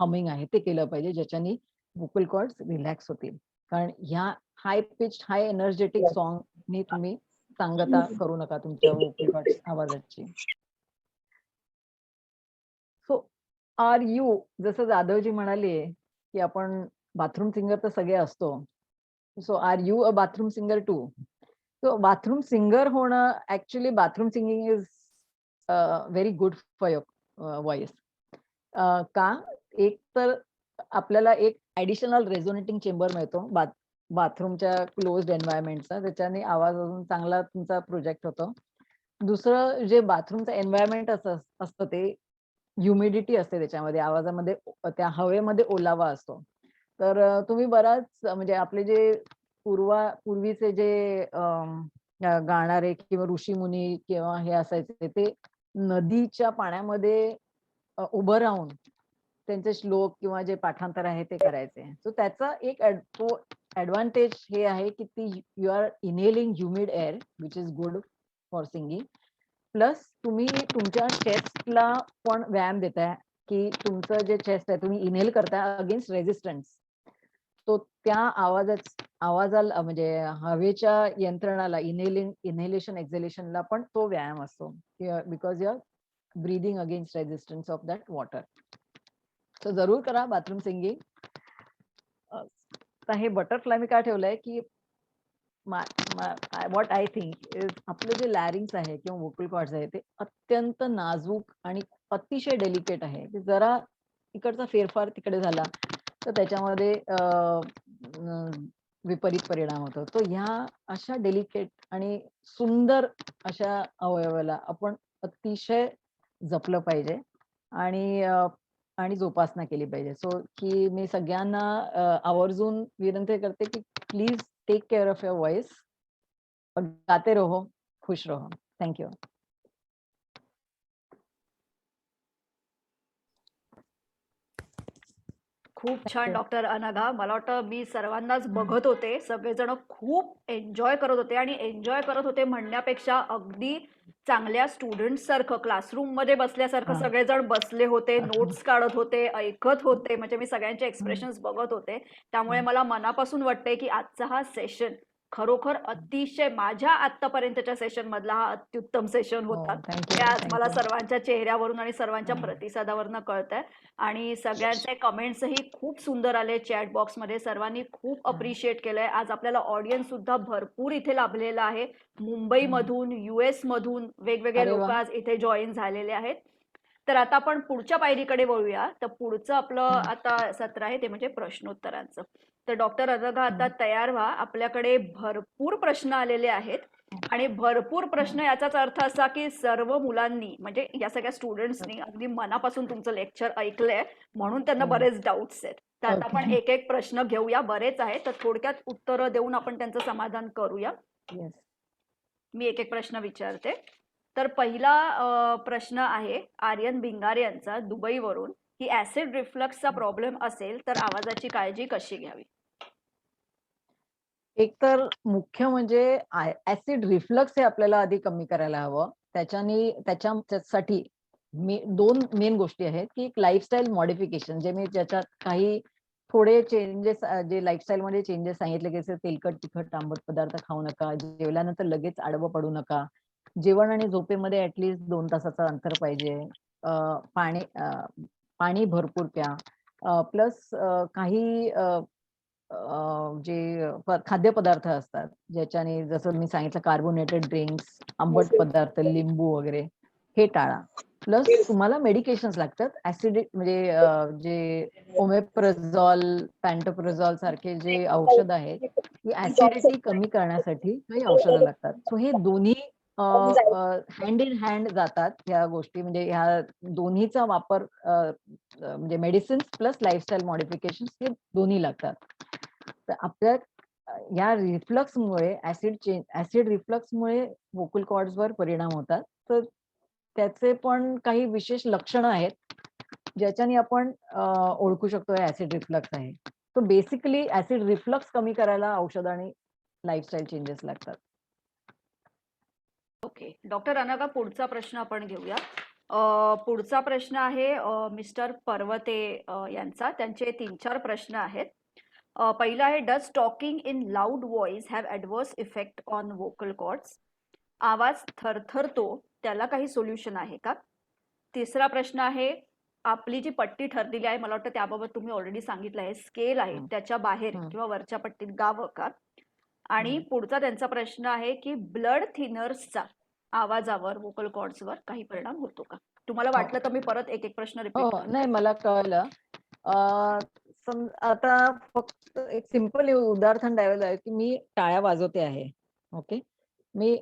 हमिंग आहे ते केलं पाहिजे, ज्याच्यानी व्होकल कॉर्ड्स रिलॅक्स होतील. कारण ह्या हाय पिच हाय एनर्जेटिक सॉन्गनी तुम्ही सांगता करू नका तुमच्या व्होकल कॉर्ड्स आवाजाची. सो आर यू, जसं जाधवजी म्हणाले की आपण बाथरूम सिंगर तर सगळे असतो. So are you a bathroom singer too? So bathroom singer होणं, actually bathroom singing is very good for your voice. का? एक तर आपल्याला एक ऍडिशनल रेझोनेटिंग चेंबर मिळतो बाथरूमच्या क्लोज्ड एन्व्हायरमेंटचा, त्याच्याने आवाज अजून चांगला तुमचा प्रोजेक्ट होतो. दुसरं जे बाथरूमचं एन्व्हायरमेंट असतं ते ह्युमिडिटी असते त्याच्यामध्ये, आवाजामध्ये त्या हवेमध्ये ओलावा असतो. तर तुम्ही बराच म्हणजे आपले जे पूर्वीचे जे गाणारे किंवा ऋषीमुनी किंवा हे असायचे, ते नदीच्या पाण्यामध्ये उभं राहून त्यांचे श्लोक किंवा जे पाठांतर आहे ते करायचे. सो त्याचा एक ऍडव्हान्टेज हे आहे की ती you are inhaling humid air which is good for singing. Plus तुम्ही तुमच्या चेस्टला पण व्यायाम देताय की तुमचं जे चेस्ट आहे तुम्ही इनहेल करताय अगेन्स्ट रेझिस्टन्स. तो त्या आवाजाला म्हणजे हवेच्या यंत्रणाला इनहेलेशन एक्झेलेशनला पण तो व्यायाम असतो, because you are breathing against resistance of that water. तर जरूर करा बाथरूम सिंगिंग. हे बटरफ्लाय मी काय ठेवलंय की व्हॉट आय थिंक इज आपलं जे लॅरिंग्स आहे किंवा व्होकल कॉर्ड्स आहे ते अत्यंत नाजूक आणि अतिशय डेलिकेट आहे. जरा इकडचा फेरफार तिकडे झाला तर त्याच्यामध्ये विपरीत परिणाम होतो. तो ह्या अशा डेलिकेट आणि सुंदर अशा अवयवाला आपण अतिशय जपलं पाहिजे आणि जोपासना केली पाहिजे. सो की मी सगळ्यांना आवर्जून विनंती करते की please take care of your voice और गाते रहो, खुश रहो. थँक्यू. खूप छान डॉक्टर अनघा. मला वाटतं मी सर्वांनाच बघत होते, सगळेजण खूप एन्जॉय करत होते आणि एन्जॉय करत होते म्हणण्यापेक्षा अगदी चांगल्या स्टुडंट सारखं क्लासरूम मध्ये बसल्यासारखं सगळेजण बसले होते, नोट्स काढत होते, ऐकत होते. म्हणजे मी सगळ्यांचे एक्सप्रेशन्स बघत होते. त्यामुळे मला मनापासून वाटतंय की आजचा हा सेशन खरोखर अतिशय माझ्या आतापर्यंतच्या सेशन मधला हा अत्युत्तम सेशन होता. हे आज मला सर्वांच्या चेहऱ्यावरून आणि सर्वांच्या प्रतिसादावरनं कळतंय. आणि सगळ्यांचे कमेंट्सही खूप सुंदर आले चॅट बॉक्समध्ये. सर्वांनी खूप अप्रिशिएट केलंय. आज आपल्याला ऑडियन्स सुद्धा भरपूर इथे लाभलेला आहे. मुंबईमधून, US मधून वेगवेगळे लोक आज इथे जॉईन झालेले आहेत. तर आता आपण पुढच्या पायरीकडे वळूया. तर पुढचं आपलं आता सत्र आहे ते म्हणजे प्रश्नोत्तरांचं. तर डॉक्टर अनघा आता तयार व्हा. आपल्याकडे भरपूर प्रश्न आलेले आहेत आणि भरपूर प्रश्न याचाच अर्थ असा की सर्व मुलांनी म्हणजे या सगळ्या स्टुडंट्सनी अगदी मनापासून तुमचं लेक्चर ऐकलंय म्हणून त्यांना बरेच डाऊट्स आहेत. तर आता आपण एक एक प्रश्न घेऊया. बरेच आहेत तर थोडक्यात उत्तरं देऊन आपण त्यांचं समाधान करूया. मी एक एक प्रश्न विचारते. तर पहिला प्रश्न आहे आर्यन भिंगारे यांचा दुबईवरून की ऍसिड रिफ्लक्सचा प्रॉब्लेम असेल तर आवाजाची काळजी कशी घ्यावी? एक तर मुख्य म्हणजे ऍसिड रिफ्लक्स हे आपल्याला आधी कमी करायला हवं. त्याच्यासाठी दोन मेन गोष्टी आहेत की एक लाईफस्टाईल मॉडिफिकेशन, जे मी ज्याच्यात काही थोडे चेंजेस जे लाईफस्टाईल मध्ये चेंजेस सांगितले की तेलकट तिखट आंबट पदार्थ खाऊ नका, जेवल्यानंतर लगेच आडवं पडू नका, जेवण आणि झोपेमध्ये ऍटलिस्ट 2 तासाचं अंतर पाहिजे, पाणी भरपूर प्या, प्लस काही जे खाद्यपदार्थ असतात ज्याच्याने जसं मी सांगितलं कार्बोनेटेड ड्रिंक्स, आंबट पदार्थ, लिंबू वगैरे हे टाळा. प्लस तुम्हाला मेडिकेशन्स लागतात ऍसिडिक म्हणजे जे ओमेप्राझोल, पॅन्टोप्राझोल सारखे जे औषध आहेत ती ऍसिडिटी कमी करण्यासाठी काही औषधं लागतात. सो हे दोन्ही हँड इन हँड जातात ह्या गोष्टी. म्हणजे ह्या दोन्हीचा वापर म्हणजे मेडिसिन्स प्लस लाईफस्टाईल मॉडिफिकेशन हे दोन्ही लागतात. तर आपल्या या रिफ्लक्समुळे ऍसिड रिफ्लक्समुळे व्होकल कॉर्ड्सवर परिणाम होतात. तर त्याचे पण काही विशेष लक्षणं आहेत. ज्याच्याने आपण ओळखू शकतो ऍसिड रिफ्लक्स आहे. तो बेसिकली ऍसिड रिफ्लक्स कमी करायला औषध आणि लाईफस्टाईल चेंजेस लागतात. ओके. डॉक्टर अनघा, पुढचा प्रश्न आपण घेऊया. पुढचा प्रश्न आहे मिस्टर पर्वते यांचा. त्यांचे 3-4 प्रश्न आहेत. पहिला आहे, does talking in loud voice have adverse effect on vocal cords? आवाज थरथरतो, त्याला काही सोल्युशन आहे का? तिसरा प्रश्न आहे, आपली जी पट्टी ठरलेली आहे, मला वाटतं त्याबाबत तुम्ही ऑलरेडी सांगितलं आहे, स्केल आहे, त्याच्या बाहेर किंवा वरच्या पट्टीत गावं का? आणि पुढचा त्यांचा प्रश्न आहे की ब्लड थिनर्सचा आवाजावर, व्होकल कॉर्ड्सवर काही परिणाम होतो का? तुम्हाला वाटलं तर मी परत एक एक प्रश्न हो रिपीट हो, नाही मला कळलं. आता फक्त एक सिंपल उदाहरण द्यायला आहे की मी टाळ्या वाजवते आहे. ओके, मी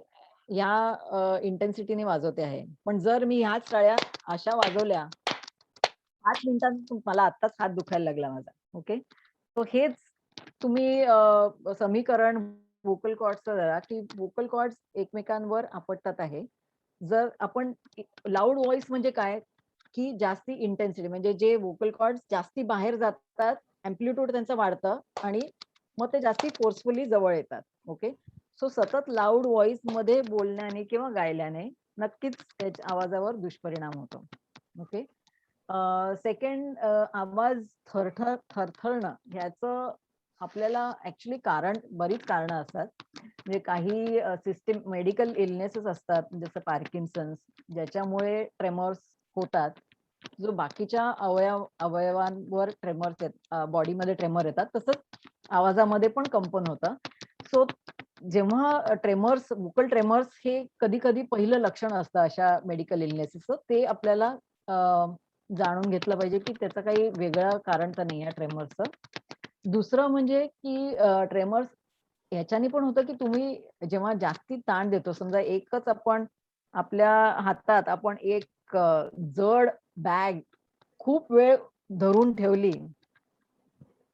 या इंटेन्सिटीने वाजवते आहे. पण जर मी ह्याच टाळ्या अशा वाजवल्या 5 मिनिटांत, मला आत्ताच हात दुखायला लागला माझा. ओके, तो हेच तुम्ही समीकरण व्होकल कॉर्ड्सचं धरा की व्होकल कॉर्ड्स एकमेकांवर आपटतात आहे. जर आपण लाऊड व्हॉइस म्हणजे काय, की जास्ती इंटेन्सिटी, म्हणजे जे व्होकल कॉर्ड्स जास्ती बाहेर जातात, अँप्लिट्यूड त्यांचं वाढतं आणि मग ते जास्ती फोर्सफुली जवळ येतात. ओके, सो सतत लाऊड व्हॉइस मध्ये बोलण्याने किंवा गायल्याने नक्कीच त्याच्या आवाजावर दुष्परिणाम होतो. ओके, सेकंड, आवाज थरथरणं ह्याचं आपल्याला ऍक्च्युली बरीच कारणं असतात. म्हणजे काही सिस्टीम मेडिकल इलनेसेस असतात, जसं पार्किन्सन्स, ज्याच्यामुळे ट्रेमर्स होतात. जो बाकीच्या अवयवांवर ट्रेमर्स बॉडीमध्ये ट्रेमर येतात, तसंच आवाजामध्ये पण कंपन होतं. सो जेव्हा व्होकल ट्रेमर्स हे कधी कधी पहिलं लक्षण असतं अशा मेडिकल इलनेसेसचं, ते आपल्याला जाणून घेतलं पाहिजे की त्याचं काही वेगळं कारण तर नाही आहे ट्रेमर्सचं. दुसरं म्हणजे की ट्रेमर्स ह्याच्याने पण होतं की तुम्ही जेव्हा जास्ती ताण देतो, समजा एकच आपण आपल्या हातात आपण एक जड बॅग खूप वेळ धरून ठेवली,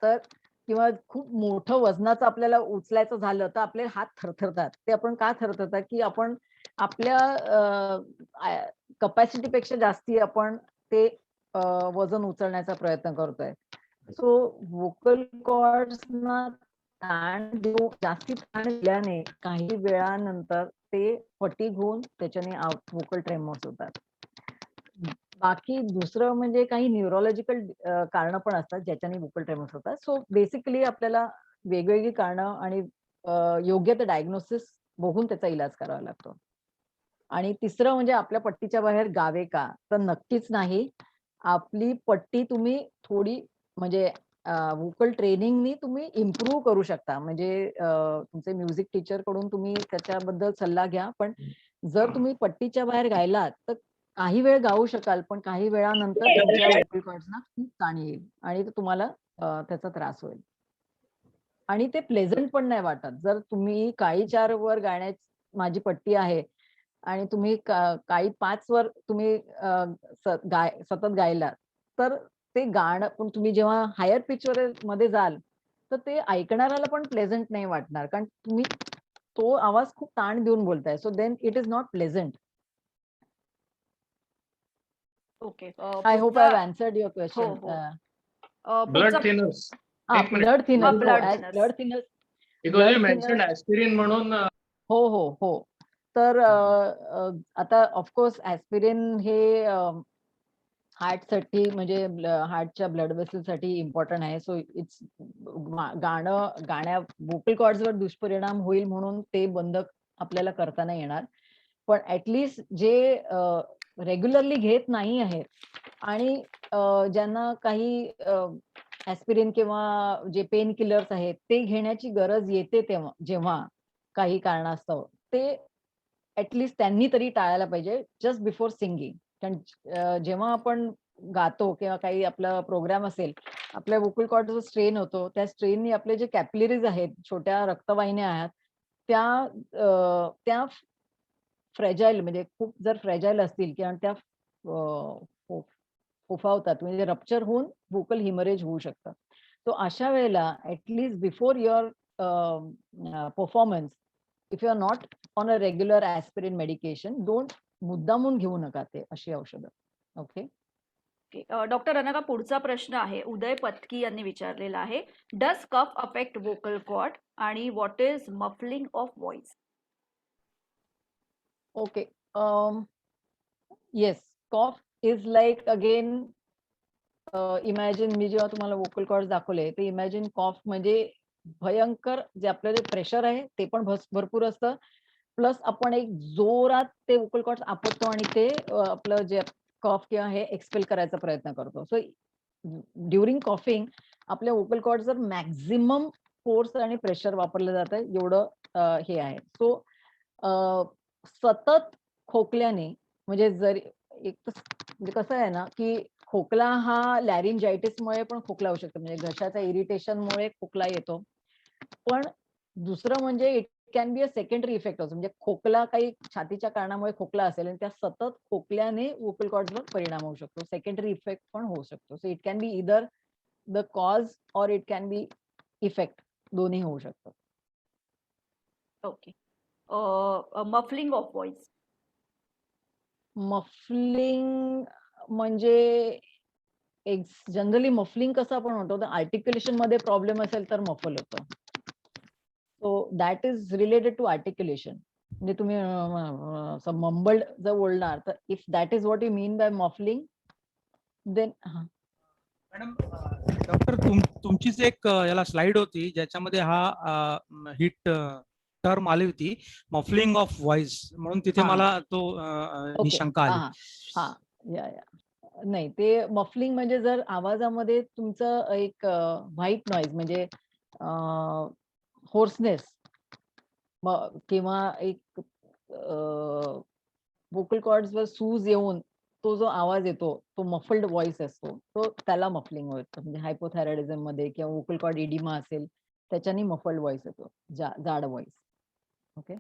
तर किंवा खूप मोठं वजनाचं आपल्याला उचलायचं झालं तर आपले हात थरथरतात. ते आपण का थरथरतात, की आपण आपल्या कपॅसिटीपेक्षा जास्ती आपण ते वजन उचलण्याचा प्रयत्न करतोय. सो व्होकल कॉर्ड्सना जास्ती ताण दिल्याने काही वेळानंतर ते फटीग होऊन त्याच्याने व्होकल ट्रेमर्स होतात. बाकी दुसरं म्हणजे काही न्यूरोलॉजिकल कारणं पण असतात ज्याच्याने व्होकल ट्रेमर्स होतात. सो बेसिकली आपल्याला वेगवेगळी कारणं आणि योग्य ते डायग्नोसिस बघून त्याचा इलाज करावा लागतो. आणि तिसरं म्हणजे आपल्या पट्टीच्या बाहेर गावे का, तर नक्कीच नाही. आपली पट्टी तुम्ही थोडी म्हणजे व्होकल ट्रेनिंगनी तुम्ही इम्प्रूव्ह करू शकता. म्हणजे तुमचे म्युझिक टीचर कडून तुम्ही त्याच्याबद्दल सल्ला घ्या. पण जर तुम्ही पट्टीच्या बाहेर गायलात तर काही वेळ गाऊ शकाल, पण काही वेळानंतर तुमच्या व्होकल कॉर्ड्सना खूप ताण येईल आणि तुम्हाला त्याचा त्रास होईल. आणि ते प्लेझंट पण नाही वाटत. जर तुम्ही काळी 4 वर माझी पट्टी आहे आणि तुम्ही काळी 5 वर तुम्ही सतत गायलात, तर ते गाणं पण तुम्ही जेव्हा हायर पिचवर मध्ये जाल, तर ते ऐकणाऱ्याला पण प्लेझंट नाही वाटणार. कारण तुम्ही तो आवाज खूप ताण देऊन बोलताय. So then it is not pleasant. Okay. I hope I have answered your हो क्वेश्चन. हो. ब्लड पुढचा थिनर्स. एक मिनिट. Blood thinners. हो, blood blood thinners. Because you mentioned aspirin म्हणून हो हो हो. तर आता ऑफकोर्स ऍस्पिरिन हे हार्टसाठी म्हणजे हार्टच्या ब्लड वेसलसाठी इम्पॉर्टंट आहे. सो इट्स व्होकल कॉर्ड्सवर दुष्परिणाम होईल म्हणून ते बंद आपल्याला करता नाही येणार. पण ऍटलिस्ट जे रेग्युलरली घेत नाही आहेत आणि ज्यांना काही ऍस्पिरिन किंवा जे पेन किलर्स आहेत ते घेण्याची गरज येते, तेव्हा जेव्हा काही कारणास्तव, ते ऍटलिस्ट त्यांनी तरी टाळायला पाहिजे जस्ट बिफोर सिंगिंग. कारण जेव्हा आपण गातो किंवा काही आपला प्रोग्राम असेल, आपल्या व्होकल कॉर्डचा स्ट्रेन होतो. त्या स्ट्रेननी आपले जे कॅपिलरीज आहेत, छोट्या रक्तवाहिन्या आहेत, त्या फ्रॅजाईल, म्हणजे खूप जर फ्रॅजाईल असतील किंवा त्या फोफावतात, म्हणजे रप्चर होऊन व्होकल हिमरेज होऊ शकतं. तो अशा वेळेला at least before your performance, if you are not on a regular aspirin medication, don't मुद्दामून घेऊ नका ते अशी औषधं. ओके. ओके. डॉक्टर अनका, पुढचा प्रश्न आहे उदय पत्की यांनी विचारलेला आहे. Does cough affect vocal cord आणि what is muffling of voice? Okay. Yes, cough is like again, imagine मी जेव्हा तुम्हाला वोकल कॉर्ड दाखवले ते इमॅजिन कॉफ म्हणजे भयंकर जे आपलं जे प्रेशर आहे ते पण भरपूर असतं, प्लस आपण एक जोरात ते वोकल कॉर्ड आपटतो आणि ते आपलं जे कॉफ किंवा हे एक्सपेल करायचा प्रयत्न करतो. सो ड्युरिंग कॉफिंग आपल्या वोकल कॉर्डवर मॅक्झिमम फोर्स आणि प्रेशर वापरलं जातं, एवढं हे आहे. सो सतत खोकल्याने म्हणजे जर एक म्हणजे कसं आहे ना, की खोकला हा लॅरिंजायटिसमुळे पण खोकला होऊ शकतो, म्हणजे घशाच्या इरिटेशनमुळे खोकला येतो. पण दुसरं म्हणजे it can be a secondary effect असतो, म्हणजे खोकला काही छातीच्या कारणामुळे खोकला असेल आणि त्या सतत खोकल्याने वोकल कॉर्ड्सवर परिणाम होऊ शकतो, सेकंडरी इफेक्ट पण होऊ शकतो. So it can be either the cause or it can be effect, दोन्ही होऊ शकतं. Okay. Muffling of voice? Muffling म्हणजे एक जनरली मफलिंग कसं आपण म्हणतो, तर आर्टिक्युलेशन मध्ये प्रॉब्लेम असेल तर मफल होतं. So that is related to articulation. म्हणजे तुम्ही असं मम्बल्ड जर बोलणार तर if that is what you mean by muffling then madam, doctor तुमचीच एक याला स्लाइड होती ज्याच्यामध्ये हा हिट टर्म आली होती, मफलिंग ऑफ व्हॉइस, म्हणून तिथे मला तो ही शंका आली. हा या नाही, ते मफलिंग म्हणजे जर आवाजामध्ये तुमचं एक व्हाईट नॉईज म्हणजे होर्सनेस किंवा एक वोकल कॉर्ड्सवर सूज येऊन तो जो आवाज येतो तो मफल्ड व्हॉइस असतो, तो त्याला मफलिंग होतं. म्हणजे हायपोथायरॉइडिझम मध्ये किंवा वोकल कॉर्ड इडिमा असेल त्याच्याने मफल्ड व्हॉइस येतो, जाड व्हॉइस. ओके.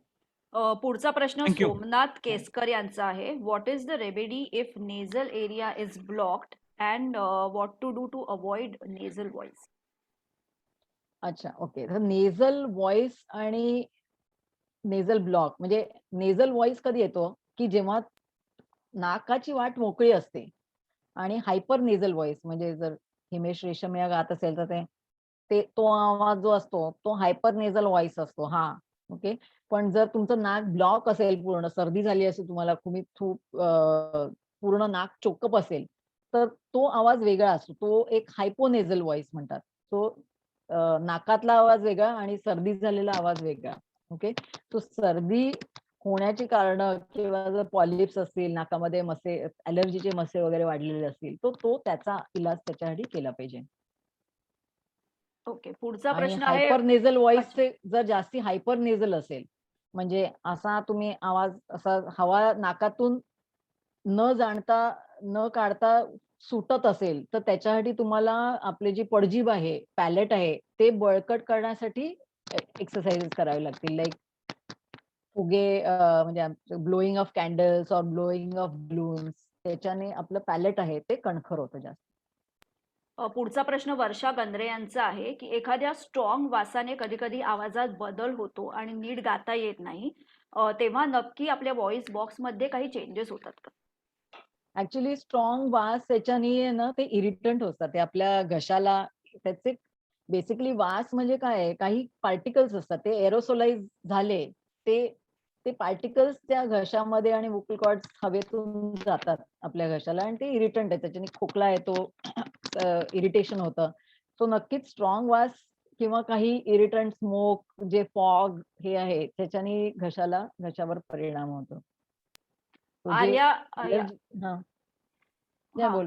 पुढचा प्रश्न Thank you. सोमनाथ केसकर यांचा आहे. What is the remedy if nasal area is blocked and what to do to avoid nasal voice? अच्छा, ओके. तर नेझल व्हॉइस आणि नेझल ब्लॉक म्हणजे नेझल व्हॉइस कधी येतो, की जेव्हा नाकाची वाट मोकळी असते, आणि हायपर नेझल व्हॉइस म्हणजे जर हिमेश रेशमिया गात असेल तर ते तो आवाज जो असतो तो हायपर नेझल व्हॉइस असतो. हा, ओके. पण जर तुमचं नाक ब्लॉक असेल, पूर्ण सर्दी झाली असेल, तुम्हाला खूप पूर्ण नाक चोकअप असेल, तर तो आवाज वेगळा असतो, तो एक हायपोनेझल व्हॉइस म्हणतात. तो नाकातला आवाज वेगळा आणि सर्दी झालेला आवाज वेगळा. ओके. तो सर्दी होण्याची कारण किंवा जर पॉलिप्स असतील नाकामध्ये, मसे ॲलर्जीचे मसे वगैरे वाढलेले असतील, तो त्याचा इलाज त्याच्यासाठी केला पाहिजे. ओके. पुढचा आणि प्रश्न आहे. हायपर नेझल व्हॉइसचे जर जास्ती हायपर नेझल असेल, म्हणजे असा तुम्ही आवाज असा हवा नाकातून न जाणता न काढता सुटत असेल, तर त्याच्यासाठी तुम्हाला आपली जी पडजीभ आहे, पॅलेट आहे, ते बळकट करण्यासाठी एक्सरसाइजेस करावे लागतील. लाईक फुगे म्हणजे ब्लोईंग ऑफ कॅन्डल्स और ब्लोईंग ऑफ बलून्स, त्याच्याने आपलं पॅलेट आहे ते कणखर होतं जास्त. पुढचा प्रश्न वर्षा गंद्रे यांचा आहे की एखाद्या स्ट्रॉंग वासाने कधी कधी आवाजात बदल होतो आणि नीट गाता येत नाही, तेव्हा नक्की आपल्या व्हॉइस बॉक्स मध्ये काही चेंजेस होतात का? ऍक्च्युली स्ट्रॉंग वास त्याच्याने ना ते इरिटंट होतात, ते आपल्या घशाला. त्याचे बेसिकली वास म्हणजे काय आहे, काही पार्टिकल्स असतात, ते एरोसोलाइज झाले, ते पार्टिकल्स त्या घशामध्ये आणि वोकल कॉर्ड हवेतून जातात आपल्या घशाला आणि ते इरिटंट आहे, त्याच्याने खोकला येतो, इरिटेशन होतं. सो नक्कीच स्ट्रॉंग वास किंवा काही इरिटंट, स्मोक, जे फॉग हे आहे, त्याच्याने घशावर परिणाम होतो. आर्या बोल.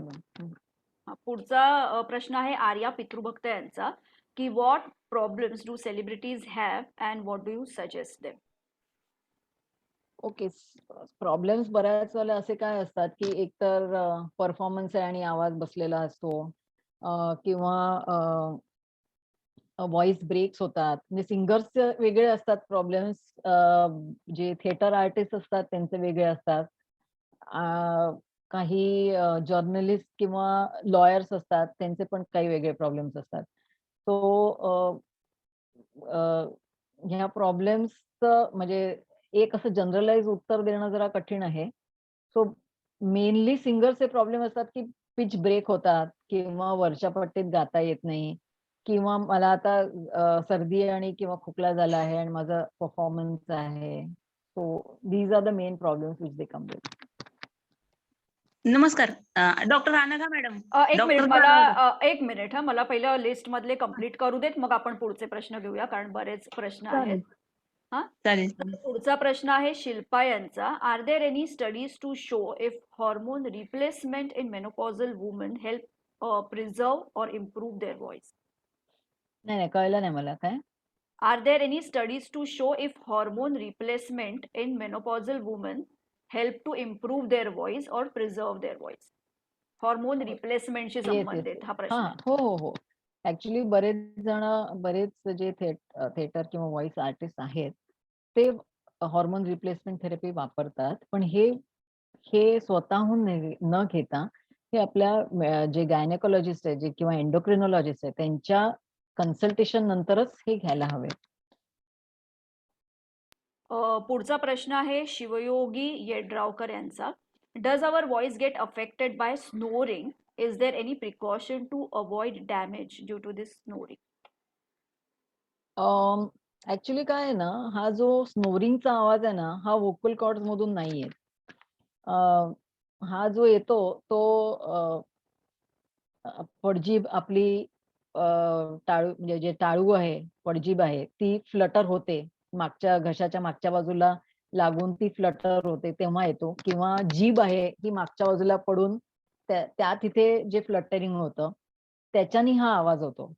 पुढचा प्रश्न आहे आर्या पितृभक्त यांचा की what problems do celebrities have and what do you suggest them? Okay. Problems बऱ्याच वेळेला असे काय असतात की एकतर परफॉर्मन्स आहे आणि आवाज बसलेला असतो, किंवा व्हॉइस ब्रेक्स होतात. म्हणजे सिंगर्सचे वेगळे असतात प्रॉब्लेम्स, जे थिएटर आर्टिस्ट असतात त्यांचे वेगळे असतात, काही जर्नलिस्ट किंवा लॉयर्स असतात त्यांचे पण काही वेगळे प्रॉब्लेम्स असतात. सो ह्या प्रॉब्लेम्सचं म्हणजे एक असं जनरलाइज उत्तर देणं जरा कठीण आहे. सो मेनली सिंगर्सचे प्रॉब्लेम असतात की पिच ब्रेक होतात किंवा वरच्या पट्टीत गाता येत नाही किंवा मला आता सर्दी आणि किंवा खोकला झाला आहे आणि माझा परफॉर्मन्स आहे. So these are the main problems which they come with. नमस्कार डॉक्टर अनघा मॅडम. एक मिनिट डॉक्टर एक मिनिट मला पहिलं लिस्ट मधले कम्प्लीट करू देत, मग आपण पुढचे प्रश्न घेऊया, कारण बरेच प्रश्न आहेत. चालेल. तर पुढचा प्रश्न आहे शिल्पा यांचा. Are there any studies to show if hormone replacement in menopausal woman help preserve or improve their voice? नाही कळलं नाही मला काय. Are there any studies to show if hormone replacement in menopausal woman help to improve their voice or preserve their voice? Hormone रिप्लेसमेंटशी संबंधित हा प्रश्न आहे. हो. ऍक्च्युली बरेच जे थिएटर किंवा व्हॉइस आर्टिस्ट आहेत ते हॉर्मोन रिप्लेसमेंट थेरपी वापरतात, पण हे स्वतःहून न घेता हे आपल्या जे गायनेकोलॉजिस्ट आहेत जे किंवा एंडोक्रिनॉलॉजिस्ट आहेत त्यांच्या कन्सल्टेशन नंतरच हे घ्यायला हवे. पुढचा प्रश्न आहे शिवयोगी येड्रावकर यांचा. Does our voice get affected by snoring? Is there any precaution to avoid damage due to this snoring? Actually काय आहे ना, हा जो स्नोरिंगचा आवाज आहे ना हा वोकल कॉर्ड्स मधून नाही येत. हा जो येतो तो पडजीभ आपली टाळू म्हणजे जे टाळू आहे पडजीभ आहे ती फ्लटर होते, मागच्या घशाच्या मागच्या बाजूला लागून ती फ्लटर होते तेव्हा येतो, किंवा जीभ आहे ही मागच्या बाजूला पडून त्या तिथे जे फ्लटरिंग होतं त्याच्याने हा आवाज होतो.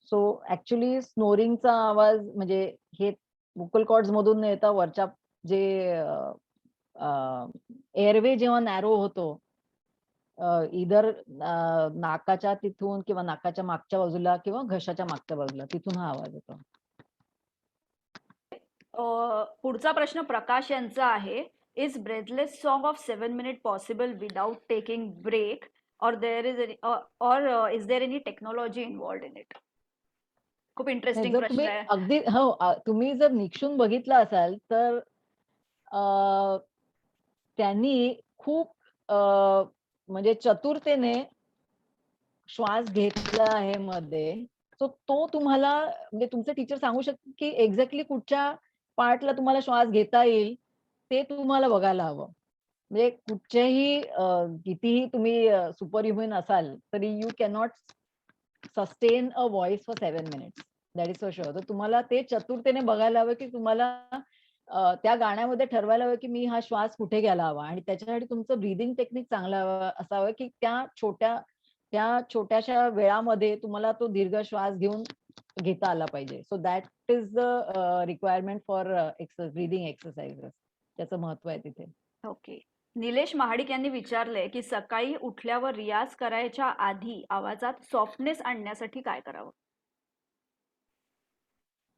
सो ऍक्च्युली स्नोरिंगचा आवाज म्हणजे हे वोकल कॉर्ड्स मधून न येता वरच्या जे एअरवे जेव्हा नॅरो होतो इधर नाकाच्या तिथून किंवा नाकाच्या मागच्या बाजूला किंवा घशाच्या मागच्या बाजूला तिथून हा आवाज येतो. पुढचा प्रश्न प्रकाश यांचा आहे. Is breathless song of 7 minute possible without taking break और is there any technology involved in it? खूप इंटरेस्टिंग जर प्रश्न तुम्ही आहे. अगदी तुम्ही जर निक्षून बघितलं असाल तर त्यांनी खूप म्हणजे चतुरतेने श्वास घेतला आहे मध्ये. सो तो तुम्हाला म्हणजे तुमचे टीचर सांगू शकतात की एक्झॅक्टली कुठच्या पार्टला तुम्हाला श्वास घेता येईल ते तुम्हाला बघायला हवं. म्हणजे कुठच्याही कितीही तुम्ही सुपर ह्युमन असाल तरी you cannot sustain a voice for 7 minutes. That is for sure. तर तुम्हाला ते चतुरतेने बघायला हवं की तुम्हाला त्या गाण्यामध्ये ठरवायला हवं की मी हा श्वास कुठे घ्यायला हवा, आणि त्याच्यासाठी तुमचं ब्रीदिंग टेक्निक चांगलं असावं की त्या छोट्याशा वेळामध्ये तुम्हाला तो दीर्घ श्वास घेता आला पाहिजे. So that is the requirement for breathing exercises. त्याचं महत्व आहे तिथे. ओके. निलेश महाडिक यांनी विचारलंय की सकाळी उठल्यावर रियाज करायच्या आधी आवाजात सॉफ्टनेस आणण्यासाठी काय करावं?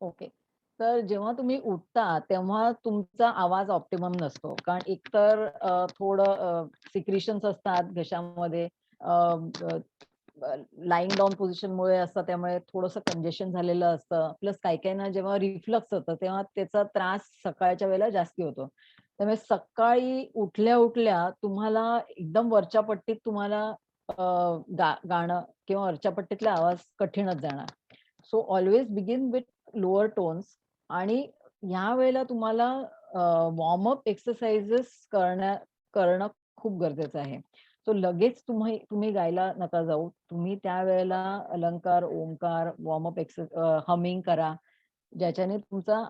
ओके. तर जेव्हा तुम्ही उठता तेव्हा तुमचा आवाज ऑप्टिमम नसतो, कारण एकतर थोडं सिक्रिशन्स असतात घशामध्ये, लाईंग डाऊन पोझिशन मुळे असतं त्यामुळे थोडंसं कंजेशन झालेलं असतं. प्लस काही ना जेव्हा रिफ्लक्स होतं तेव्हा त्याचा त्रास सकाळच्या वेळेला जास्ती होतो. त्यामुळे सकाळी उठल्या तुम्हाला एकदम वरच्या पट्टीत तुम्हाला गाणं किंवा वरच्या पट्टीतला आवाज कठीणच जाणार. So always begin with lower tones, आणि ह्या वेळेला तुम्हाला वॉर्मअप एक्सरसाइजेस करणं खूप गरजेचं आहे. सो लगेच तुम्ही गायला नका जाऊ. तुम्ही त्यावेळेला अलंकार, ओंकार, वॉर्मअप हमिंग करा, ज्याच्याने तुमचा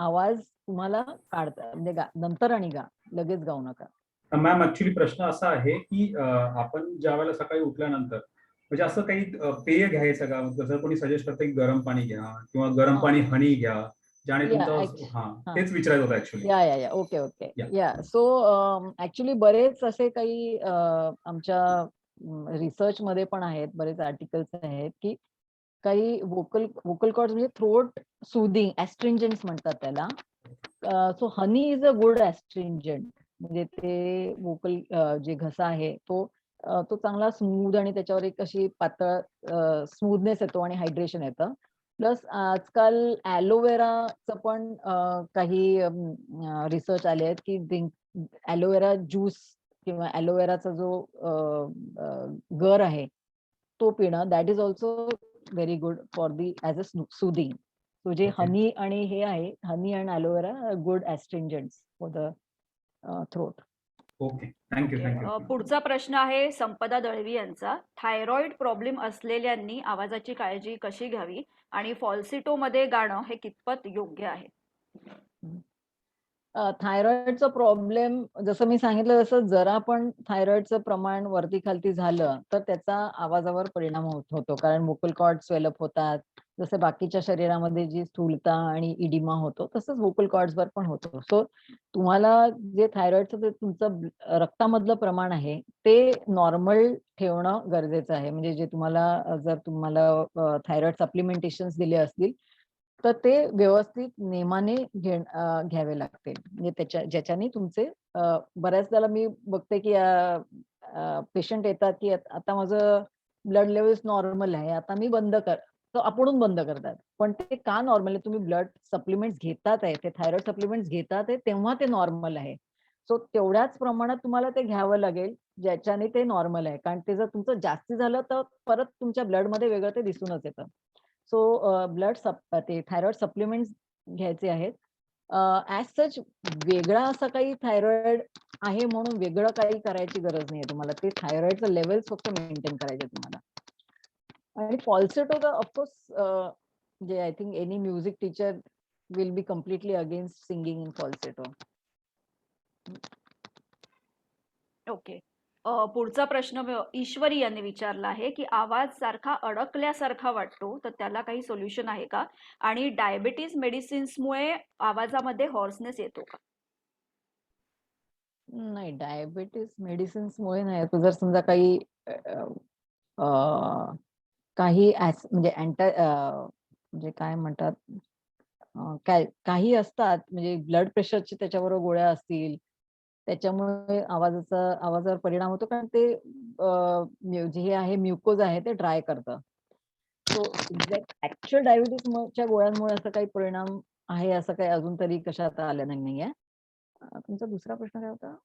आवाज तुम्हाला काढता म्हणजे नंतर आणि लगेच गाऊ नका. मॅम ऍक्च्युली प्रश्न असा आहे की आपण ज्या वेळेला सकाळी उठल्यानंतर म्हणजे असं काही पेय घ्यायचं का? जसं कोणी सजेस्ट करतं की गरम पाणी घ्या किंवा गरम पाणी हनी घ्या, ज्याने तुमचं तेच विचारायचं होतं ऍक्च्युली. या ओके. या सो ऍक्च्युली बरेच असे काही आमच्या रिसर्च मध्ये पण आहेत, बरेच आर्टिकल्स आहेत की काही वोकल कॉर्ड्स म्हणजे थ्रोट सुदिंग ऍस्ट्रिंजंट म्हणतात त्याला. So honey is a good astringent. म्हणजे ते वोकल जे घसा आहे तो चांगला स्मूथ आणि त्याच्यावर एक अशी पातळ स्मूथनेस येतो आणि हायड्रेशन येतं. प्लस आजकाल ॲलोवेराचं पण काही रिसर्च आले आहेत की ॲलोवेरा ज्यूस किंवा ॲलोवेराचा जो गर आहे तो पिणं, that is also very good for the as a soothing. तो जे Okay. हनी आणि हे आहे, honey and aloe vera good astringents for the throat. Okay, thank you okay. Thank you. पुढचा प्रश्न आहे संपदा दळवी यांचा. थायरॉइड प्रॉब्लेम असलेल्यांनी आवाजाची काळजी कशी घ्यावी आणि फॉल्सिटो मध्ये गाणं हे कितपत योग्य आहे? थायरॉइडचा प्रॉब्लेम जसं मी सांगितलं, तसं जरा पण थायरॉइडचं प्रमाण वरती खालती झालं तर त्याचा आवाजावर परिणाम होतो, कारण व्होकल कॉर्ड स्वेलअप होतात. जसं बाकीच्या शरीरामध्ये जी स्थूलता आणि इडिमा होतो तसंच व्होकल कॉर्ड्सवर पण होतो. सो तुम्हाला जे थायरॉइडचं जे तुमचं रक्तामधलं प्रमाण आहे ते नॉर्मल ठेवणं गरजेचं आहे. म्हणजे जे तुम्हाला जर तुम्हाला थायरॉइड सप्लिमेंटेशन्स दिले असतील तर ते व्यवस्थित नेमाने घ्यावे लागतील. म्हणजे ज्याच्याने तुमचे बऱ्याचदा मी बघते की पेशंट येतात की आता माझं ब्लड लेवल्स नॉर्मल आहे, आता मी बंद कर, तो आपणहून बंद करतात. पण ते का नॉर्मल आहे? तुम्ही ब्लड सप्लिमेंट्स घेतात आहे, ते थायरॉइड सप्लिमेंट्स घेतात आहे तेव्हा ते नॉर्मल आहे. सो तेवढ्याच प्रमाणात तुम्हाला ते घ्यावं लागेल ज्याच्याने ते नॉर्मल आहे. कारण ते जर तुमचं जास्ती झालं तर परत तुमच्या ब्लडमध्ये वेगळं ते दिसूनच येतं. सो ते थायरॉइड सप्लिमेंट्स घ्यायचे आहेत. ॲज सच वेगळा असं काही थायरॉइड आहे म्हणून वेगळं काही करायची गरज नाहीये तुम्हाला. ते थायरॉइडचं लेवल्स फक्त मेंटेन करायचे तुम्हाला. आणि फॉल्सेटो तर ऑफकोर्स जे I think any music teacher will be completely against singing in falsetto. Okay. पुढचा प्रश्न ईश्वरी यांनी विचारला आहे की आवाज सारखा अडकल्यासारखा वाटतो, तर त्याला काही सोल्युशन आहे का? आणि डायबिटीज मेडिसिन्समुळे आवाजामध्ये हॉर्सनेस येतो का? नाही, डायबिटीस मेडिसिन्समुळे नाही. तो जर समजा काही काही म्हणजे म्हणजे काय म्हणतात, काही असतात म्हणजे ब्लड प्रेशरचे त्याच्याबरोबर गोळ्या असतील, त्याच्यामुळे आवाजावर परिणाम होतो, कारण ते जे हे आहे म्युकोज आहे ते ड्राय करतं. सो ऍक्च्युअल डायबिटीसच्या गोळ्यांमुळे असं काही परिणाम आहे असं काही अजून तरी कशात आलं नाहीये. तुमचा दुसरा प्रश्न काय होता?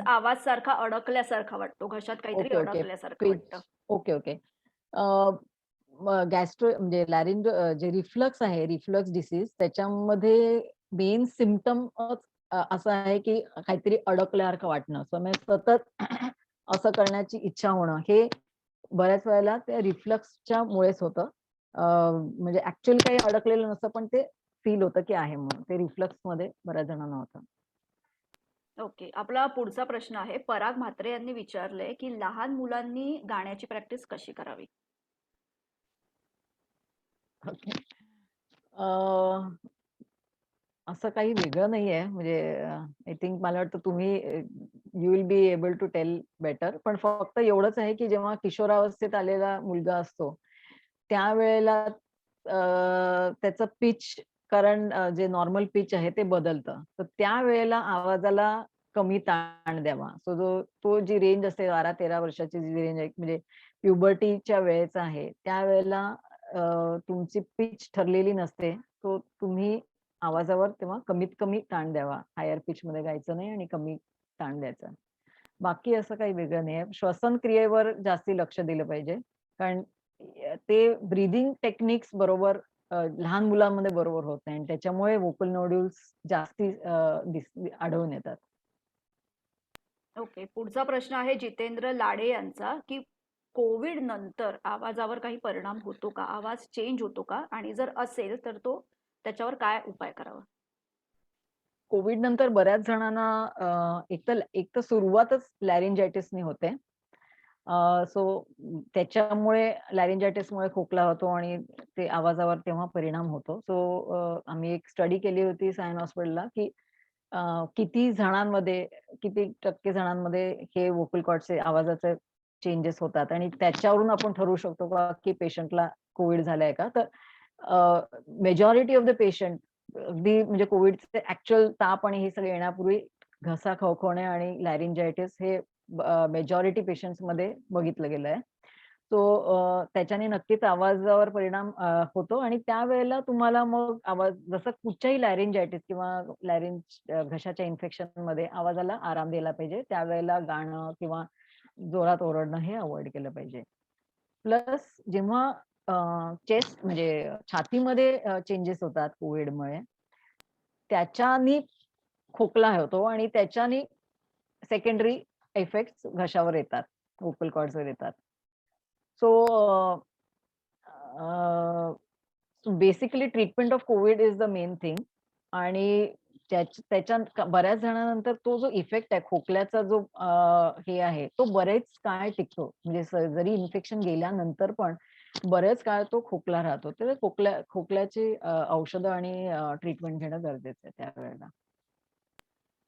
आवाज सारखा अडकल्यासारखा वाटतो, घशात काहीतरी ओके ओके अडकल्यासारखं वाटतं. Okay okay. गॅस्ट्रो म्हणजे जे रिफ्लक्स आहे, रिफ्लक्स डिसीज, त्याच्यामध्ये मेन सिम्पटम असं आहे की काहीतरी अडकल्यासारखं वाटणं. सतत असं करण्याची इच्छा होणं, हे बऱ्याच वेळेला त्या रिफ्लक्सच्या मुळेच होतं. म्हणजे ऍक्च्युअली काही अडकलेलं नसतं पण ते फील होतं की आहे म्हणून. ते रिफ्लक्स मध्ये बऱ्याच जणांना होतं. ओके. आपला पुढचा प्रश्न आहे पराग म्हात्रे यांनी विचारलंय की लहान मुलांनी गाण्याची प्रॅक्टिस कशी करावी? ओके. असं काही वेगळं नाहीये. म्हणजे आय थिंक मला वाटतं तुम्ही you will be able to tell better. पण फक्त एवढंच आहे की जेव्हा किशोरावस्थेत आलेला मुलगा असतो त्यावेळेला त्याचं पिच, कारण जे नॉर्मल पिच आहे ते बदलतं. तर त्यावेळेला आवाजाला कमी ताण द्यावा. सो तो जी रेंज असते 12-13 वर्षाची जी रेंज आहे, म्हणजे प्युबर्टीच्या वेळेचा आहे, त्यावेळेला तुमची पिच ठरलेली नसते. तो तुम्ही आवाजावर तेव्हा कमीत कमी ताण द्यावा. हायर पिच मध्ये गायचं नाही आणि कमी ताण द्यायचा. बाकी असं काही वेगळं नाही. श्वसन क्रियेवर जास्ती लक्ष दिलं पाहिजे, कारण ते ब्रीदिंग टेक्निक्स बरोबर लहान मुलांमध्ये बरोबर होत नाही आणि त्याच्यामुळे व्होकल नोड्यूल्स जास्ती आढळून येतात. ओके. पुढचा प्रश्न आहे जितेंद्र लाडे यांचा की कोविड नंतर आवाजावर काही परिणाम होतो का? आवाज चेंज होतो का? आणि जर असेल तर त्याच्यावर काय उपाय करावा? कोविड नंतर बऱ्याच जणांना एक तर सुरुवातच लॅरिंजायटिसने होते. सो त्याच्यामुळे लॅरिंजायटिसमुळे खोकला होतो आणि ते आवाजावर तेव्हा परिणाम होतो. सो आम्ही एक स्टडी केली होती सायन हॉस्पिटलला की किती टक्के जणांमध्ये हे व्होकल कॉर्डचे आवाजाचे चेंजेस होतात आणि त्याच्यावरून आपण ठरवू शकतो का की पेशंटला कोविड झालाय का. तर मेजॉरिटी ऑफ द पेशंट अगदी म्हणजे कोविडचे ऍक्च्युअल ताप आणि हे सगळे येण्यापूर्वी घसा खवखवणे आणि लॅरिंजायटिस हे मेजॉरिटी पेशंट्स मध्ये बघितलं गेलंय. त्याच्याने नक्कीच आवाजावर परिणाम होतो आणि त्यावेळेला तुम्हाला मग आवाज जसं कुठच्याही लॅरिंजायटिस किंवा घशाच्या इन्फेक्शन मध्ये आवाजाला आराम दिला पाहिजे. त्यावेळेला गाणं किंवा जोरात ओरडणं हे अवॉइड केलं पाहिजे. प्लस जेव्हा चेस्ट म्हणजे छातीमध्ये चेंजेस होतात कोविडमुळे, त्याच्यानी खोकला होतो आणि त्याच्यानी सेकंडरी इफेक्ट घशावर येतात, व्होकल कॉर्ड्सवर येतात. So basically treatment of Covid is the main thing. आणि त्याच्या बऱ्याच जणांनंतर तो जो इफेक्ट आहे खोकल्याचा जो हे आहे तो बरेच काळ टिकतो. म्हणजे जरी इन्फेक्शन गेल्यानंतर पण बरेच काळ तो खोकला राहतो. तर खोकल्याची औषधं आणि ट्रीटमेंट घेणं गरजेचं आहे त्यावेळेला.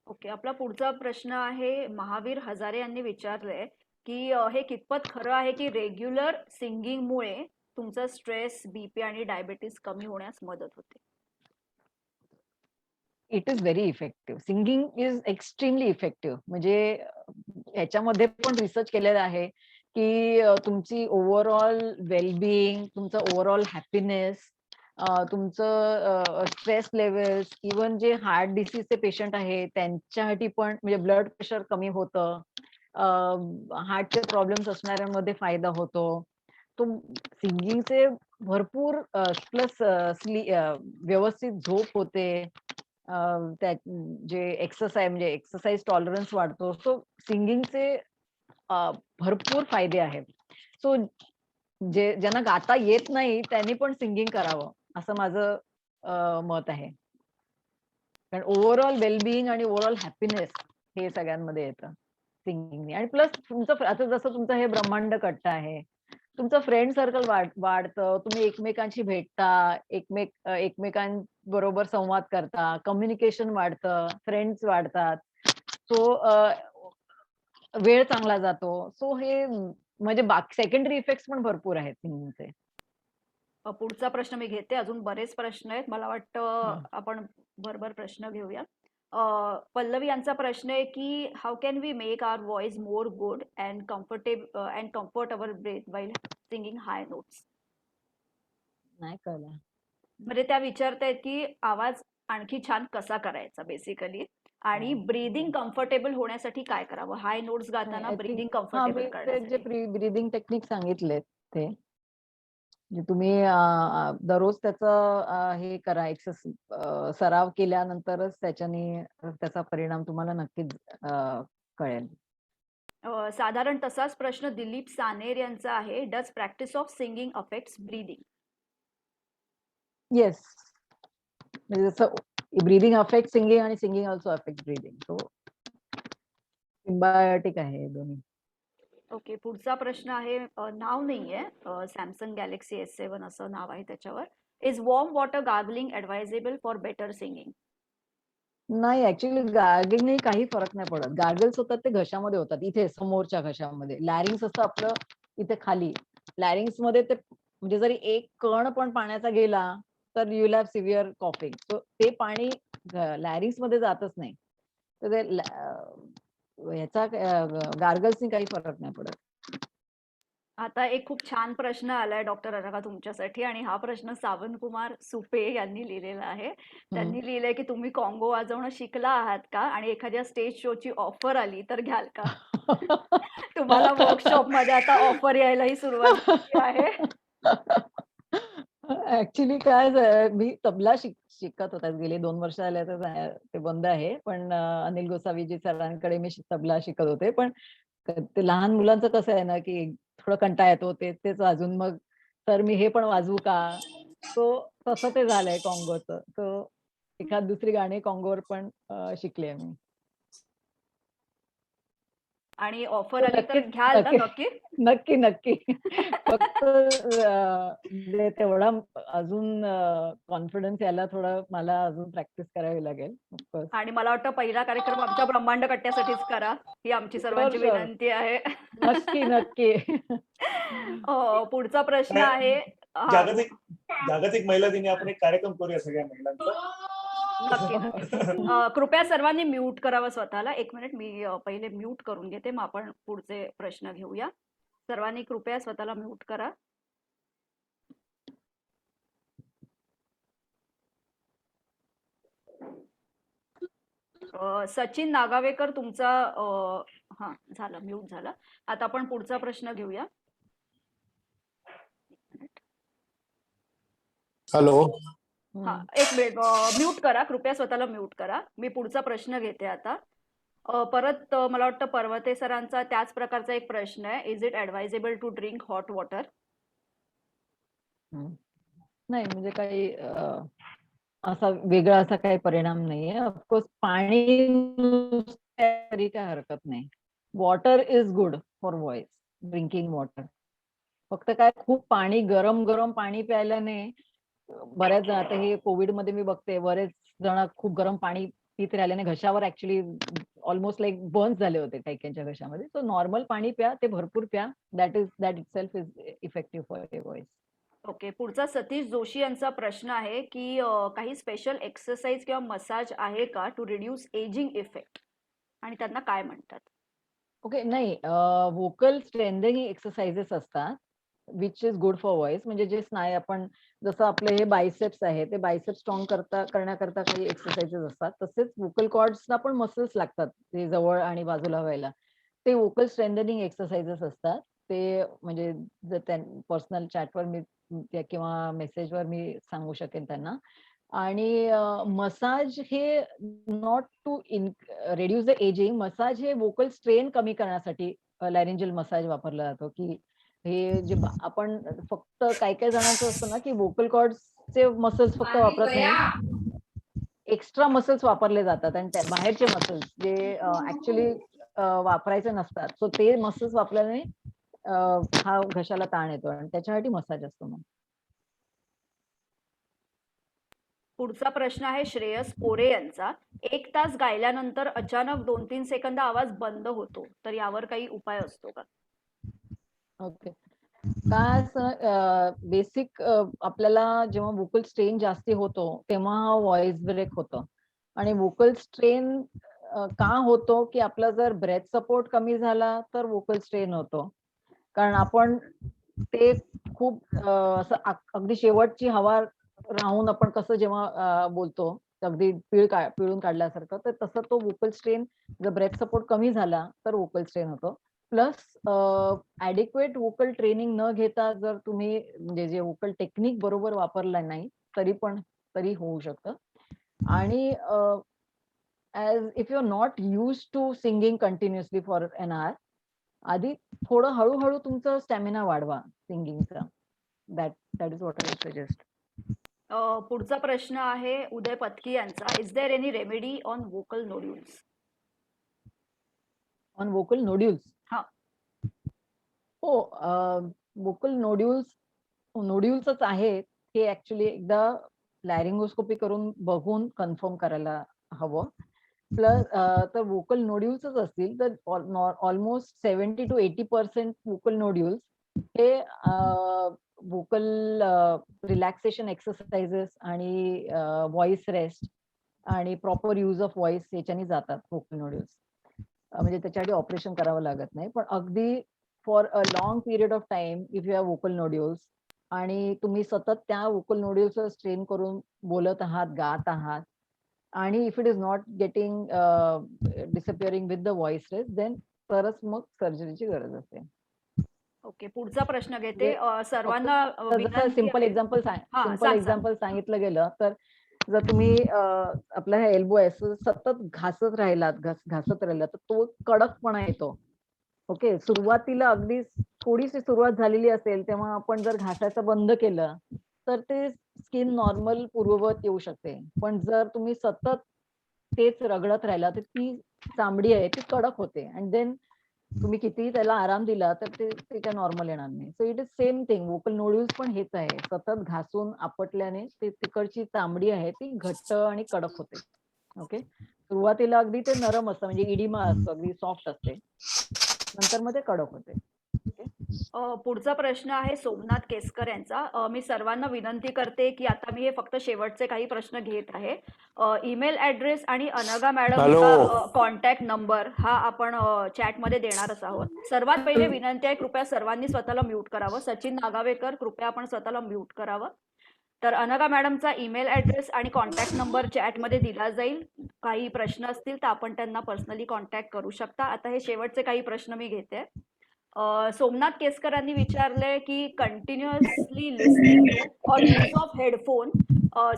ओके, आपला पुढचा प्रश्न आहे महावीर हजारे यांनी विचारलंय की हे कितपत खरं आहे की रेग्युलर सिंगिंगमुळे तुमचा स्ट्रेस, बीपी आणि डायबिटीस कमी होण्यास मदत होते? It is very effective. Singing is extremely effective. म्हणजे ह्याच्यामध्ये पण रिसर्च केलेला आहे की तुमची ओव्हरऑल वेलबिईंग, तुमचं ओव्हरऑल हॅपीनेस, तुमचं स्ट्रेस लेवल्स, इवन जे हार्ट डिसीजचे पेशंट आहे त्यांच्यासाठी पण म्हणजे ब्लड प्रेशर कमी होतं, हार्टचे प्रॉब्लेम्स असणाऱ्यांमध्ये फायदा होतो. तो सिंगिंगचे भरपूर प्लस व्यवस्थित झोप होते, जे एक्सरसाइज टॉलरन्स वाढतो. सो सिंगिंगचे भरपूर फायदे आहेत. सो ज्यांना गाता येत नाही त्यांनी पण सिंगिंग करावं असं माझं मत आहे. कारण ओव्हरऑल वेलबिईंग आणि ओव्हरऑल हॅपीनेस हे सगळ्यांमध्ये येतं सिंगिंगने. आणि प्लस तुमचं आता जसं तुमचं हे ब्रह्मांड कट्टा आहे, तुमचं फ्रेंड सर्कल वाढतं, तुम्ही एकमेकांशी भेटता, एकमेकांबरोबर संवाद करता, कम्युनिकेशन वाढतं, फ्रेंड्स वाढतात. सो वेळ चांगला जातो. सो हे म्हणजे सेकंडरी इफेक्ट्स पण भरपूर आहेत सिंगिंगचे. पुढचा प्रश्न मी घेते. अजून बरेच प्रश्न आहेत. मला वाटतं आपण भरभर प्रश्न घेऊया. पल्लवी यांचा प्रश्न आहे की how can we make our voice more good and comfort our breath while singing high notes? नाही कळलं. म्हणजे त्या विचारतायत की आवाज आणखी छान कसा करायचा बेसिकली, आणि ब्रीदिंग कम्फर्टेबल होण्यासाठी काय करावं? हाय नोट्स गाताना ब्रीदिंग कम्फर्टेबल करण्यासाठी. जे ब्रीदिंग टेक्निक सांगितलेत ते तुम्ही दररोज त्याचा हे करा, सराव केल्यानंतरच त्याचा परिणाम तुम्हाला नक्कीच कळेल. साधारण तसाच प्रश्न दिलीप सानेर यांचा आहे. Does practice of singing affects breathing? Yes, म्हणजे जसं ब्रीदिंग अफेक्ट सिंगिंग आणि singing also affect breathing. So symbiotic आहे दोन्ही. ओके, पुढचा प्रश्न आहे, नाव नाहीये, सॅमसंग गॅलेक्सी S7 असं नाव आहे त्याच्यावर. Is warm water gargling advisable for better singing? नाही, ऍक्च्युअली गार्गलिंगने काही फरक नाही पडत. गार्गल्स होतात ते घशामध्ये होतात, इथे समोरच्या घशामध्ये. लॅरिंग्स असतं आपलं इथे खाली. लॅरिंग्स मध्ये ते म्हणजे जरी एक कण पण पाण्याचा गेला तर you will have severe coughing. So ते पाणी लॅरिंग्स मध्ये जातच नाही. तर ते ह्याचा गार्गल्सनी काही फरक नाही पडत. आता एक खूप छान प्रश्न आलाय डॉक्टर अनघा तुमच्यासाठी, आणि हा प्रश्न सावंत कुमार सुपे यांनी लिहिलेला आहे. त्यांनी लिहिलंय की तुम्ही कॉंगो वाजवणं शिकला आहात का, आणि एखाद्या स्टेज शोची ऑफर आली तर घ्याल का? तुम्हाला वर्कशॉप मध्ये आता ऑफर यायलाही सुरुवात झाली आहे. ऍक्च्युली काय मी तबला शिकत होता, गेले 2 वर्ष झाले तर ते बंद आहे. पण अनिल गोसावीजी सरांकडे मी तबला शिकत होते. पण ते लहान मुलांचं कसं आहे ना की थोडं कंटाळा येतो, तेच वाजून मग तर मी हे पण वाजवू का, तसं ते झालंय कॉंगोचं. तो एखाद दुसरी गाणी कॉंगोवर पण शिकले मी. आणि ऑफर आली तर घ्याल ना नक्की? नक्की नक्की. फक्त तेवढा अजून कॉन्फिडन्स यायला थोडं मला अजून प्रॅक्टिस करावी लागेल. आणि मला वाटतं पहिला कार्यक्रम आमच्या ब्रह्मांड कट्ट्यासाठीच करा, ही आमची सर्वांची विनंती आहे. नक्की नक्की. पुढचा प्रश्न आहे, जागतिक महिला दिनी आपण एक कार्यक्रम करूया सगळ्या महिलांचा. नक्की. कृपया सर्वांनी म्यूट करावं स्वतःला. 1 मिनिट, मी पहिले म्यूट करून घेते, मग आपण पुढचे प्रश्न घेऊया. सर्वांनी कृपया स्वतःला म्यूट करा. सचिन नागावेकर तुमचा हा झालं, म्यूट झालं. आता आपण पुढचा प्रश्न घेऊया. हॅलो. हा, एक मिनिट, म्यूट करा, कृपया स्वतःला म्यूट करा. मी पुढचा प्रश्न घेते आता. परत मला वाटतं पर्वते सरांचा त्याच प्रकारचा एक प्रश्न आहे. Is it advisable to drink hot water? नाही, म्हणजे काही असा वेगळा असा काही परिणाम नाहीये. ऑफकोर्स पाणी तरी काय हरकत नाही. Water is good for voice, drinking water. फक्त काय खूप पाणी, गरम गरम पाणी प्यायल्याने बऱ्याच जण, आता हे कोविड मध्ये मी बघते बरेच जण खूप गरम पाणी पित राहिल्याने घशावर ऍक्च्युली ऑलमोस्ट लाईक बर्न्स झाले होते काही घशामध्ये. सो नॉर्मल पाणी प्या, ते भरपूर प्या. That itself is effective for your voice. Okay, पुढचा सतीश जोशी यांचा प्रश्न आहे की काही स्पेशल एक्सरसाइज किंवा मसाज आहे का टू रिड्यूस एजिंग इफेक्ट, आणि त्यांना काय म्हणतात? ओके, नाही, व्होकल स्ट्रेंथनिंग एक्सरसाइजेस असतात which is good for voice. म्हणजे जे स्नायू, आपण जसं आपले हे बायसेप्स आहे, ते बायसेप्स स्ट्रॉंग करण्याकरता काही एक्सरसाइजेस असतात. तसेच व्होकल कॉर्ड्सना पण मसल्स लागतात ते जवळ आणि बाजूला व्हायला. ते व्होकल स्ट्रेंथनिंग एक्सरसाइजेस असतात. ते म्हणजे जर पर्सनल चॅटवर मी किंवा मेसेजवर मी सांगू शकेन त्यांना. आणि मसाज हे not to reduce the ageing. Massage हे व्होकल स्ट्रेन कमी करण्यासाठी लॅरिंजियल मसाज वापरला जातो. की हे जे आपण फक्त काही जणांचं असतं ना, की व्होकल कॉर्ड्सचे मसल्स फक्त वापरत नाही, एक्स्ट्रा मसल्स वापरले जातात आणि त्या बाहेरचे मसल्स जे ऍक्च्युली वापरायचे नसतात. सो ते मसल्स वापरल्याने हा घशाला ताण येतो आणि त्याच्यासाठी मसाज असतो. मग पुढचा प्रश्न आहे श्रेयस कोरे यांचा. 1 तास गायल्यानंतर अचानक 2-3 सेकंद आवाज बंद होतो, तर यावर काही उपाय असतो का? ओके, काय असं बेसिक आपल्याला जेव्हा व्होकल स्ट्रेन जास्ती होतो तेव्हा हा व्हॉइस ब्रेक होतो. आणि व्होकल स्ट्रेन का होतो, की आपला जर ब्रेथ सपोर्ट कमी झाला तर व्होकल स्ट्रेन होतो. कारण आपण ते खूप असं अगदी शेवटची हवा राहून आपण कसं जेव्हा बोलतो अगदी पिळून काढल्यासारखं, तर तसं तो व्होकल स्ट्रेन, जर ब्रेथ सपोर्ट कमी झाला तर व्होकल स्ट्रेन होतो. प्लस ऍडिक्वेट व्होकल ट्रेनिंग न घेता जर तुम्ही म्हणजे जे व्होकल टेक्निक बरोबर वापरला नाही तरी होऊ शकतं. आणि as if you are not use to singing continuously for an hour, आधी थोडं हळूहळू तुमचं स्टॅमिना वाढवा सिंगिंगचा. That is what I suggest. पुढचा प्रश्न आहे उदय पत्की यांचा. Is there any remedy on vocal nodules? On vocal nodules? हा, हो, व्होकल नोड्यूल्सच आहेत. हे ऍक्च्युली एकदा लॅरिंगोस्कोपी करून बघून कन्फर्म करायला हवं. प्लस तर व्होकल नोड्यूल्सच असतील तर ऑलमोस्ट 70 to 80% व्होकल नोड्यूल्स हे व्होकल रिलॅक्सेशन एक्सरसाइजेस आणि व्हॉइस रेस्ट आणि प्रॉपर यूज ऑफ व्हॉइस याच्यानी जातात व्होकल नोड्यूल्स. म्हणजे त्याच्यासाठी ऑपरेशन करावं लागत नाही. पण अगदी for a long period of time if you have vocal nodules आणि तुम्ही सतत त्या व्होकल नोड्यूल्स स्ट्रेन करून बोलत आहात, गात आहात, आणि if it is not getting disappearing with the voice rest, then तरच मग सर्जरीची गरज असते. ओके, पुढचा प्रश्न घेते. सर्वांना सिंपल एक्झाम्पल सांगितलं गेलं तर, जर तुम्ही आपला हा एल्बो आहे सतत घासत राहिलात तर तो कडकपणा येतो. ओके, सुरुवातीला अगदी थोडीशी सुरुवात झालेली असेल तेव्हा आपण जर घासायचं बंद केलं तर ते स्किन नॉर्मल पूर्ववत येऊ शकते. पण जर तुम्ही सतत तेच रगडत राहिला तर ती चामडी आहे ती कडक होते. अँड देन तुम्ही कितीही त्याला आराम दिला तर ते त्या नॉर्मल येणार नाही. So it is same thing. Vocal nodules पण हेच आहे. सतत घासून आपटल्याने ते तिकडची चामडी आहे ती घट्ट आणि कडक होते. ओके, सुरुवातीला अगदी ते नरम असतं, म्हणजे इडिमा असतो, अगदी सॉफ्ट असते, नंतर मध्ये कडक होते. ओके. पुढचा प्रश्न आहे सोमनाथ केसकर यांचा. मी सर्वांना विनंती करते की आता मी हे फक्त शेवटचे काही प्रश्न घेत आहे. ईमेल ऍड्रेस आणि अनघा मॅडमचा कॉन्टॅक्ट नंबर हा आपण चॅटमध्ये देणारच आहोत. सर्वात पहिले विनंती आहे, कृपया सर्वांनी स्वतःला म्यूट करावं. सचिन नागावेकर, कृपया आपण स्वतःला म्यूट करावं. तर अनघा मॅडमचा ईमेल ऍड्रेस आणि कॉन्टॅक्ट नंबर चॅटमध्ये दिला जाईल. काही प्रश्न असतील तर आपण त्यांना पर्सनली कॉन्टॅक्ट करू शकता. आता हे शेवटचे काही प्रश्न मी घेते. सोमनाथ केसकरांनी विचारले की कंटिन्युअसली लिस्निंग टू और यूज ऑफ हेडफोन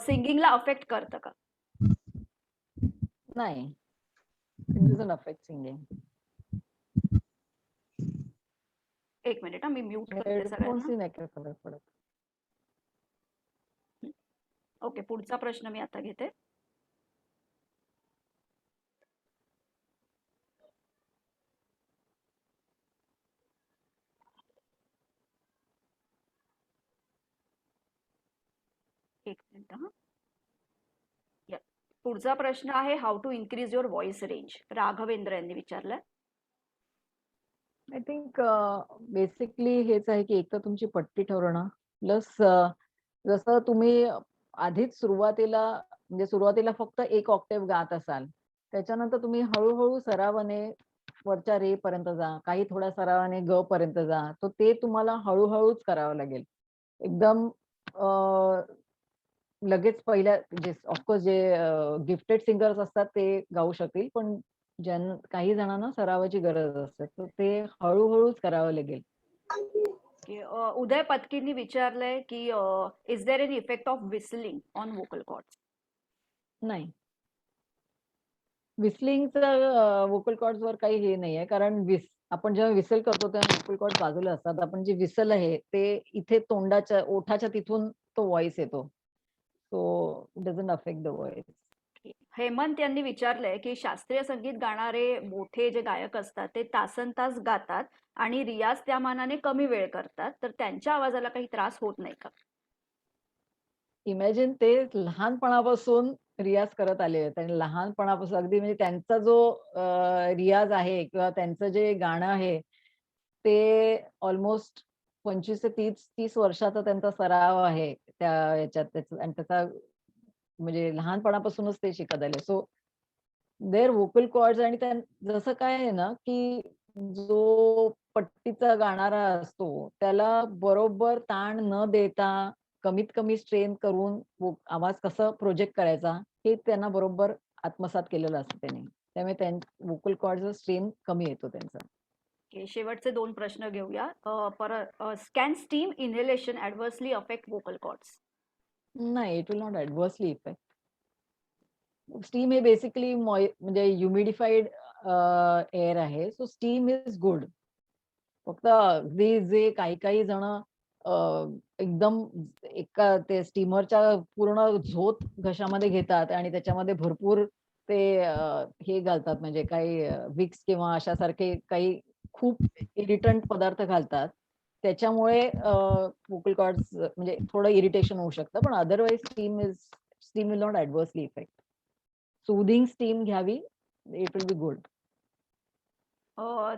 सिंगिंगला अफेक्ट करतं का? नाही, इट डझंट अफेक्ट सिंगिंग. एक मिनिट, मी म्यूट करते सगळ्यांना. हेडफोन्सनी नाही काय फरक पडत. ओके, पुढचा प्रश्न मी आता घेते. एक मिनिट हा. पुढचा प्रश्न आहे how to increase your voice range. Raghavendra यांनी विचारलाय. आय थिंक बेसिकली हेच आहे की एक तर तुमची पट्टी ठरवणं, प्लस जसं तुम्ही आधीच सुरुवातीला फक्त एक ऑक्टेव्ह गात असाल, त्याच्यानंतर तुम्ही हळूहळू सरावाने वरच्या रे पर्यंत जा, काही थोड्या सरावाने ग पर्यंत जा. तो ते तुम्हाला हळूहळूच करावं लागेल. एकदम लगेच पहिल्या ऑफकोर्स जे गिफ्टेड सिंगर्स असतात ते गाऊ शकतील, पण काही जणांना सरावाची गरज असते, तर ते हळूहळूच करावं लागेल. उदय पत्कींनी विचारलंय की is there any effect of whistling on vocal cords? नाही, विसलिंगचं वोकल कॉर्ड्सवर काही हे नाहीये, कारण आपण जेव्हा विसल करतो तेव्हा वोकल कॉर्ड बाजूला असतात. आपण जे विसल आहे ते इथे तोंडाच्या ओठाच्या तिथून तो व्हॉइस येतो, so it doesn't affect the voice. Hemant यांनी विचारलंय की शास्त्रीय संगीत गाणारे मोठे जे गायक असतात ते तासनतास गातात आणि रियाज त्या मानाने कमी वेळ करतात, तर त्यांच्या आवाजाला काही त्रास होत नाही का? इमॅजिन, ते लहानपणापासून रियाज करत आले आहेत आणि लहानपणापासून अगदी म्हणजे त्यांचा जो रियाज आहे किंवा त्यांचं जे गाणं आहे ते ऑलमोस्ट 25 ते 30 वर्षाचा त्यांचा सराव आहे त्या याच्यात, आणि त्याचा म्हणजे लहानपणापासूनच ते शिकत आले. सो देअर वोकल कॉर्ड्स, आणि जसं काय आहे ना की जो पट्टीचा गाणारा असतो त्याला बरोबर ताण न देता कमीत कमी स्ट्रेन करून आवाज कसा प्रोजेक्ट करायचा हे त्यांना बरोबर आत्मसात केलेलं असतं त्यांनी, त्यामुळे वोकल कॉर्डचा स्ट्रेन कमी येतो त्यांचा. शेवटचे 2 प्रश्न घेऊया. Can steam inhalation adversely affect vocal cords? नाही, it will not adversely effect. Steam हे बेसिकली म्हणजे ह्युमिडिफाईड एअर आहे, सो स्टीम इज गुड. फक्त अगदी जे काही जण एकदम एका ते स्टीमरच्या पूर्ण झोत घशामध्ये घेतात आणि त्याच्यामध्ये भरपूर ते हे घालतात, म्हणजे काही विक्स किंवा अशासारखे काही खूप इरिटंट पदार्थ घालतात, त्याच्यामुळे वोकल कॉर्ड्स म्हणजे थोडं इरिटेशन होऊ शकतं, पण otherwise steam will not adversely effect. Soothing steam घ्यावी, it will be good.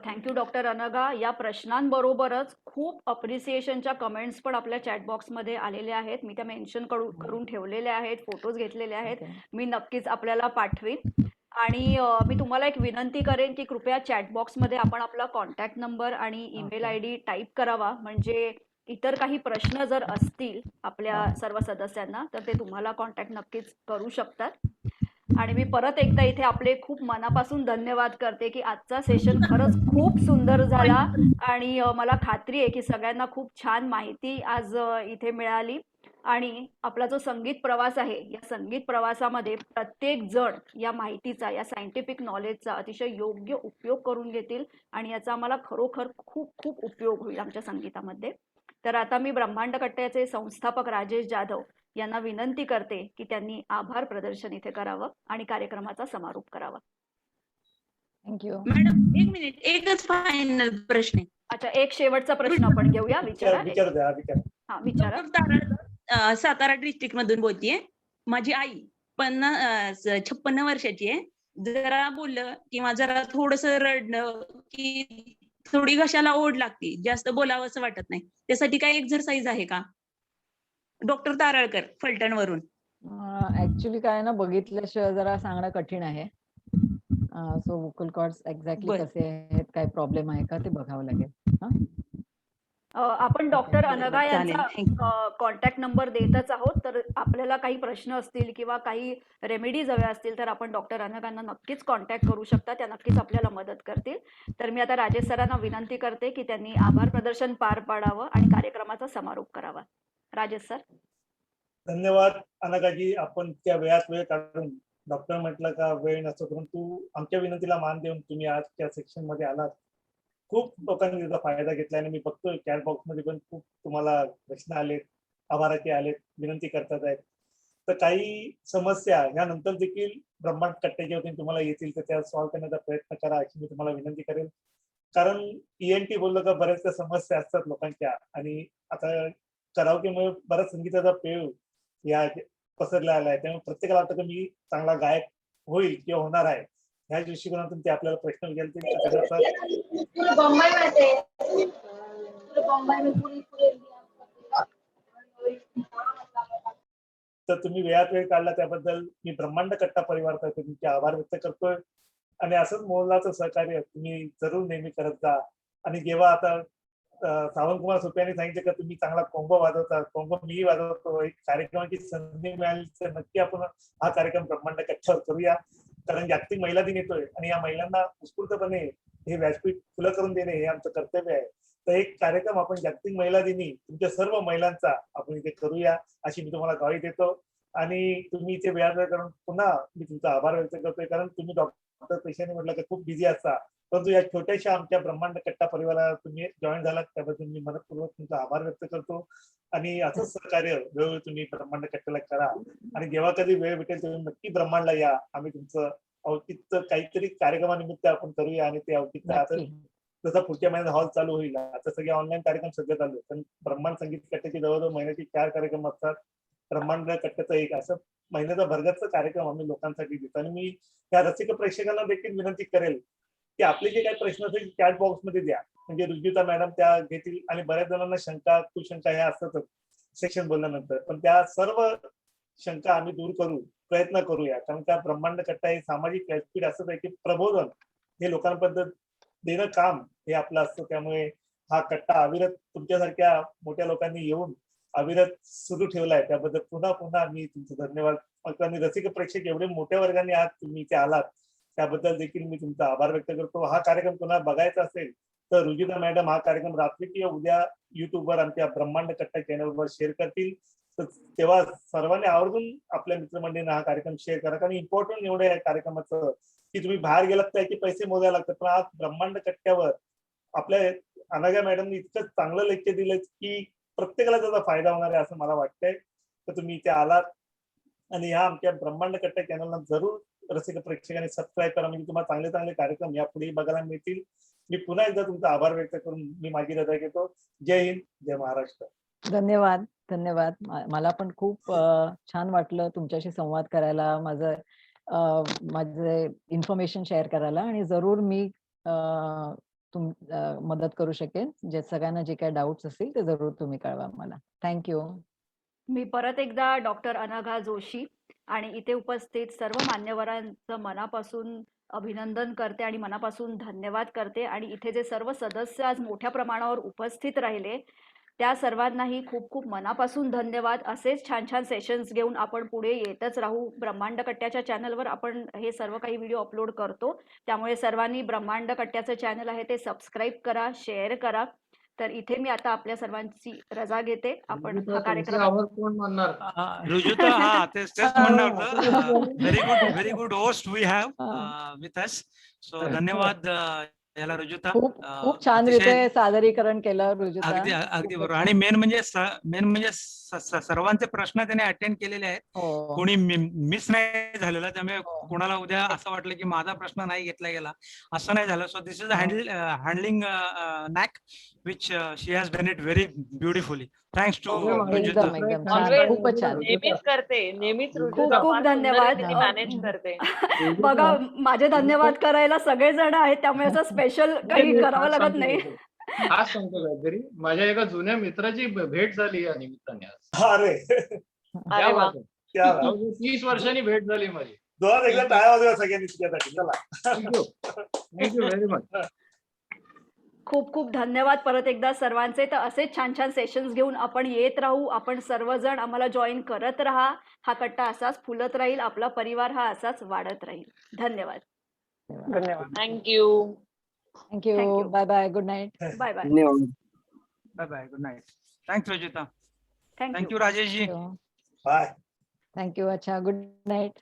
Thank you doctor Anagha. या प्रश्नांबरोबरच खूप अप्रिसिएशनच्या कमेंट्स पण आपल्या चॅट बॉक्समध्ये आलेल्या आहेत. मी त्या मेन्शन करून ठेवलेल्या आहेत, फोटोज घेतलेले आहेत. मी नक्कीच आपल्याला पाठवीन. आणि मी तुम्हाला एक विनंती करेन की कृपया चॅट बॉक्समध्ये आपण आपला कॉन्टॅक्ट नंबर आणि ईमेल आयडी टाईप करावा, म्हणजे इतर काही प्रश्न जर असतील आपल्या सर्व सदस्यांना तर ते तुम्हाला कॉन्टॅक्ट नक्कीच करू शकतात. आणि मी परत एकदा इथे आपले खूप मनापासून धन्यवाद करते की आजचा सेशन खरंच खूप सुंदर झाला आणि मला खात्री आहे की सगळ्यांना खूप छान माहिती आज इथे मिळाली. आणि आपला जो संगीत प्रवास आहे, या संगीत प्रवासामध्ये प्रत्येक जण या माहितीचा, या सायंटिफिक नॉलेजचा अतिशय योग्य उपयोग करून घेतील आणि याचा आम्हाला खरोखर खूप खूप उपयोग होईल आमच्या संगीतामध्ये. तर आता मी ब्रह्मांड कट्ट्याचे संस्थापक राजेश जाधव यांना विनंती करते की त्यांनी आभार प्रदर्शन इथे करावं आणि कार्यक्रमाचा समारोप करावा. Thank you madam. 1 मिनिट, एकच फायनल प्रश्न आहे. अच्छा, एक शेवटचा प्रश्न आपण घेऊया. विचारा. हा, विचारा. सातारा डिस्ट्रिक्ट मधून बोलतीये. माझी आई 56 वर्षाची आहे. जरा बोललं किंवा जरा थोडस रडणं की थोडी घशाला ओढ लागते, जास्त बोलावं असं वाटत नाही, त्यासाठी काय एक्झरसाइज आहे का? डॉक्टर तारळकर, फलटणवरून. ऍक्च्युली काय ना, बघितल्याशिवाय जरा सांगणं कठीण आहे. सो वोकल कॉर्ड्स एक्झॅक्टली बरं. कसे आहेत, काय प्रॉब्लेम आहे का ते बघावं लागेल. आपण डॉक्टर बरं, अनघा बरं, चालेल. यांचा Thank कॉन्टॅक्ट नंबर देतच आहोत. तर आपल्याला काही प्रश्न असतील किंवा काही रेमेडीज हव्या असतील तर आपण डॉक्टर अनघांना नक्कीच कॉन्टॅक्ट करू शकता. त्या नक्कीच आपल्याला मदत करतील. तर मी आता राजेश सरांना विनंती करते की त्यांनी आभार प्रदर्शन पार पाडावं आणि कार्यक्रमाचा समारोप करावा. राजेश सर. धन्यवाद अनघाजी, आपण त्या वेळात वेळ काढून डॉक्टर म्हटलं का वेळ नसतो, परंतु आमच्या विनंतीला मान देऊन तुम्ही आज त्या सेक्शन मध्ये आलात. खूप लोकांनी त्याचा फायदा घेतला आणि मी बघतोय चॅट बॉक्स मध्ये पण खूप तुम्हाला प्रश्न आलेत, आभाराचे आलेत, विनंती करतात आहेत. तर काही समस्या यानंतर देखील ब्रह्मांड कट्ट्याच्या वतीने तुम्हाला येतील तर त्या सॉल्व्ह करण्याचा प्रयत्न करा अशी मी तुम्हाला विनंती करेन. कारण ENT बोललं का बऱ्याचशा समस्या असतात लोकांच्या, आणि आता करावकीमुळे बराच संगीताचा पेव या पसरला आहे. त्यामुळे प्रत्येकाला वाटतं की मी चांगला गायक होईल किंवा होणार आहे, ह्या दृष्टिकोनातून ते आपल्याला प्रश्न विचारतील. तर तुम्ही वेळात वेळ काढला त्याबद्दल मी ब्रह्मांड कट्टा परिवारातर्फे तुमचे आभार व्यक्त करतोय. आणि असंच मोलाचं सहकार्य तुम्ही जरूर नेहमी करत जा. आणि जेव्हा आता सावंतकुमार सोपे यांनी सांगितलं का तुम्ही चांगला कोंबो वाजवता, कोंबो मीही वाजवतो, एक कार्यक्रमाची संधी मिळाली तर नक्की आपण हा कार्यक्रम ब्रह्मांड कट्ट्यावर करूया. कारण जागतिक महिला दिन येतोय आणि या महिलांना उत्स्फूर्तपणे हे व्यासपीठ खुलं करून देणे हे आमचं कर्तव्य आहे. तर एक कार्यक्रम आपण जागतिक महिला दिनी तुमच्या सर्व महिलांचा आपण इथे करूया अशी मी तुम्हाला ग्वाही देतो. आणि तुम्ही इथे वेळ करून पुन्हा मी तुमचा आभार व्यक्त करतोय. कारण तुम्ही डॉक्टर पेशाने म्हटलं की खूप बिझी असता, परंतु या छोट्याशा आमच्या ब्रह्मांड कट्टा परिवाराला तुम्ही जॉईन झालात त्याबद्दल मी मनपूर्वक तुमचा आभार व्यक्त करतो. आणि असंच सहकार्य वेळोवेळी तुम्ही ब्रह्मांड कट्ट्याला करा. आणि जेव्हा कधी वेळ भेटेल तुम्ही नक्की ब्रह्मांडला या. आम्ही तुमचं औचित्य काहीतरी कार्यक्रमानिमित्त आपण करूया. आणि ते औचित्य आता जसं पुढच्या महिन्यात हॉल चालू होईल, आता सगळे ऑनलाईन कार्यक्रम सगळे चालू आहेत, पण ब्रह्मांड संगीत कट्ट्याचे जवळजवळ महिन्याचे 4 कार्यक्रम असतात. ब्रह्मांड कट्ट्याचा एक असं महिन्याचा भरगतचा कार्यक्रम आम्ही लोकांसाठी देतो. आणि मी त्या रसिक प्रेक्षकांना देखील विनंती करेल की आपले जे काही प्रश्न असेल चॅट बॉक्स मध्ये द्या, म्हणजे रुजुता मॅडम त्या घेतील. आणि बऱ्याच जणांना शंका कुशंका ह्या असतातच सेक्शन बोलल्यानंतर, पण त्या सर्व शंका आम्ही दूर करू प्रयत्न करूया. कारण त्या ब्रह्मांड कट्टा हे सामाजिक व्यासपीठ असंच आहे की प्रबोधन हे लोकांबद्दल देणं काम हे आपलं असतं. त्यामुळे हा कट्टा अविरत तुमच्यासारख्या मोठ्या लोकांनी येऊन अविरत सुरू ठेवलाय, त्याबद्दल पुन्हा पुन्हा मी तुमचं धन्यवाद. आणि रसिक प्रेक्षक एवढे मोठ्या वर्गाने आज तुम्ही इथे आलात त्याबद्दल देखील मी तुमचा आभार व्यक्त करतो. हा कार्यक्रम पुन्हा बघायचा असेल तर रुजिता मॅडम हा कार्यक्रम रात्री किंवा उद्या युट्यूबवर आमच्या ब्रह्मांड कट्टा चॅनलवर शेअर करतील. तर तेव्हा सर्वांनी आवर्जून आपल्या मित्रमंडळींना हा कार्यक्रम शेअर करा. कारण इम्पॉर्टंट एवढं आहे कार्यक्रमाचं की तुम्ही बाहेर गेलात तर याचे पैसे मोजायला लागतात, पण आज ब्रह्मांड कट्ट्यावर आपल्या अनघा मॅडमनी इतकं चांगलं लेक्चर दिलं की प्रत्येकाला त्याचा फायदा होणार आहे असं मला वाटतंय. तर तुम्ही इथे आलात आणि ह्या आमच्या ब्रह्मांड कट्टा चॅनलला जरूर रसिक प्रेक्षकांनी सबस्क्राईब करा, म्हणजे तुम्हाला चांगले चांगले कार्यक्रम यापुढे बघायला मिळतील. मी पुन्हा एकदा तुमचा आभार व्यक्त करून मी माझी रजा घेतो. जय हिंद, जय महाराष्ट्र. धन्यवाद. धन्यवाद. मला पण खूप छान वाटलं तुमच्याशी संवाद करायला, माझे इन्फॉर्मेशन शेअर करायला. आणि जरूर मी मदत करू शकेन. जे सगळ्यांना जे काही डाऊट्स असतील ते जरूर तुम्ही कळवा मला. थँक्यू. मी परत एकदा डॉक्टर अनघा जोशी आणि इथे उपस्थित सर्व मान्यवरांचं मनापासून अभिनंदन करते आणि मनापासून धन्यवाद करते. आणि इथे जे सर्व सदस्य आज मोठ्या प्रमाणावर उपस्थित राहिले त्या सर्वांनाही खूप खूप मनापासून धन्यवाद. असेच छान छान सेशन्स घेऊन आपण पुढे येतच राहू. ब्रह्मांड कट्ट्याच्या चॅनलवर आपण हे सर्व काही व्हिडिओ अपलोड करतो, त्यामुळे सर्वांनी ब्रह्मांड कट्ट्याचं चॅनल आहे ते सबस्क्राईब करा, शेअर करा. तर इथे मी आता आपल्या सर्वांची रजा घेते. आपण हा कार्यक्रम कोण म्हणणार? रुजुता, हा तेच म्हणणार होतं. Very good host we have with us. So धन्यवाद याला रुजुता. खूप छान रीते सादरीकरण केलं रुजुता. अगदी बरोबर. आणि मेन म्हणजे सर्वांचे प्रश्न त्याने अटेंड केलेले आहेत, कोणी मिस नाही झालेला. त्यामुळे कोणाला उद्या असं वाटलं की माझा प्रश्न नाही घेतला गेला, असं नाही झालं. So this is handling knack which she has done it very beautifully. Thanks to एकदम एकदम छान, खूपच छान. नेहमीच करते, नेहमीच खूप रुजुता खूप फार धन्यवाद. सुंदर मॅनेज करते. बघा, माझे धन्यवाद करायला सगळेजण आहेत, त्यामुळे असं स्पेशल काही करावं लागत नाही. आज सांगतो काहीतरी, माझ्या एका जुन्या मित्राची भेट झाली या निमित्ताने आज. अरे अरे वा. क्या बात. 30 वर्षांनी भेट झाली माझी. जोरात एकदा टाळ्या वाजवा सगळ्यांनी तिच्यासाठी. चला. Thank you very much. खूप खूप धन्यवाद परत एकदा सर्वांचे. तर असेच छान छान सेशन्स घेऊन आपण येत राहू. आपण सर्वजण आम्हाला जॉईन करत राहा. हा कट्टा असाच फुलत राहील, आपला परिवार हा असाच वाढत राहील. धन्यवाद. Thank you. Thank you. Thank you. Bye bye. Good night. Bye bye. Bye bye. Good night. Thanks Rajita. Thank you. Thank you Rajeshji. Bye. Thank you. अच्छा, गुड नाईट.